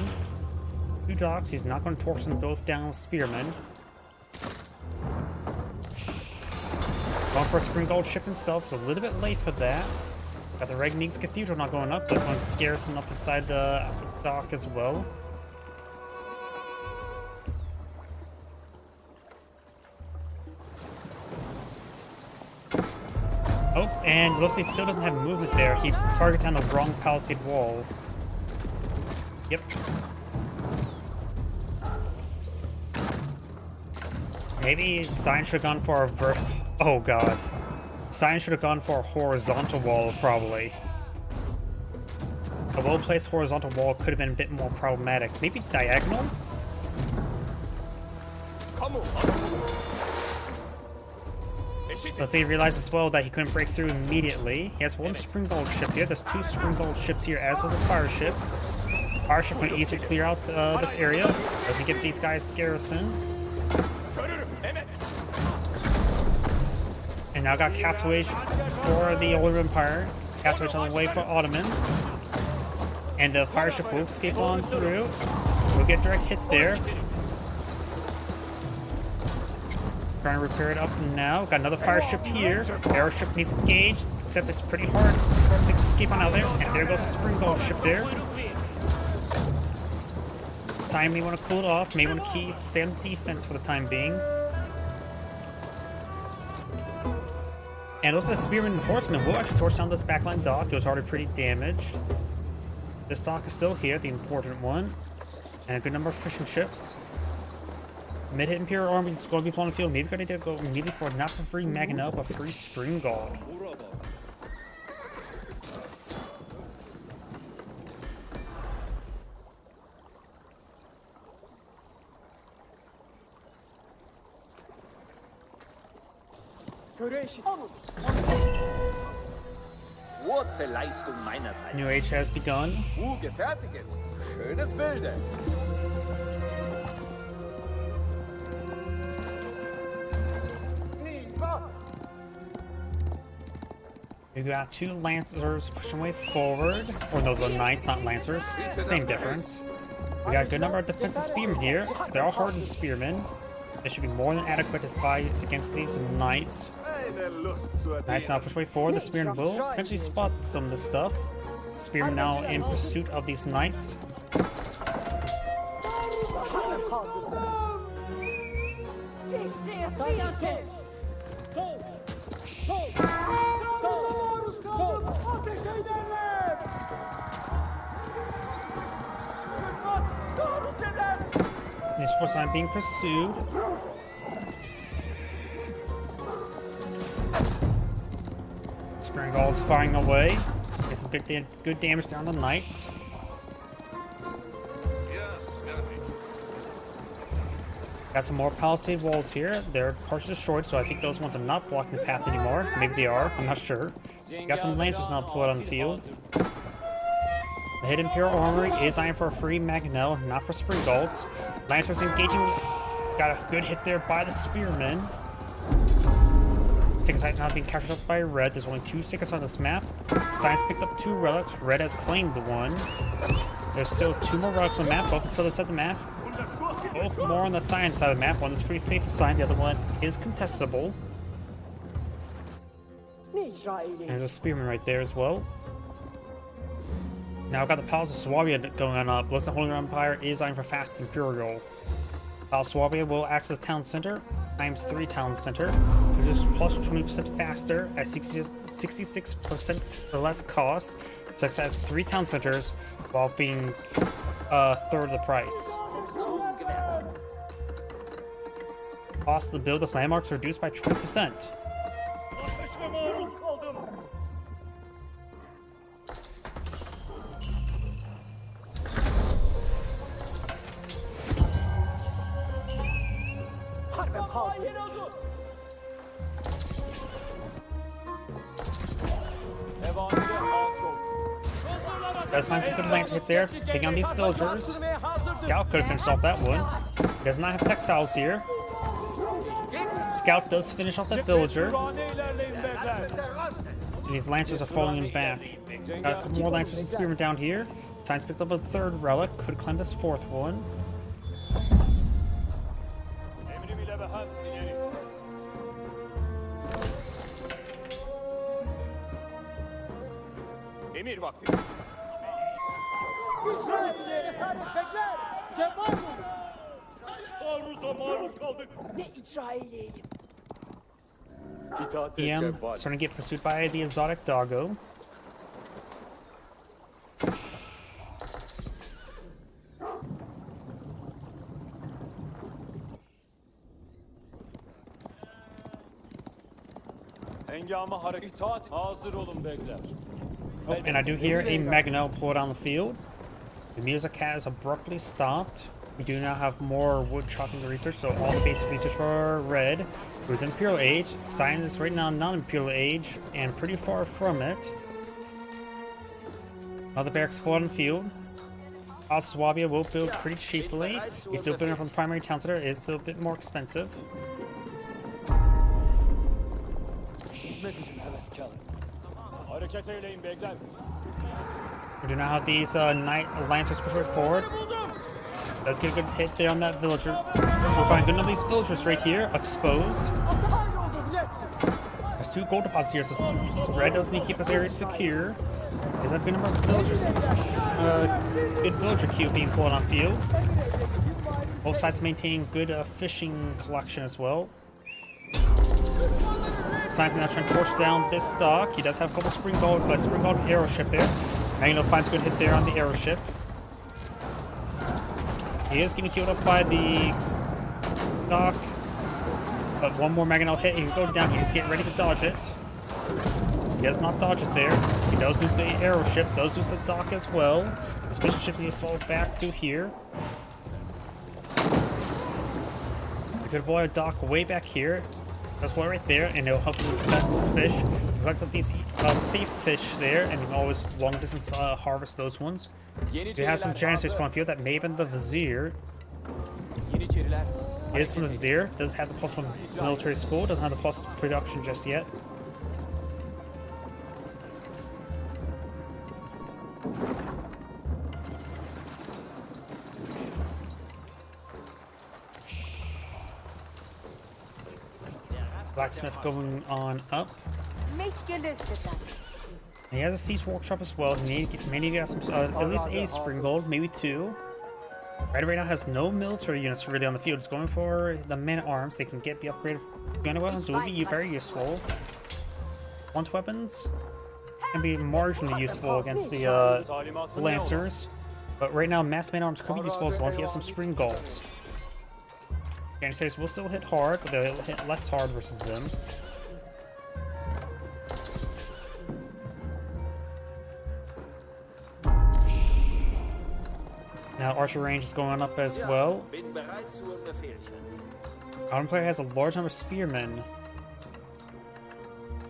2 docks. He's not going to torch them both down with spearmen. Going for a spring gold ship himself. It's a little bit late for that. Got the Regniks Cathedral not going up. There's one garrison up inside the dock as well. Oh, and looks like he still doesn't have movement there. He targeted down the wrong palisade wall. Yep. Maybe Cyan should have gone for a oh god. Cyan should have gone for a horizontal wall, probably. A well-placed horizontal wall could have been a bit more problematic. Maybe diagonal? So he realized as well that he couldn't break through immediately. He has 1 spring gold ship here. There's 2 spring gold ships here, as was a fire ship. Fire ship can easily clear out this area. Does he give these guys garrison? And now got Castle Age for the Holy Empire. Castle Age on the way for Ottomans. And the fire ship will escape on through. We'll get direct hit there. Trying to repair it up now. Got another fire ship here. Airship needs engaged, except it's pretty hard for him to escape on out there. And there goes a spring gold ship there. Cyan may want to cool it off, may want to stay on defense for the time being. And also the Spearman and Horseman will actually torch down this backline dock. It was already pretty damaged. This dock is still here, the important one. And a good number of fishing ships. Mid-hit Imperial Army is going to be pulling the field. Maybe going to go immediately for not for free Maginot, but free Spring Guard. New Age has begun. Gefertigt. Schönes Bilde. We got 2 Lancers pushing way forward. Or no, those are Knights, not Lancers. Same difference. We got a good number of defensive Spearmen here. They're all hardened Spearmen. They should be more than adequate to fight against these Knights. Knights now push way forward. The Spearmen will eventually spot some of this stuff. Spearmen now in pursuit of these Knights. These forces are being pursued. Spearing Gall is firing away. Get some good damage down the Knights. Got some more palisade walls here. They're partially destroyed, so I think those ones are not blocking the path anymore. Maybe they are, I'm not sure. Got some Lancers now pulled on the field. The Hidden Imperial Armory is eyeing for a free Maginot, not for Spring Golds. Lancers engaging. Got a good hit there by the Spearmen. Sacred Site now being captured up by Red. There's only 2 Sacred on this map. Science picked up 2 relics. Red has claimed the one. There's still 2 more relics on the map, both on the other side of the map. both more on the science side of the map. One is pretty safe assigned, the other one is contestable. And there's a spearman right there as well. Now I've got the Palace of Swabia going on up. Looks like Holy Empire is eyeing for Fast Imperial. Palace of Swabia will act as town center, times 3 town center, which is plus 20% faster at 66% or less cost. So it has 3 town centers while being a third of the price. Cost to build this landmarks are reduced by 20%. Does find some good lancer hits there, taking on these villagers. Scout could have finished off that one. He does not have textiles here. Scout does finish off that villager. And these lancers are falling in back. Got a couple more lancers and spearmen down here. Science picked up a 3rd relic, could climb this 4th one. Emir vakti. İsrail'leri bekler. Cevap mı? Taarruza maruz kaldık. Ne icra eyleyeyim? İtaat et EM Cevval. starting to get pursued by the exotic doggo. Hengama hareket. İtaat hazır olun bekler. Oh, and I do hear a Magno pull down the field. The music has abruptly stopped. We do now have more wood chopping to research, so all the basic research for red. It was Imperial Age. Science is right now non-Imperial Age, and pretty far from it. Another barracks pull on the field. Swabia will build pretty cheaply. He's still building from the primary town center. It is still a bit more expensive. Hizmet için heveskarım. Hareket eyleyin bekler. We do not have these Knight Lancers pushed forward. Does get a good hit there on that villager. We'll find good enough of these villagers right here, exposed. There's 2 gold deposits here, so red does need to keep this area secure. Is that a good number of villagers? Good villager queue being pulled on field. Both sides maintain good fishing collection as well. Science now trying to torch down this dock. He does have a couple spring gold arrow ship there. Magno finds a good hit there on the arrow ship. He is getting healed up by the dock. But one more Magno hit, he can go down. He's getting ready to dodge it. He does not dodge it there. He does lose the arrow ship, does lose the dock as well. His fishing ship needs to fall back through here. We could avoid a dock way back here. That's one right there, and it'll help you collect some fish. Collect these safe fish there, and you can always long distance harvest those ones. We have some Janissaries spawn field that may have been the Vizier. Yeni içeriler. It is from the Vizier. Does have the +1 military school. Doesn't have the plus production just yet. Blacksmith going on up. He has a siege workshop as well. He may need to get some, at least a spring gold, maybe 2. Right now has no military units really on the field. It's going for the men-at-arms. They can be upgraded. Gun weapons will be very useful. Blunt weapons can be marginally useful against the Lancers. But right now, mass men-at-arms could be useful as long as he has some spring golds. Janissaries will still hit hard, but they'll hit less hard versus them. Now archer range is going up as well. Our player has a large number of spearmen.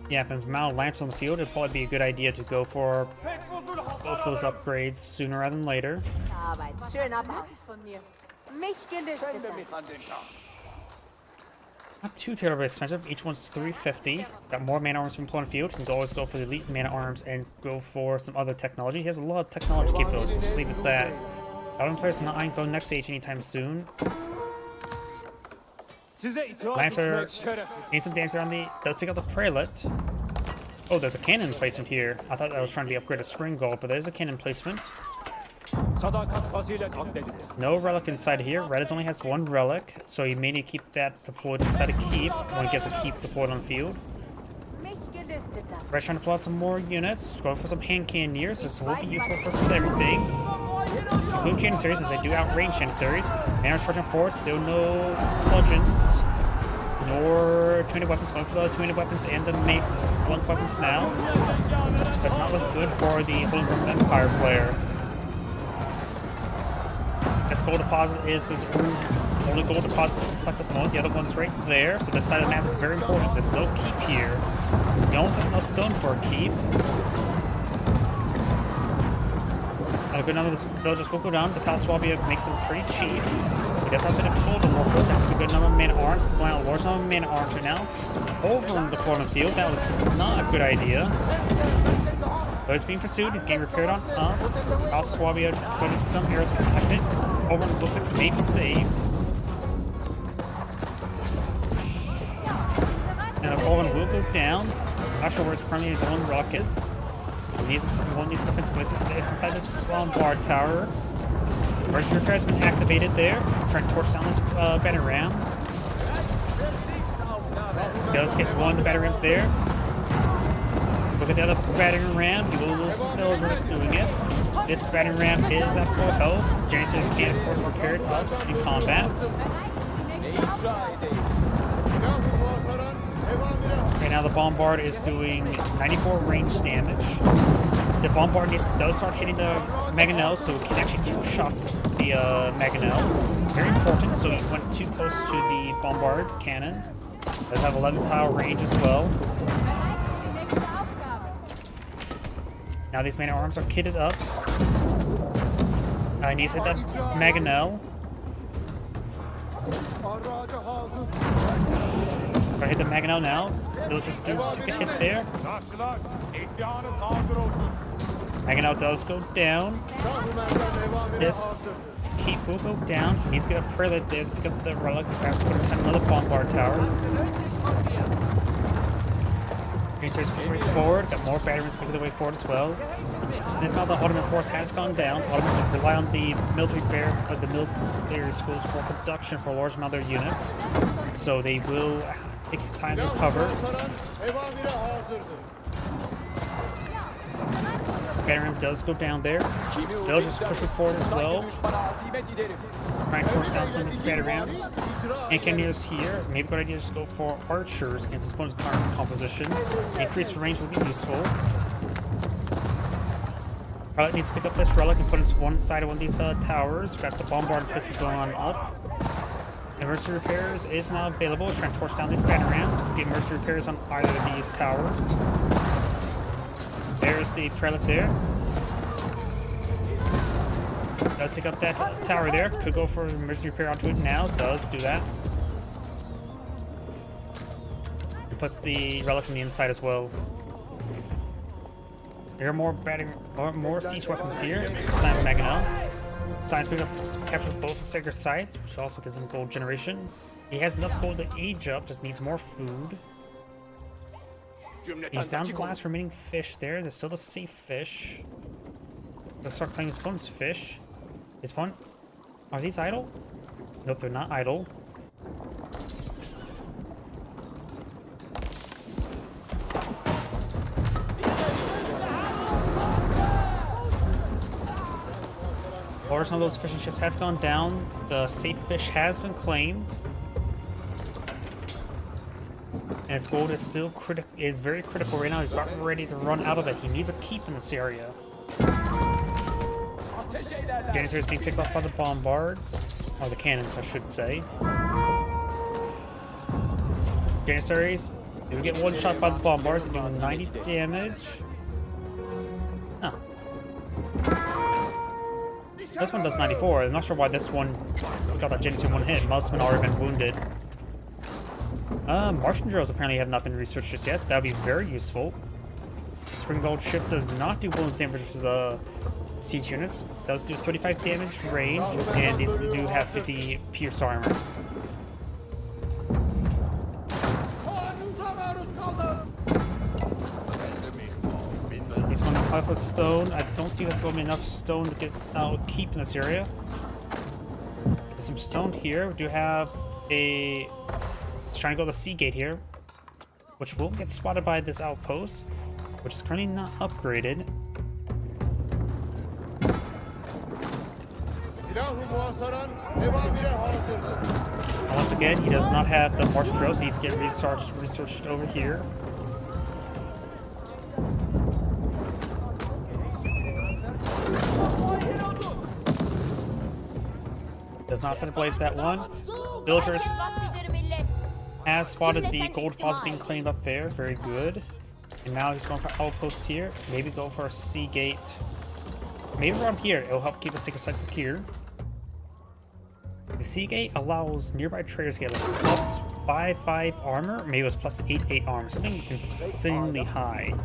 Yeah, but with the amount of lamps on the field, it'd probably be a good idea to go for both those upgrades sooner rather than later. Not too terribly expensive. Each one's 350. Got more man arms from pulling field. You can always go for the elite man arms and go for some other technology. He has a lot of technology capabilities. Just leave it at that. I don't think there's not going next age anytime soon. Size itaat Lancer etmek şeref. needs some damage there on the. Does take out the Prelate. Oh, there's a cannon placement here. I thought I was trying to upgrade a spring gold, but there's a cannon placement. Sadakat fazilet amdedilir. No relic inside here. Red only has one relic, so you may need to keep that deployed inside a keep when it gets a keep deployed on the field. Red's trying to pull out some more units. Going for some hand cannoneers, so this will be useful for everything. Include Janissaries, as they do outrange Janissaries. Manners charging forward, still no bludgeons. Nor two-handed weapons, going for the two-handed weapons and the mace blunt weapons now. That's not look good for the Holy Roman Empire player. This gold deposit is his only gold deposit left at the moment. The other one's right there, so this side of the map is very important. There's no keep here. He almost has no stone for a keep. A good number of the villagers will go down. The Palace Swabia makes them pretty cheap. He does have a bit of gold to work with. That's a good number of man-at-arms. Well, a large number of man-at-arms right now. Over in the corner field. That was not a good idea. But it's being pursued. He's getting repaired on up. Palace Swabia putting some arrows to protect it. Over looks like maybe saved. And Overland will go down. Not sure where it's currently his own ruckus. One needs defensive placement. It's inside this bombard tower. Emergency repair has been activated there. Trying to torch down this battery rams. He does get one of the battery rams there. Look at the other battery ram. He will lose some villagers doing it. This battery ram is at full health. Janissaries can, of course, repaired up in combat. Right now, the bombard is doing 94 range damage. The bombard does start hitting the mangonels, so it can actually two-shots the mangonels. Very important, so he went too close to the bombard cannon. Does have 11 power range as well. Now these man-at-arms are kitted up. He needs to hit that mangonel. Try to hit the mangonel now. Villagers do get hit there. Mangonel does go down. This keep will go down. He needs to get a prelate there to pick up the relic. Perhaps put inside another bombard tower. Janissaries moving forward. Got more batteries making their way forward as well. Snip out the Ottoman force has gone down. Ottomans rely on the military schools for production for a large amount of their units. So they will take time to recover. Battery ram does go down there. Villagers pushing forward as well. Trying to force down some of these battery rams. And cannoneers here. Maybe a good idea to just go for archers against this opponent's current composition. Increased range will be useful. Pilot needs to pick up this relic and put it on one side of one of these towers. Got the bombard pistol going on up. Emergency repairs is now available. Trying to force down these battery rams. Could get emergency repairs on either of these towers. There's the prelate there. Does take up that tower there. Could go for emergency repair onto it now. Does do that. And puts the relic on the inside as well. There are more siege weapons here. Simon Mangonel. Time to pick up, capture both the sacred sites, which also gives him gold generation. He has enough gold to age up, just needs more food. He's down to the last remaining fish there. There's still a safe fish. Let's start playing his opponent's fish. His opponent. Are these idle? Nope, they're not idle. Or some of those fishing ships have gone down. The safe fish has been claimed. And his gold is still very critical right now. He's about ready to run out of it. He needs a keep in this area. Janissaries being picked off by the bombards. Or the cannons, I should say. Janissaries do get one shot by the bombards, doing 90 damage. Oh. This one does 94. I'm not sure why this one got that Janissary one hit. Must have already been wounded. Martian drills apparently have not been researched just yet. That would be very useful. Springbolt ship does not do wounds damage versus siege units. Does do 35 damage range, and these do have 50 pierce armor. Pipe of stone. I don't think that's going to be enough stone to get keep in this area. There's some stone here. We do have a... Let's try and go to the sea gate here, which will get spotted by this outpost, which is currently not upgraded. And once again, he does not have the march drill, so he's getting researched over here. Does not set ablaze that one. Villagers has spotted the gold deposit being claimed up there. Very good. And now he's going for outposts here. Maybe go for a sea gate. Maybe around here. It'll help keep the secret site secure. The sea gate allows nearby traders to get like plus 5/5 armor. Maybe it was plus 8/8 armor. Something insanely high.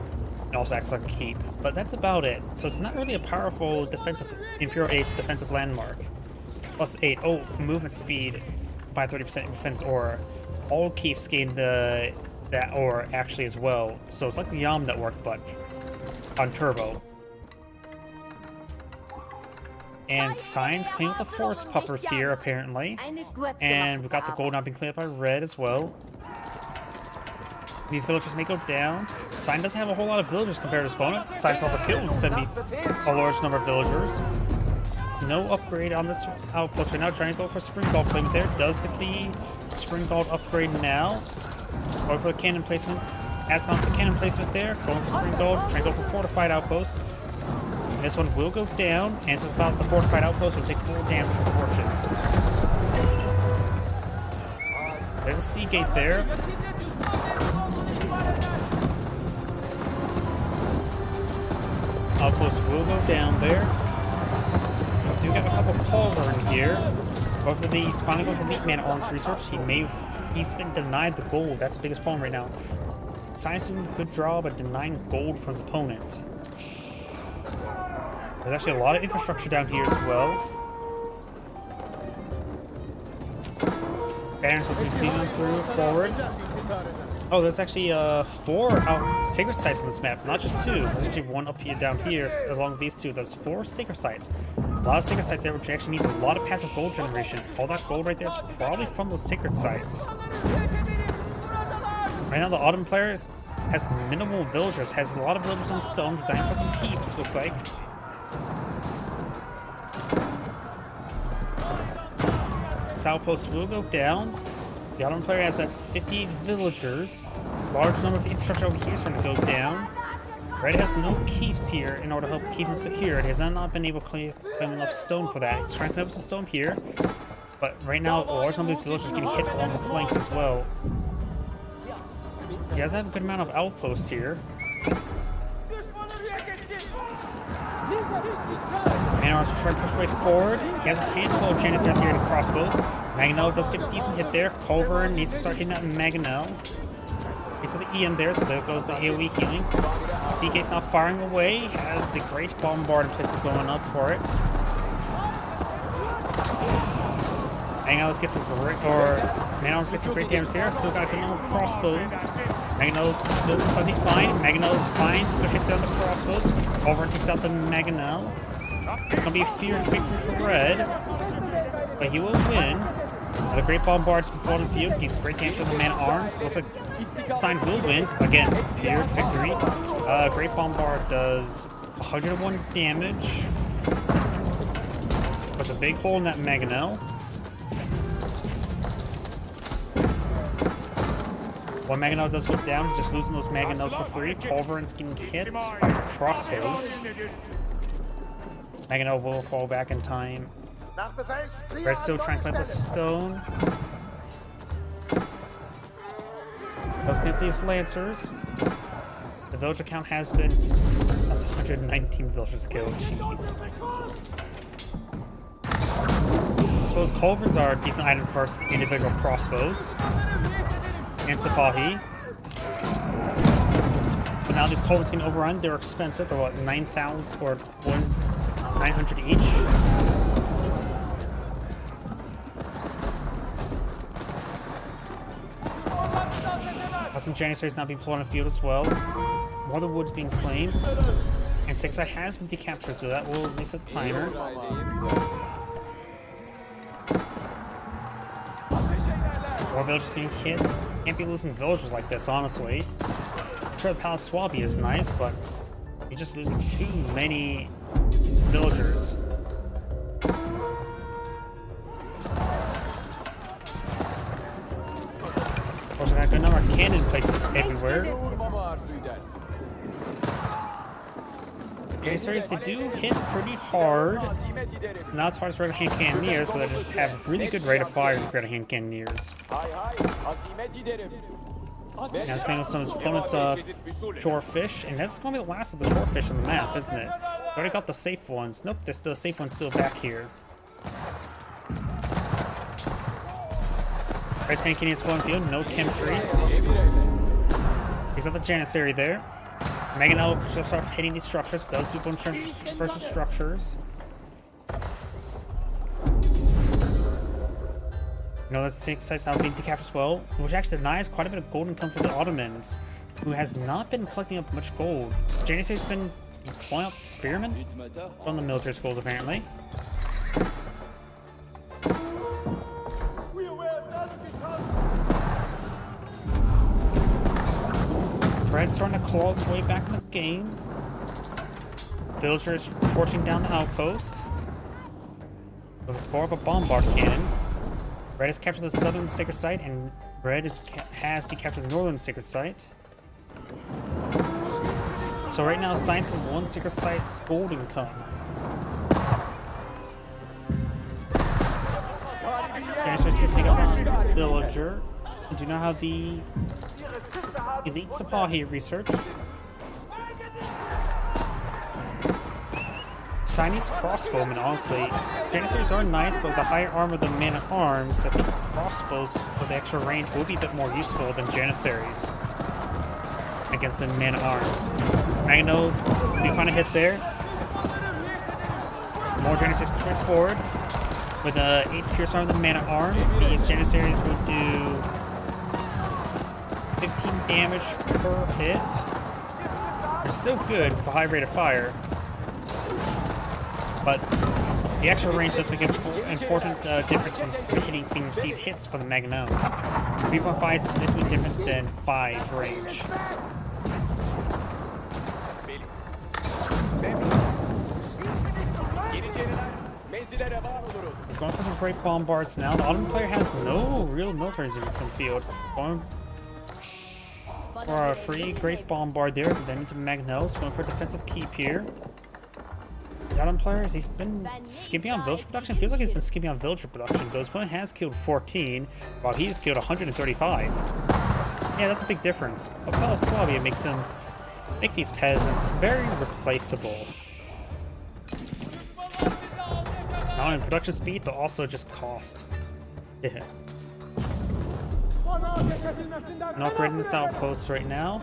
It also acts like a keep. But that's about it. So it's not really a powerful defensive Imperial Age defensive landmark. Plus 8. Oh, movement speed by 30% in defense aura. All keeps gain that aura actually as well. So it's like the Yam network, but on turbo. And signs clean up the forest puppers here, apparently. And we've got the gold not being cleaned up by red as well. These villagers may go down. Sign doesn't have a whole lot of villagers compared to his opponent. Sign's also killed a large number of villagers. No upgrade on this outpost right now. Trying to go for Spring Guard placement there. Does get the Spring Guard upgrade now. Going for the cannon placement. Has gone for cannon placement there. Going for Spring Guard. Trying to go for fortified outpost. And this one will go down. And so without the fortified outpost, will take 4 damage from torches. There's a sea gate there. Outpost will go down there. We do have a couple Culverin here. Go for the finally go for the Man Arms research. He's been denied the gold. That's the biggest problem right now. Sign's doing a good job at denying gold from his opponent. There's actually a lot of infrastructure down here as well. Banners will be cleaning through forward. Oh, there's actually 4 sacred sites on this map, not just 2. There's actually 1 up here, down here, along with these 2. There's 4 sacred sites. A lot of sacred sites there, which actually means a lot of passive gold generation. All that gold right there is probably from those sacred sites. Right now, the Autumn player has minimal villagers, has a lot of villagers on stone, designed for some peeps, looks like. This outpost will go down. The Autumn player has 58 villagers. Large number of infrastructure over here is going to go down. Red has no keeps here in order to help keep him secure. It has not been able to claim enough stone for that. He's trying to clean up some stone here. But right now, a large number of these villagers are getting hit along the flanks as well. He does have a good amount of outposts here. Manors will try to push way forward. He has a handful of Janissaries here in crossbows. Mangonel does get a decent hit there. Culverin needs to start hitting that Mangonel. Gets to the EM there, so there goes the AoE healing. Seagate's not firing away as the Great Bombard in place going up for it. Mangonel gets some great damage there. Still got a good number of crossbows. Mangonel still completely fine. Mangonel is fine. Some good hits there on the crossbows. Culverin takes out the Mangonel. It's gonna be a fear victory for red, but he will win. The Great Bombard's been put on the field. Gives great damage to the Man-at-Arms. Looks like Sign will win. Again, fear victory. Great Bombard does 101 damage. There's a big hole in that Mangonel. One Mangonel does go down, just losing those Mangonels for free. Culverin's getting hit by crossbows. Mangonel will fall back in time. Red's still trying to climb the stone. Let's get these Lancers. The villager count has been... That's 119 villagers killed. Jeez. I suppose Culverins are a decent item for individual crossbows. And Sipahi. But now these Culverins can overrun. They're expensive. They're what, 9,000 or 900 each. Some Janissaries now being pulled on the field as well. More of the wood's being claimed. And 6 has been decaptured, so that will reset the timer. More villagers being hit. Can't be losing villagers like this, honestly. I'm sure the Palace Swabby is nice, but you're just losing too many villagers. Of course, I got a good number of cannon placements everywhere. Janissaries, they do hit pretty hard. Not as hard as regular hand cannoneers, but they just have a really good rate of fire with regular hand cannoneers. Now it's going with some of his opponent's shorefish, and that's going to be the last of the shorefish on the map, isn't it? We already got the safe ones. Nope, there's still safe ones still back here. Red's hand cannoneers going field, no chemistry. He's got the Janissary there. Mangonel will just start hitting these structures. Does do bunch of versus structures. No, let's take sites out being decaptured as well, which actually denies quite a bit of gold income for the Ottomans, who has not been collecting up much gold. Janissary's been spawning up spearmen from the military schools, apparently. Red's starting to claw its way back in the game. Villagers torching down the outpost with a spore of a bombard cannon. Red has captured the southern sacred site, and Red has decaptured the northern sacred site. So right now, Science has 1 sacred site gold income. Janissaries to take out a villager. We do not have the elite Sipahi research. Sai needs crossbowmen, honestly. Janissaries are nice, but with the higher armor than men at arms, I think crossbows with the extra range will be a bit more useful than Janissaries against the men at arms. Magnos, do find a hit there. More Janissaries pushing forward. With 8 pierce armor than men at arms, these Janissaries would do 15 damage per hit. They're still good with a high rate of fire, but the extra range does make an important difference when hitting being received hits from the Magnos. 3.5 is significantly different than 5 range. He's going for some great bombards now. The Ottoman player has no real military units in the field. Going for a free great bombard there, then into Magnos, going for a defensive keep here. The Ottoman player, he's been skipping on villager production. Feels like he's been skipping on villager production. Though his opponent has killed 14, while he's killed 135. Yeah, that's a big difference. But Palace Swabia makes him make these peasants very replaceable. Not only in production speed, but also just cost. Yeah. Not upgrading this outpost right now.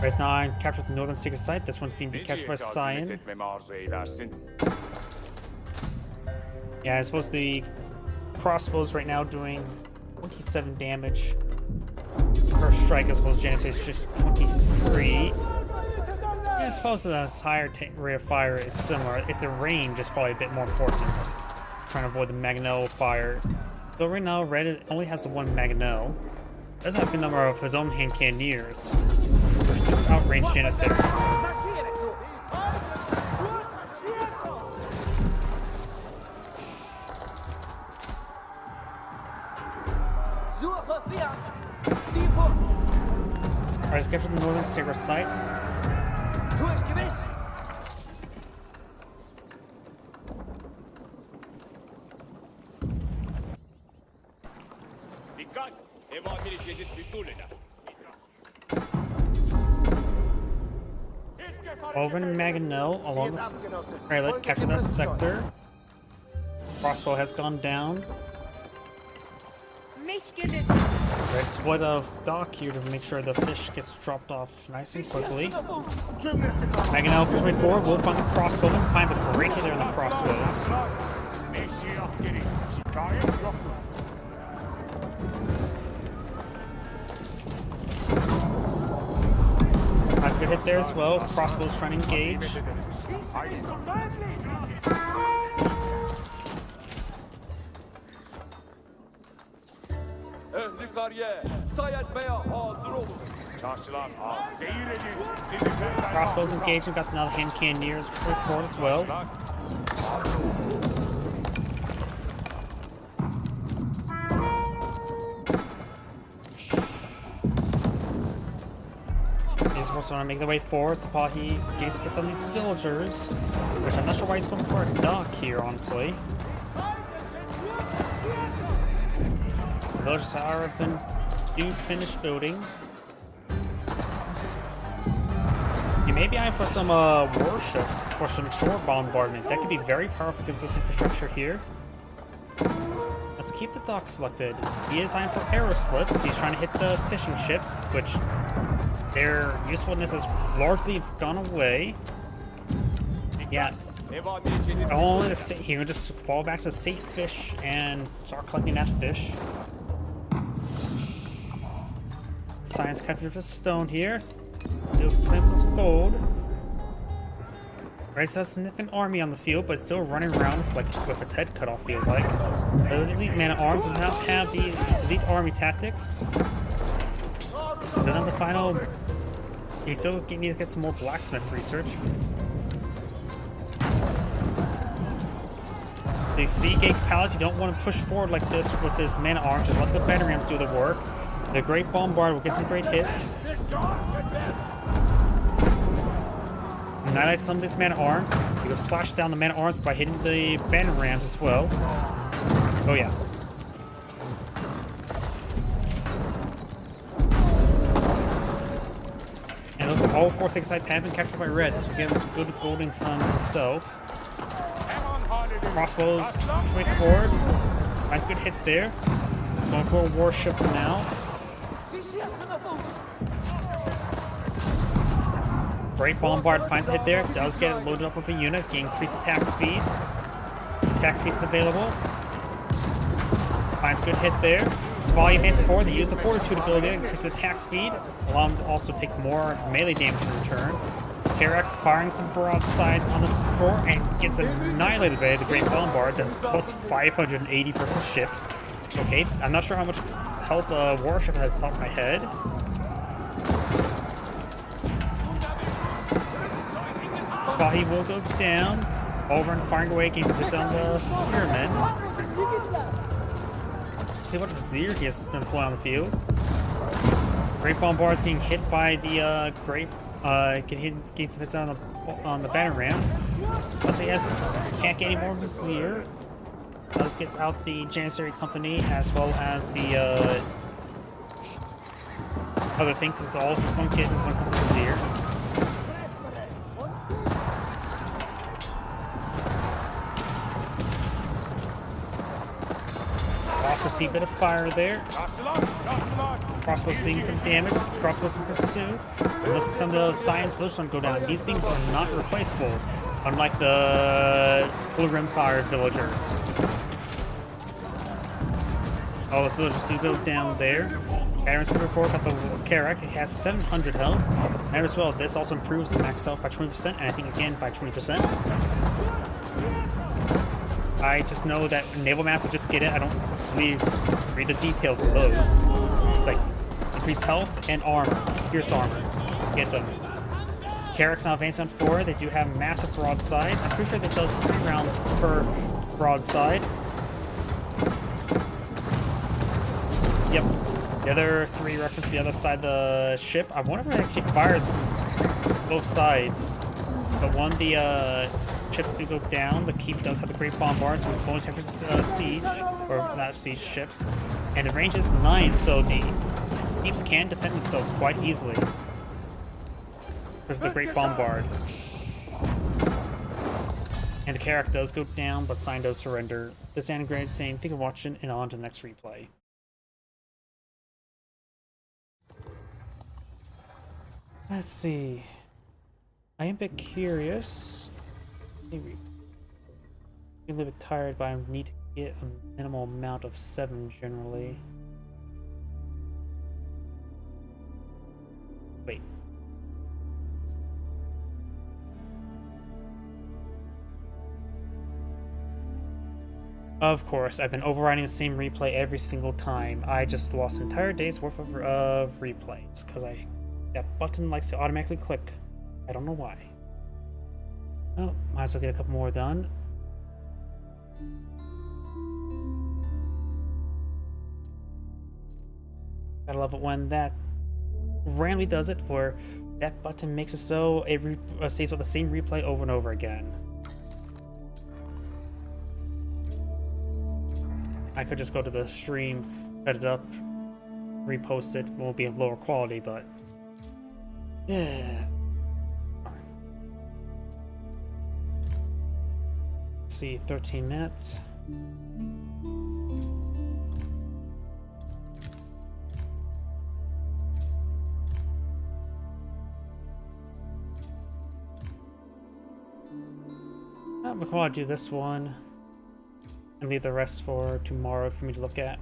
Race 9 captured the northern secret site. This one's being decaptured by Cyan. Yeah, I suppose the crossbows right now doing 27 damage per strike. I suppose Janissaries is just 23. Yeah, I suppose the higher rate of fire is similar. It's the range is probably a bit more important. Trying to avoid the Magnel fire. So right now, Red only has the 1 Magnel. Doesn't have a number of his own hand cannoneers. Outrange Janissaries. Alright, let's get to the northern sacred site. Over in Maganel, along with Alright, let's capture that sector. Crossbow has gone down. Let's split a dock here to make sure the fish gets dropped off nice and quickly. Maganel pushing forward, we'll find the crossbowman, finds a great hit there on the crossbows. Nice good hit there as well. Crossbow's trying to engage. Ehli kariye, sayet etmeye hazır olun. Çarşılar az. Seyir edin. Sizi benden Crossbow's engaged. We've got another hand cannoneers forward as well. These horses want to make their way forward. Sipahi gains hits on these villagers, which I'm not sure why he's going for a dock here, honestly. The villagers, however, do finish building. You may be eyeing for some warships for some shore bombardment. That could be very powerful, consistent infrastructure here. Let's keep the dock selected. He is eyeing for arrow slits. He's trying to hit the fishing ships, which their usefulness has largely gone away. Yeah, only he can just fall back to safe fish and start collecting that fish. Science capture for stone here. Still with gold. Right, so a significant army on the field, but still running around with its head cut off, feels like. The elite man at arms does not have the elite army tactics. And then the final, he still needs to get some more blacksmith research. The Seagate Palace, you don't want to push forward like this with his man at arms. Just let the Bannerams do the work. The Great Bombard will get some great hits. Annihilate some of this man at arms. You can splash down the man at arms by hitting the Bannerams as well. Oh yeah. And those all 4 6 sites have been captured by red. This will give us good golden ton himself. Crossbows straight forward. Nice good hits there. Going for a warship now. Great Bombard finds a hit there. Does get it loaded up with a unit. Gain increased attack speed. Attack speed is available. Finds a good hit there. Volume advancing forward. They use the Fortitude ability to increase attack speed. Allow them to also take more melee damage in return. Karak firing some broadsides on the floor and gets annihilated by the Great Bombard. Does plus 580 versus ships. Okay, I'm not sure how much health a warship has top of my head. Spahi will go down. Over and firing away against this on the Spearmen. See what Vizier he has been pulling on the field. Great Bombard is getting hit by the getting some hits on the Bannerams. Plus he can't get any more Vizier. Does get out the Janissary Company as well as the other things. This is all he's going to get when it comes to Vizier. See a bit of fire there. Crossbow seeing some damage. Crossbows in pursuit. Unless some of the science village don't go down. These things are not replaceable, unlike the Blue Empire villagers. Oh, those villagers do go down there. Aaron's moving forward got the Karak. It has 700 health. And as well, this also improves the max health by 20%, and I think again by 20%. I just know that naval maps, just get it. I don't really read the details of those. It's like increased health and armor, pierce armor. Get them. Karak's now advancing on 4. They do have massive broadside. I'm pretty sure that does 3 rounds per broadside. Yep. The other 3 reference the other side of the ship. I wonder if it actually fires both sides. But one, the ships do go down. The keep does have the Great Bombard, so the bonus efforts siege, or not siege ships. And the range is 9, so the keeps can defend themselves quite easily. There's the Great Bombard. And the Karak does go down, but Sign does surrender. This Anagram saying, thank you for watching, and on to the next replay. Let's see. I am a bit curious. I'm a little bit tired, but I need to get a minimal amount of 7 generally. Wait. Of course, I've been overriding the same replay every single time. I just lost an entire day's worth of replays because that button likes to automatically click. I don't know why. Oh, might as well get a couple more done. Gotta love it when that randomly does it, where that button makes it so it saves with the same replay over and over again. I could just go to the stream, cut it up, repost it. Won't be of lower quality, but yeah. Let's see, 13 minutes. Before I do this one, and leave the rest for tomorrow for me to look at.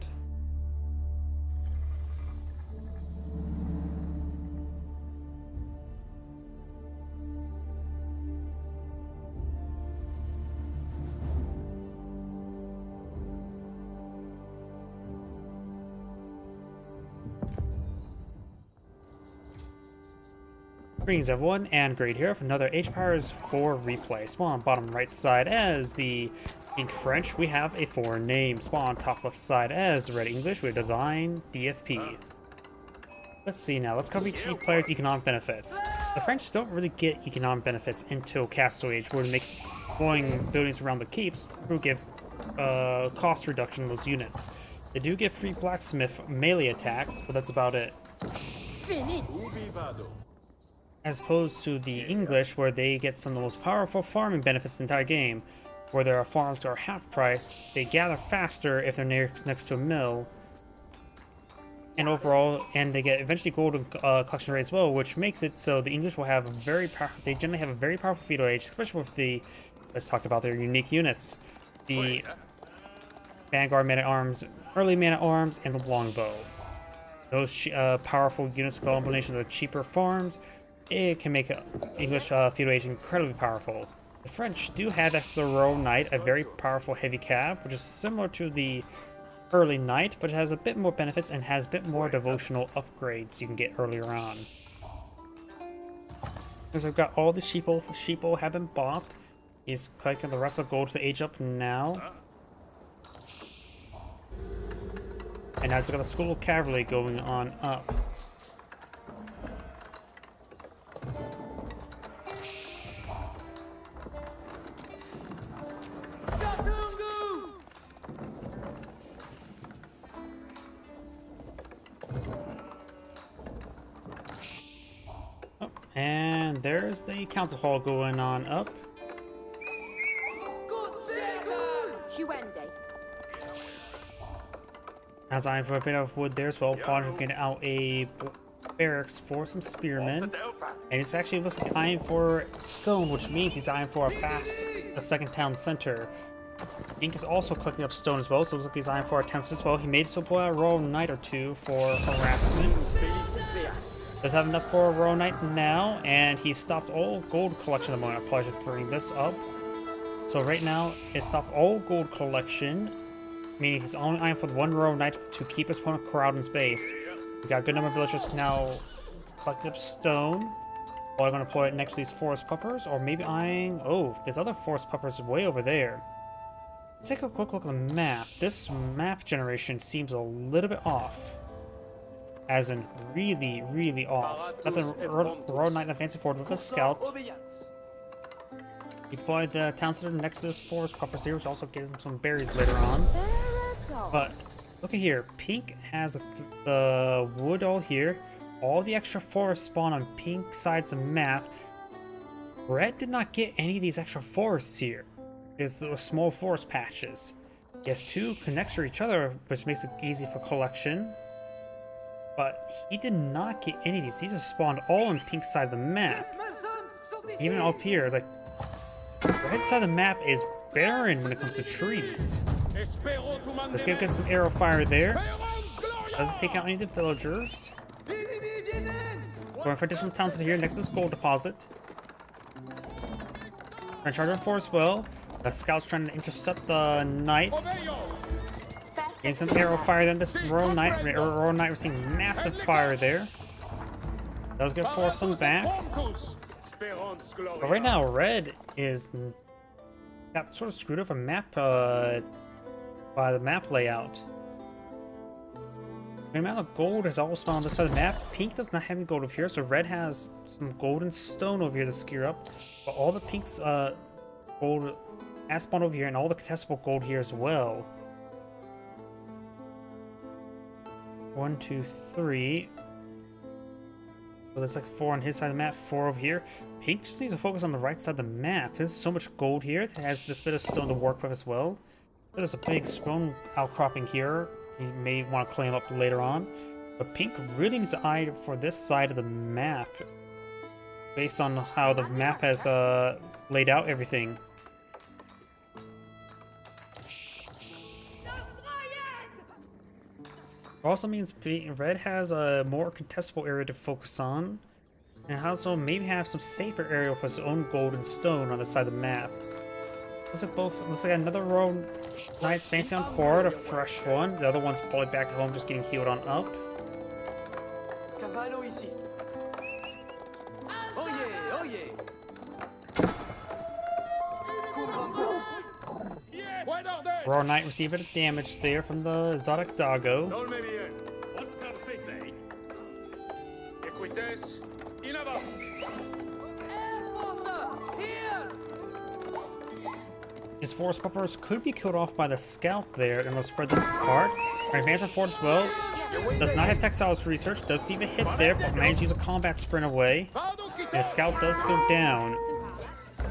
Greetings everyone, and Great here for another Age of Empires 4 replay. Spawn on bottom right side as the Pink French, we have a foreign name. Spawn on top left side as Red English, we have Divine DFP. Let's see now, let's cover each player's economic benefits. The French don't really get economic benefits until Castle Age, where to make going buildings around the keeps will give cost reduction in those units. They do get free blacksmith melee attacks, but that's about it. As opposed to the English, where they get some of the most powerful farming benefits in the entire game, where there are farms that are half price, they gather faster if they're next to a mill, and overall, and they get eventually golden collection rate as well, which makes it so the English will have a they generally have a very powerful feudal age, especially with the, let's talk about their unique units, the Vanguard Man-at-Arms, Early Man-at-Arms, and the Longbow. Those powerful units, combination of the cheaper farms, it can make English feudal age incredibly powerful. The French do have as the Royal Knight, a very powerful heavy cav, which is similar to the early Knight, but it has a bit more benefits and has a bit more devotional upgrades you can get earlier on. Because I've got all the sheeple have been bought. He's collecting the rest of the gold to age up now. And now we've got the School of Cavalry going on up. And there's the council hall going on up. As I'm for a bit of wood there as well, projecting out a barracks for some spearmen. And it's actually looks like eyeing for stone, which means he's eyeing for a second town center. Ink is also collecting up stone as well, so it looks like he's eyeing for a town center as well. He made so pull out a Royal Knight or two for harassment. Does have enough for a Royal Knight now, and he stopped all gold collection at the moment. I probably should bring this up. So right now, it stopped all gold collection, meaning he's only eyeing for one Royal Knight to keep his opponent corralled in space. We got a good number of villagers now collecting up stone. Or I'm going to deploy it next to these forest puppers, or maybe eyeing... Oh, there's other forest puppers way over there. Let's take a quick look at the map. This map generation seems a little bit off. As in, really, really off. Nothing Royal Knight in a fancy fort with a scout. He deployed the town center next to this forest puppers here, which also gives him some berries later on. But look at here. Pink has the wood all here. All the extra forests spawn on pink sides of the map. Red did not get any of these extra forests here. It's the small forest patches. He has two connects to each other, which makes it easy for collection. But he did not get any of these. These are spawned all on pink side of the map. Even up here, like, the red side of the map is barren when it comes to trees. Let's get some arrow fire there. Doesn't take out any of the villagers. Going for additional towns here next to this gold deposit. Gonna charge on 4 as well. The scout's trying to intercept the knight. Getting some arrow fire then this Royal Knight. Royal Knight, we're seeing massive fire there. Does get force them back. But right now, red is got sort of screwed up a map by the map layout. The amount of gold is all spawned on this side of the map. Pink does not have any gold over here, so red has some golden stone over here to secure up. But all the pink's gold has spawned over here, and all the contestable gold here as well. 1, 2, 3. So there's like 4 on his side of the map, 4 over here. Pink just needs to focus on the right side of the map. There's so much gold here. It has this bit of stone to work with as well. There's a big stone outcropping here. You may want to claim up later on. But Pink really needs to eye for this side of the map. Based on how the map has laid out everything. Also means red has a more contestable area to focus on, and also maybe have some safer area for his own gold and stone on the side of the map. Looks like another Royal Knight's fancy on forward, a fresh one. The other one's probably back at home just getting healed on up. Cavallo ici. Oyez, oyez. Royal Knight received a bit of damage there from the Zodiac Doggo. His forest puppers could be killed off by the scout there, and they'll spread them apart. Advancing forward as well. Does not have textiles research. Does see the hit there, but manages to use a combat sprint away. And the scout does go down.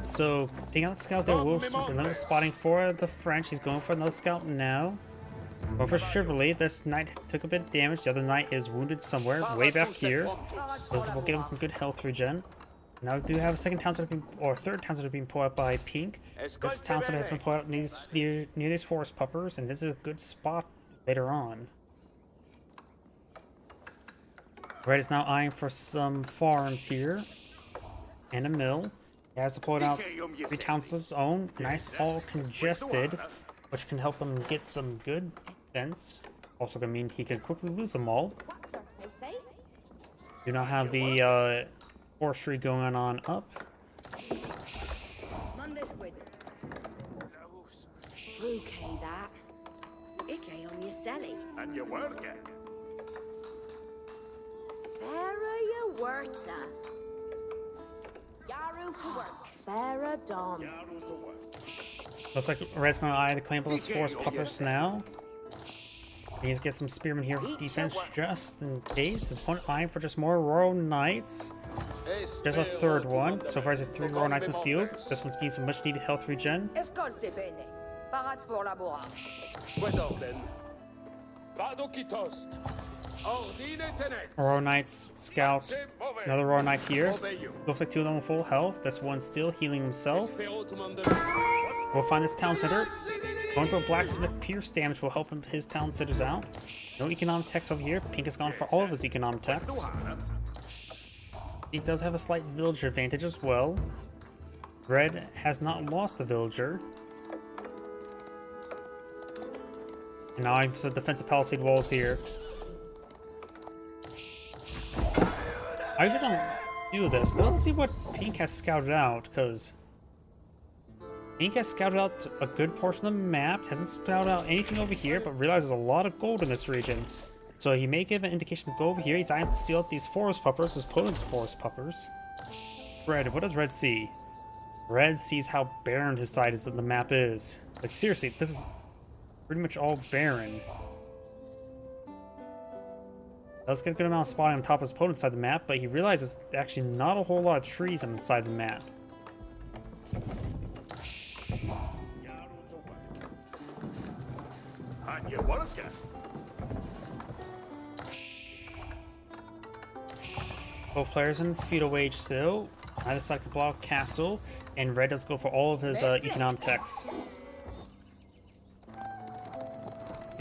So, taking out the scout there, will another spotting for the French. He's going for another scout now. Going for Chivalry. This knight took a bit of damage. The other knight is wounded somewhere, way back here. This will give him some good health regen. Now we do have a second townsend, or third townsend being pulled out by Pink. This townsend has been pulled out near these forest puppers, and this is a good spot later on. Red is now eyeing for some farms here, and a mill. He has to pull it out 3 towns of his own. Nice, all congested, which can help him get some good defense. Also gonna mean he could quickly lose them all. Do not have the forestry going on up. Okay, that. Icky on your celly. And you work it. Vera you worta. Yaru to work. Vera Dom. Looks like Red's going to eye the clamp of those forest puppers now. He needs to get some spearmen here for defense just in case. His opponent eyeing for just more Royal Knights. There's a third one. So far, there's 3 Royal Knights in the field. This one's getting some much needed health regen. Escolte bene. Parats pour laborar. Royal Knights scout. Another Royal Knight here. Looks like 2 of them are full health. This one's still healing himself. We'll find this town center. Going for a blacksmith pierce damage will help him his town centers out. No economic techs over here. Pink has gone for all of his economic techs. He does have a slight villager advantage as well. Red has not lost a villager. And now I've some defensive palisade walls here. I usually don't do this, but let's see what Pink has scouted out, because Pink has scouted out a good portion of the map, hasn't scouted out anything over here, but realizes a lot of gold in this region. So he may give an indication to go over here. He's eyeing to seal out these forest puppers, his opponent's forest puppers. Red, what does Red see? Red sees how barren his side of the map is. Like, seriously, this is pretty much all barren. Does get a good amount of spotting on top of his opponent's side of the map, but he realizes actually not a whole lot of trees on the side of the map. And you work it. Both players in feudal wage still. Neither side can block castle, and Red does go for all of his economic techs.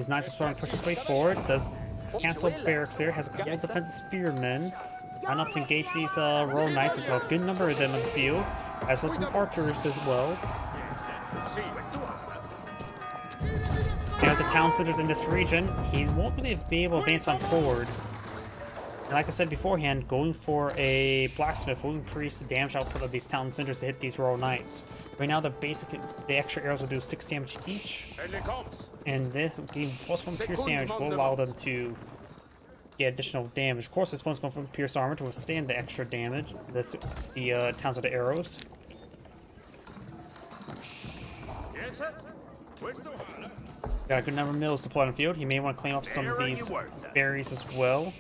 These knights are starting to push his way forward. Does cancel barracks there. Has a couple of defensive spearmen. Not enough to engage these royal knights. There's a good number of them in the field, as well as some archers as well. And with the town centers in this region, he won't really be able to advance on forward. And like I said beforehand, going for a blacksmith will increase the damage output of these town centers to hit these royal knights. Right now, the extra arrows will do 6 damage each, and the +1 pierce damage will allow them to get additional damage. Of course, this one's going from pierce armor to withstand the extra damage. That's the town center arrows. Got a good number of mills deployed on the field. He may want to claim up some of these berries as well.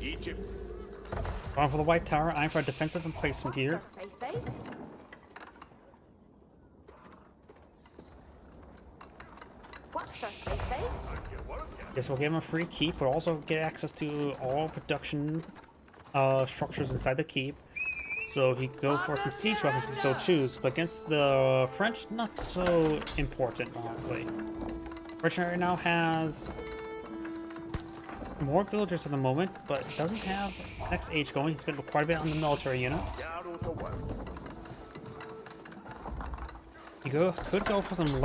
Egypt. Going for the White Tower, eyeing for a defensive emplacement here. This will give him a free keep, but also get access to all production structures inside the keep. So he could go for some siege weapons if he so choose, but against the French, not so important, honestly. French right now has more villagers at the moment, but doesn't have next age going. He spent quite a bit on the military units. He could go for some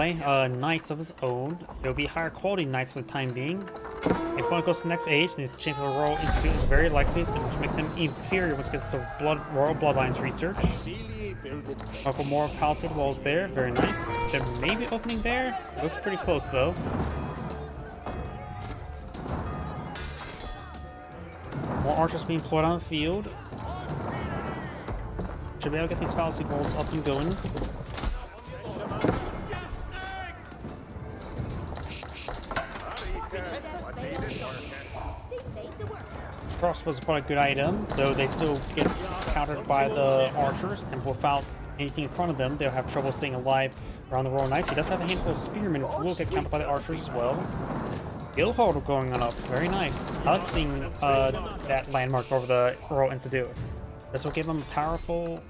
knights of his own. It'll be higher quality knights for the time being. If one goes to the next age, the chance of a royal institute is very likely to make them inferior once it gets to royal bloodlines research. For more palisade walls there, very nice. There may be opening there. Looks pretty close though. More archers being deployed on the field. Should be able to get these palisade walls up and going. Crossbows are probably a good item, though they still get countered by the archers, and without anything in front of them, they'll have trouble staying alive around the royal knights. He does have a handful of spearmen, which will get countered by the archers as well. Guildhall going on up, very nice. I like seeing that landmark over the Royal Institute. This will give him a powerful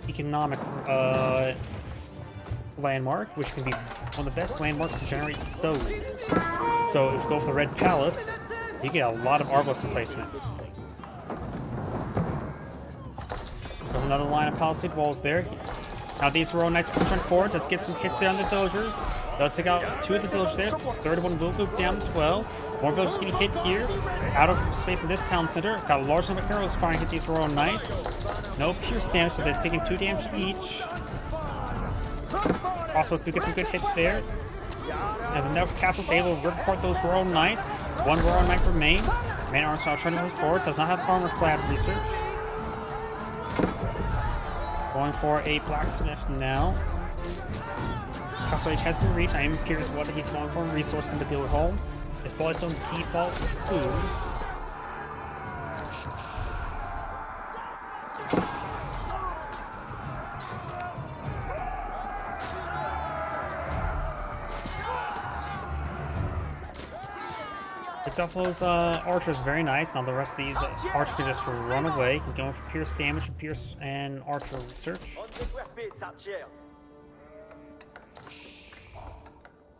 economic landmark, which can be one of the best landmarks to generate stone. So if you go for the Red Palace, you get a lot of Arbalest emplacements. There's another line of palisade walls there. Now these royal knights push forward. Does get some hits there on the villagers. Does take out 2 of the villagers there. Third one will loop down as well. More villagers getting hit here. Out of space in this town center. Got a large number of arrows firing at these royal knights. No pierce damage, so they're taking 2 damage each. Crossbows do get some good hits there. And the castle's able to report those royal knights. 1 royal knight remains. Man armor now trying to move forward. Does not have armor clad research. Going for a blacksmith now. Castle age has been reached. I am curious what he's going for. Resource in the guild hall. It's probably some default food. Picks off those archers, very nice. Now the rest of these archers can just run away. He's going for pierce damage and pierce and archer research.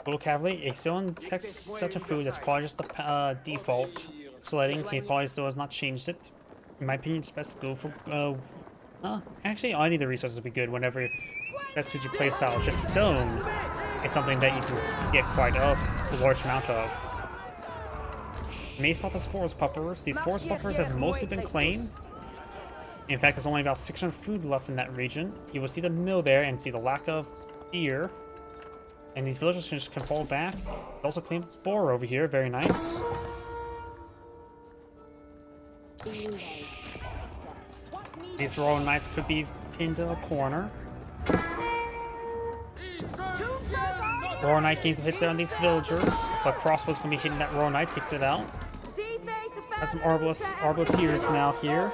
Little cavalry, he still detects such a food. That's probably just the default sledding. He probably still has not changed it. In my opinion, it's best to go for actually any of the resources would be good whenever best suits your playstyle. Just stone is something that you can get quite a large amount of. You may spot these forest puppers. These forest puppers have mostly been claimed. In fact, there's only about 600 food left in that region. You will see the mill there and see the lack of deer. And these villagers can fall back. They also claim boar over here, very nice. These royal knights could be pinned in a corner. Royal knight gains some hits there on these villagers, but crossbows can be hitting that royal knight, takes it out. Got some Arbaleteers now here.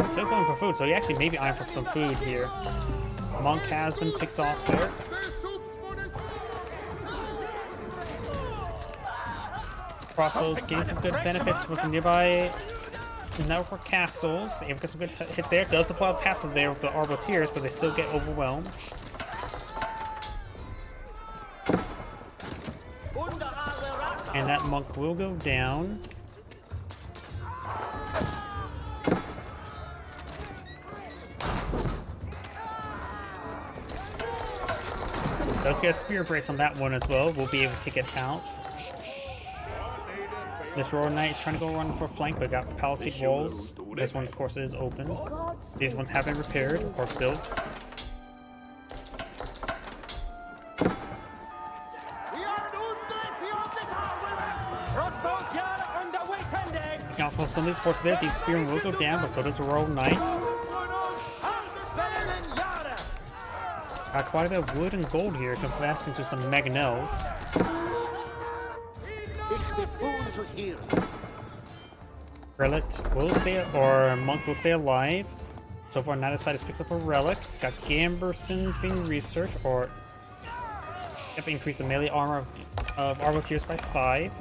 Still going for food, so he actually maybe eyeing for some food here. Monk has been picked off there. Crossbows getting some good benefits with the nearby network castles. Able to get some good hits there. Does apply passive there with the Arbiteers, but they still get overwhelmed. And that monk will go down. Does get a spear brace on that one as well. We'll be able to take it out. This Royal Knight is trying to go run for flank, but got palisade walls. This one, of course, is open. These ones have been repaired or built. Now, from some of these forces there, these spearmen will go down, but so does the Royal Knight. Got quite a bit of wood and gold here, converts into some mangonels. Relic will stay, or Monk will stay alive. So far, neither side has picked up a relic. Got Gambersons being researched, or increase the melee armor of Arbiteers by 5.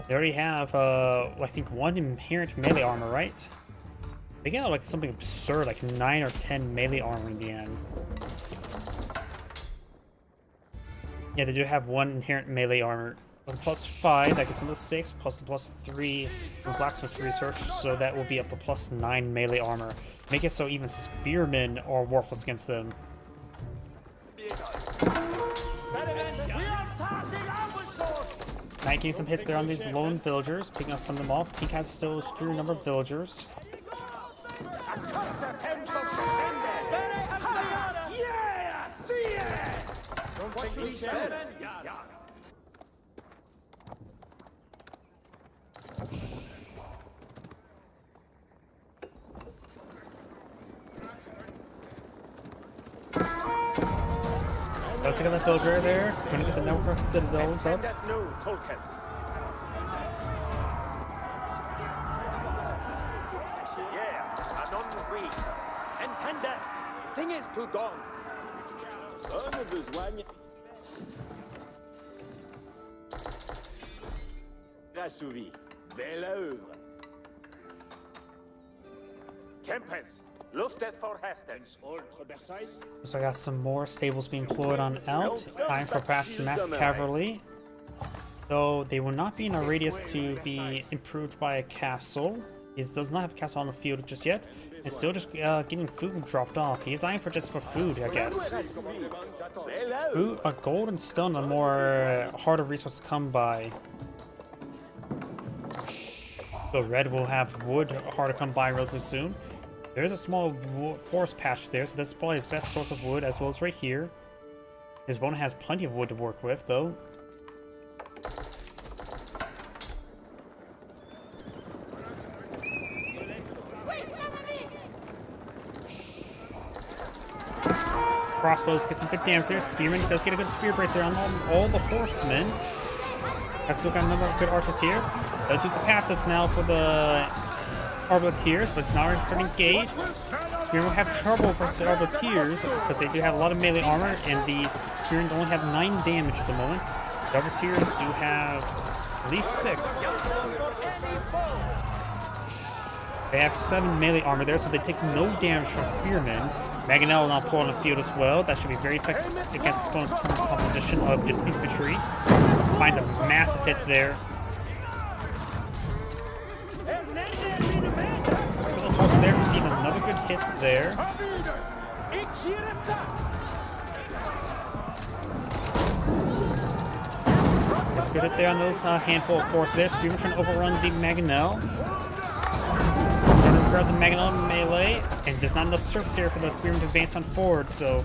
They already have, I think, 1 inherent melee armor, right? They get like something absurd, like 9 or 10 melee armor in the end. Yeah, they do have 1 inherent melee armor. With plus 5, that gets them to 6, plus the plus 3 from Blacksmith's research, so that will be up to plus 9 melee armor. Make it so even spearmen are worthless against them. Knight getting some hits there on these lone villagers, picking up some of them off. Pink has still a superior number of villagers. Let's look at that villager there. Trying to get the network citadels up. Thing is too gone. Assouvi. Belle œuvre. Kempes. Luftet for Hestes. So I got some more stables being deployed on out. Time for perhaps mass cavalry. Though they will not be in a radius to be improved by a castle. He does not have a castle on the field just yet. It's still just getting food dropped off. He's eyeing for just for food, I guess. Food, gold and stone are more harder resource to come by. So red will have wood hard to come by relatively soon. There's a small forest patch there, so that's probably his best source of wood, as well as right here. His opponent has plenty of wood to work with, though. Crossbows get some good damage there. Spearman does get a good spear brace there on all the horsemen. Has still got a number of good archers here. Does use the passives now for the Arbiteers, but it's not ready to engage. Spearmen will have trouble versus the Arbiteers because they do have a lot of melee armor, and the Spearmen only have 9 damage at the moment. The Arbiteers do have at least 6. They have 7 melee armor there, so they take no damage from Spearmen. Mangonel now pull on the field as well. That should be very effective against his opponent's current composition of just infantry. Finds a massive hit there. So those horses there receive another good hit there. That's a good hit there on those handful of forces there. Spearman trying to overrun the Mangonel. Grab the Mangonel melee, and there's not enough surface area for the Spearman to advance on forward, so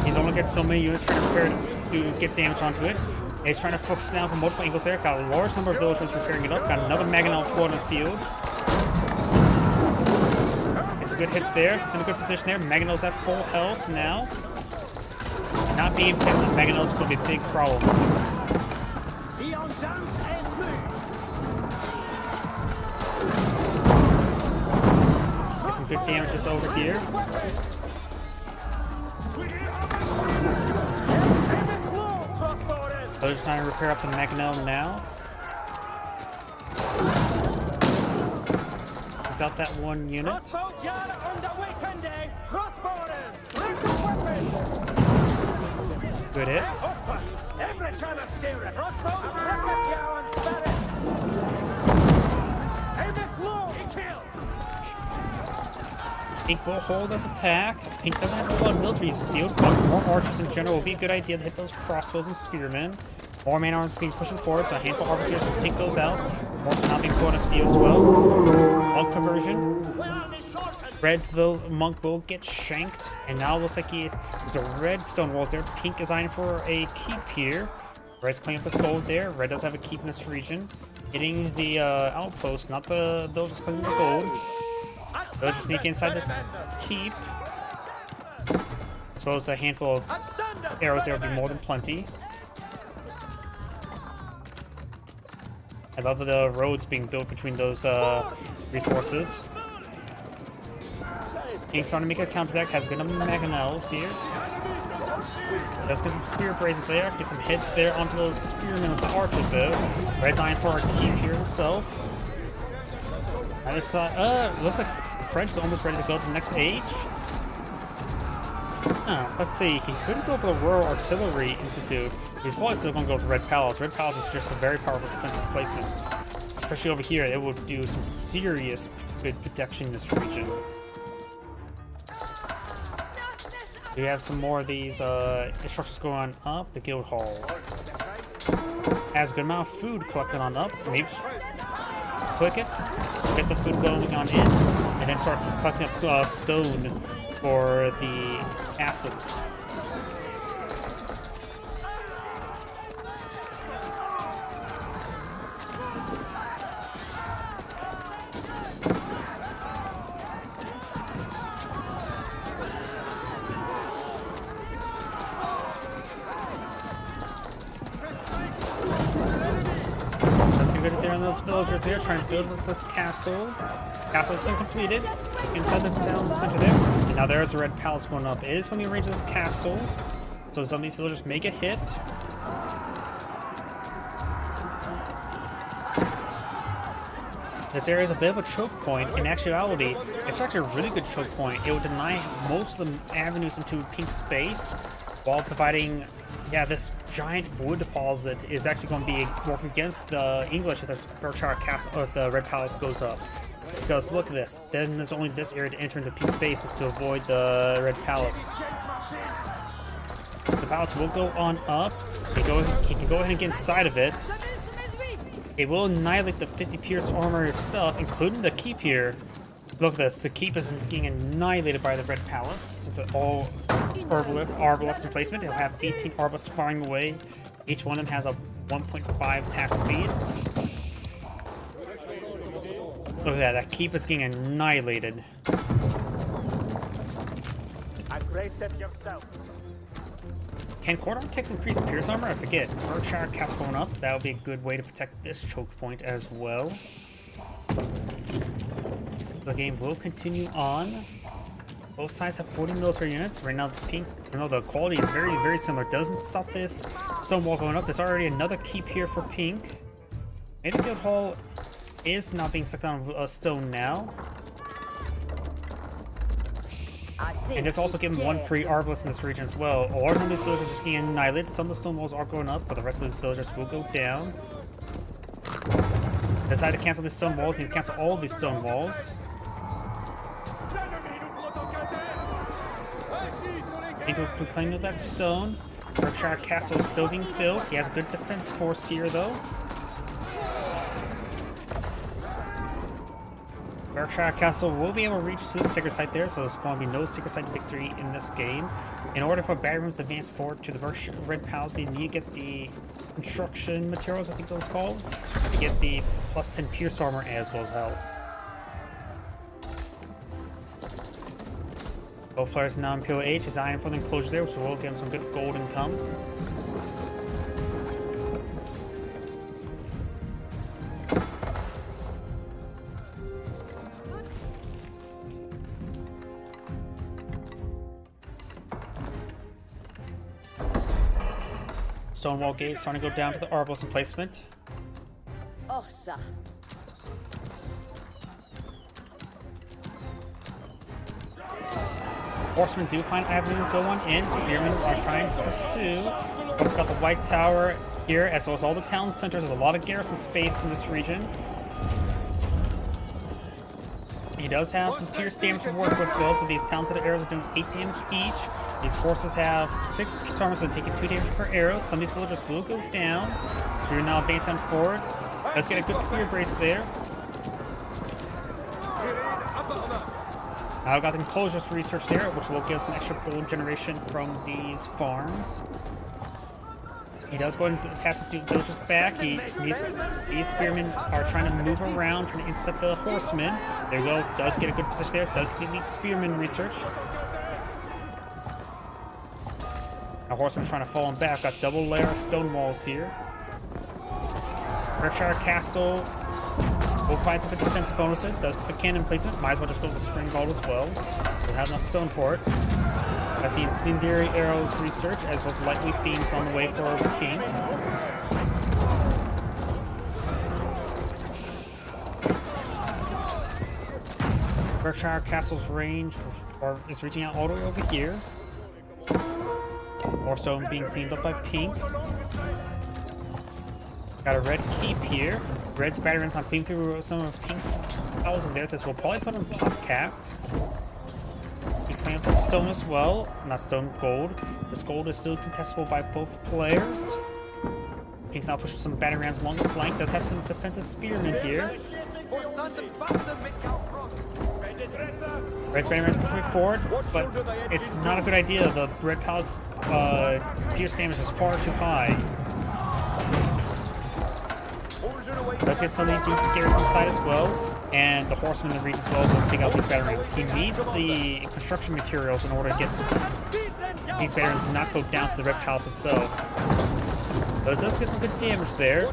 he's only got so many units trying to prepare to get damage onto it. And he's trying to focus now from multiple angles there. Got a large number of villagers repairing it up. Got another Mangonel on the field. It's a good hits there. It's in a good position there. Mangonel's at full health now. Not being able to hit the Mangonel's could be a big problem. Some good damage just over here. They're just trying to repair up the Mangonel now. takes out that one unit. Crossbows yard under weekend. Crossbowers, bring the weapons. Good hit. Every time I steer it. Crossbows, rocket yard and ferret. Aim it low. Kill. Pink will hold this attack. Pink doesn't have a lot of military use to field, but more archers in general would be a good idea to hit those crossbows and spearmen. More man arms being pushing forward, so a handful of archers will take those out. More now being put on the field as well. Monk conversion. Red's monk will get shanked, and now it looks like there's a red stone wall there. Pink is eyeing for a keep here. Red's cleaning up his gold there. Red does have a keep in this region. Hitting the outpost, not the villagers cleaning the gold. Villagers sneak inside this keep. As well as the handful of arrows there will be more than plenty. I love the roads being built between those resources. Pink's starting to make a counterattack, has good mangonels here. Does get some spear braces there, get some hits there onto those spearmen with the archers though. Red's eyeing for a keep here himself. And this looks like French is almost ready to go to the next age. Oh, let's see, he couldn't go for the Royal Artillery Institute. He's probably still going to go for Red Palace. Red Palace is just a very powerful defensive placement. Especially over here, it will do some serious good protection in this region. We have some more of these structures going up. The guild hall has a good amount of food collected on up. Maybe click it, get the food going on in, and then start collecting up stone for the castles. Those villagers there trying to build this castle. Castle's been completed. Just inside the town center there. And now there's a Red Palace going up. It is going to be arranged as a castle. So some of these villagers may get hit. This area is a bit of a choke point. In actuality, it's actually a really good choke point. It will deny most of the avenues into Pink space while providing, this giant wood deposit is actually going to be working against the English if this Berkshire if the Red Palace goes up. Because look at this, then there's only this area to enter into Pink space to avoid the Red Palace. The palace will go on up. He can go ahead and get inside of it. It will annihilate the 50 pierce armor stuff, including the keep here. Look at this, the keep is being annihilated by the Red Palace, since it's all arbalists in placement. It'll have 18 arbalists firing away. Each one of them has a 1.5 attack speed. Look at that keep is getting annihilated. Brace it yourself. Can Cordon Tex increase pierce armor? I forget. Berkshire Castle going up. That would be a good way to protect this choke point as well. The game will continue on. Both sides have 40 military units. Right now, the quality is very, very similar. Doesn't stop this stone wall going up. There's already another keep here for Pink. Maybe the guild hall is not being stuck down a stone now. And there's also given one free arbalist in this region as well. A large number of these villagers are just getting annihilated. Some of the stone walls are going up, but the rest of these villagers will go down. Decide to cancel these stone walls. Need to cancel all of these stone walls. Pink will reclaim that stone. Berkshire Castle is still being built. He has a good defense force here, though. Berkshire Castle will be able to reach to the secret site there, so there's going to be no secret site victory in this game. In order for Bad to advance forward to the Red Palace, you need to get the construction materials, I think those called, to get the plus 10 pierce armor as well as health. Both players now in POH is eyeing for the enclosure there, so we'll give him some good gold income. Stonewall Gate starting to go down to the Arbalist emplacement. Ossa. Horsemen do find an avenue to go on in. Spearmen are trying to pursue. Also got the White Tower here, as well as all the town centers. There's a lot of garrison space in this region. He does have some pierce damage to work with as well, so these town center arrows are doing 8 damage each. These horses have 6 piece armor, so they're taking 2 damage per arrow. Some of these villagers will go down. Spear now advancing forward. Let's get a good spear brace there. I've got the enclosures research there, which will give some extra gold generation from these farms. He does go ahead and pass the villagers back. These spearmen are trying to move around, trying to intercept the horsemen. There we go. Does get a good position there. Does get elite spearman research. Our horsemen's trying to fall him back. Got double layer of stone walls here. Berkshire Castle will find some good defensive bonuses. Does put cannon placement. Might as well just go with the spring bolt as well. We'll have enough stone for it. Got the incendiary arrows research, as well as lightweight beams on the way for the king. Berkshire Castle's range is reaching out all the way over here. Also being cleaned up by Pink. Got a red keep here. Red's batteries on clean through some of Pink's spells in there. This will probably put him top cap. He's cleaning up the stone as well. Not stone, gold. This gold is still contestable by both players. Pink's now pushing some battering rams along the flank. Does have some defensive spearmen here. Red's battering rams push way forward, but it's not a good idea. The Red Palace pierce damage is far too high. Let's get some of these units to garrison inside as well, and the horsemen in the region as well will take out these battery rams. He needs the construction materials in order to get these battery rams to not go down to the Red Palace itself. But it does get some good damage there.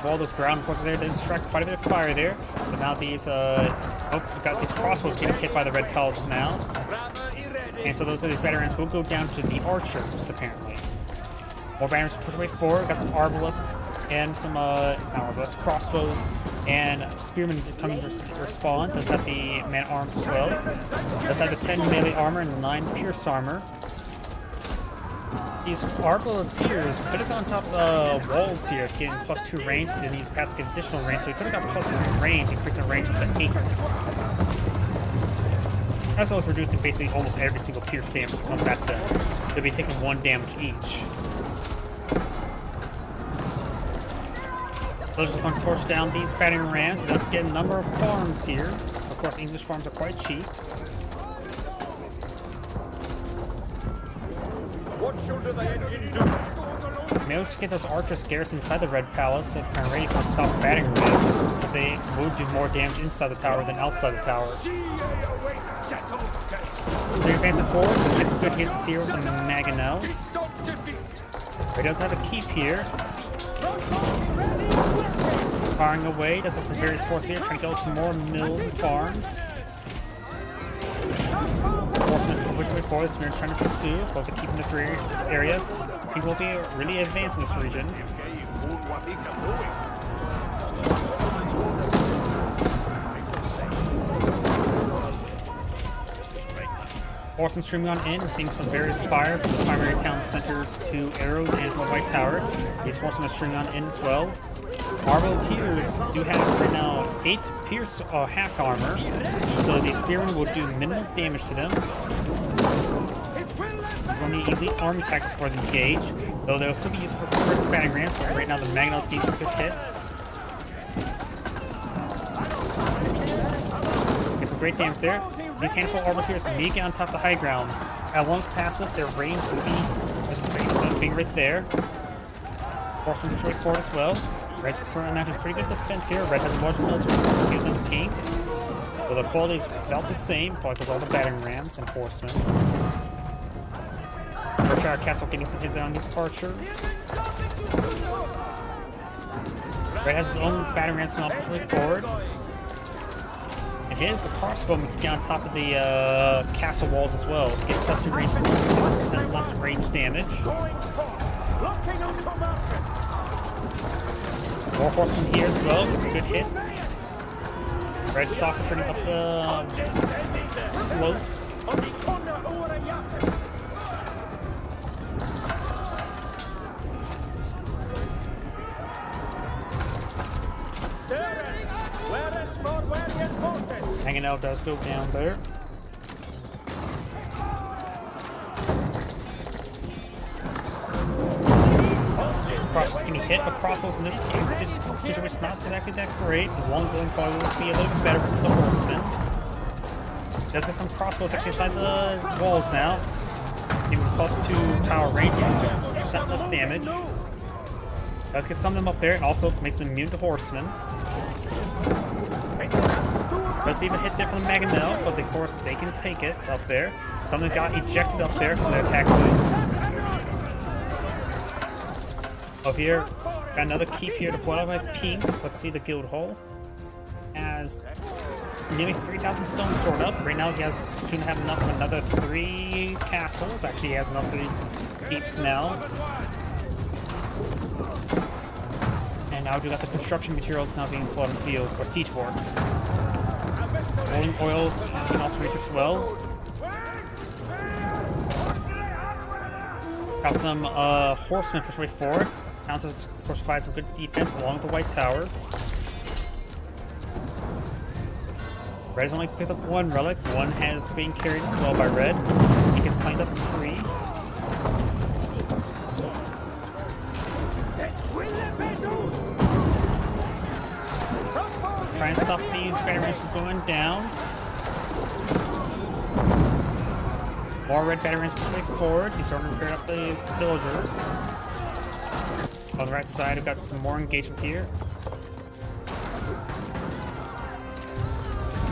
All those ground forces there, they distract quite a bit of fire there. But now these, we've got these crossbows getting hit by the Red Palace now. And so these veterans will go down to the archers, apparently. More banners push way forward. Got some arbalists and some, crossbows and spearmen coming to respawn. Does have the man-at-arms as well. Does have the 10 melee armor and 9 pierce armor. These Arbaleteers could have gone top of the walls here, getting +2 range, and then these passive get additional range, so he could have got +3 range, increasing the range to 8. As well as reducing basically almost every single pierce damage that comes at them. They'll be taking 1 damage each. So just going to torch down these battering rams. It does get a number of farms here. Of course, English farms are quite cheap. Managed to get those archers garrisoned inside the Red Palace and are ready to stop batting rams. They would do more damage inside the tower than outside the tower. So you're advancing forward. Let's get some good hits here with the Mangonels. He does have a keep here. Firing away. Does have some various forces here. Trying to get some more mills and farms. Which way forward, Smear's trying to pursue, both to keep in this area. He will be really advanced in this region. Horsemen streaming on in, receiving some various fire from the primary town centers to arrows and from the White Tower. These horsemen are streaming on in as well. Arbaleteers do have right now 8 pierce hack armor, so the spearmen will do minimal damage to them. We'll need elite army attacks for them to engage, though they'll still be used for first battering rams, but right now the Mangonels getting some good hits. Get some great damage there. These handful of Arbaleteers may get on top of the high ground. At one passive, their range will be the same as being right there. Horsemen push forward as well. Red's mounting pretty good defense here. Red has a large military to than Pink. So the quality is about the same, probably because all the battering rams and horsemen. Berkshire Castle getting some hits on these archers. Red has his own battering rams now pushing forward. And is the crossbow on top of the castle walls as well. Get plus 2 range, 6% less range damage. Locking on combat. More horsemen here as well, with some good hits. Red Stalker turning up the slope. Hanging out does go down there. Crossbows can be hit, but crossbows in this game situation is not exactly that great. Long going probably would be a little bit better versus the horseman. Does get some crossbows actually inside the walls now. Giving plus 2 tower range, 6% less damage. Does get some of them up there and also makes them immune to horsemen. Doesn't even hit there from the Mangonel, but of course they can take it up there. Some of them got ejected up there because they attacked up here. Got another keep here to pull out by Pink. Let's see the guild hall. Has nearly 3,000 stone stored up. Right now he has soon have enough for another 3 castles. Actually he has enough 3 keeps now. And now we got the construction materials now being pulled on the field for siege works. Rolling oil being also researched as well. Got some horsemen push way forward. Councils of course provide some good defense along with the White Tower. Red has only picked up 1 relic. 1 has been carried as well by Red. He gets claimed up 3. Try and stop these batteries from going down. More red batteries push way forward. He's starting to repair up these villagers. On the right side, we've got some more engagement here.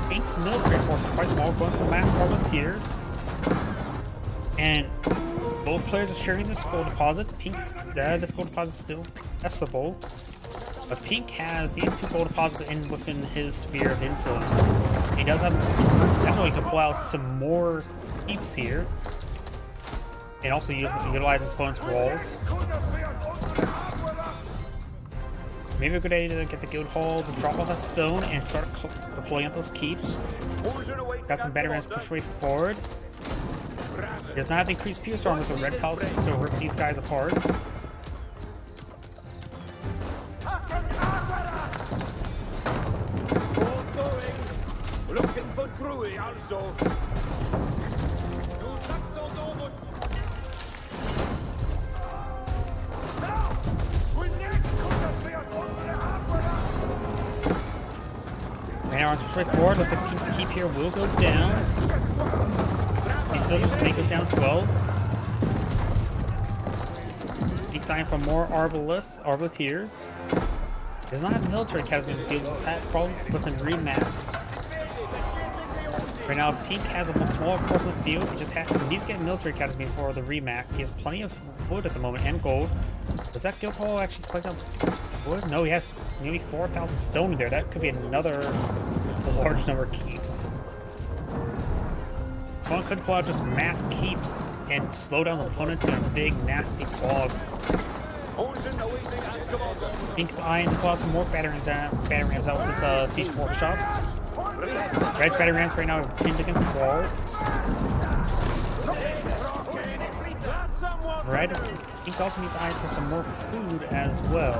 Pink's military force is quite small, going for mass volunteers. And both players are sharing this gold deposit. Pink's this gold deposit is still testable. But Pink has these 2 gold deposits within his sphere of influence. He does have definitely can pull out some more keeps here. And also utilize his opponent's walls. Maybe a good idea to get the guild hall to drop off that stone and start deploying out those keeps. Got some battery rams push way forward. He does not have increased pierce armor with the red palisade, so rip these guys apart. Looking for Drui also. Man arms push way forward. Looks like Pink's keep here will go down. These villagers may go down as well. Pink's eyeing for more arbaleteers. Does not have military academy in the field. He's had problems with the remats. Right now, Pink has a smaller force in the field. He just needs to get military academy for the remax. He has plenty of wood at the moment and gold. Does that guild hall actually collect up wood? No, he has nearly 4,000 stone in there. That could be another large number of keeps. So one could pull out just mass keeps and slow down the opponent to a big nasty bog. Pink's eyeing to pull out some more battery rams out with his siege workshops. Red's battery rams right now are pinned against the wall. Pink also needs eyeing for some more food as well.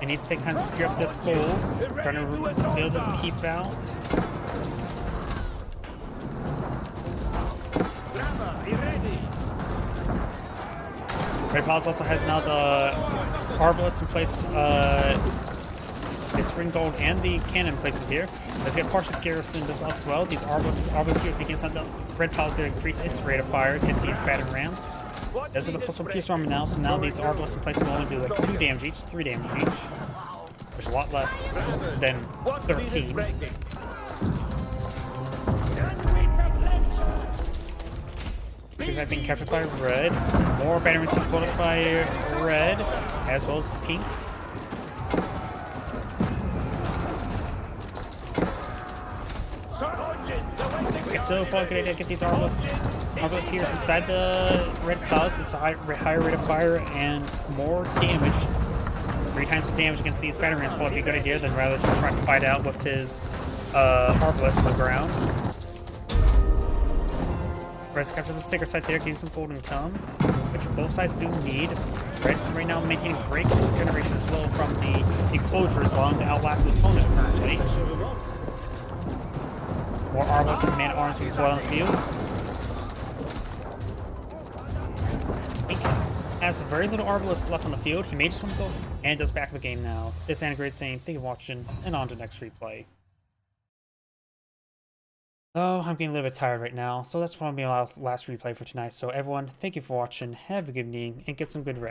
He needs to take time to secure up this gold. Trying to build this keep out. Red Palace also has now the Arbalest in place, it's Ringgold and the cannon placement here. Let's get partial garrison this up as well. These Arbaleteers can send the Red Palace to increase its rate of fire, get these battered rams. Those are the plus 1 piece armor now, so now these Arbalests in place will only do like 2 damage each, 3 damage each. Which is a lot less than 13. Because I've been captured by Red. More batteries being pulled up by Red, as well as Pink. Okay, so far, good idea to get these Arbalest Tears inside the red clouds. It's a higher rate of fire and more damage. 3 times the damage against these Batarans will probably be a good idea than rather just trying to fight out with his Arbalest on the ground. Red's captured the sacred site there, getting some gold income, which both sides do need. Red's right now making great generation as well from the enclosures, allowing to outlast his opponent currently. More Arbalest and man-at-arms being deployed on the field. Pink has very little Arbalest left on the field. He may just want to go and does back of the game now. This is Anagrade saying thank you for watching, and on to the next replay. Oh, I'm getting a little bit tired right now, so that's probably my last replay for tonight. So everyone, thank you for watching, have a good evening, and get some good rest.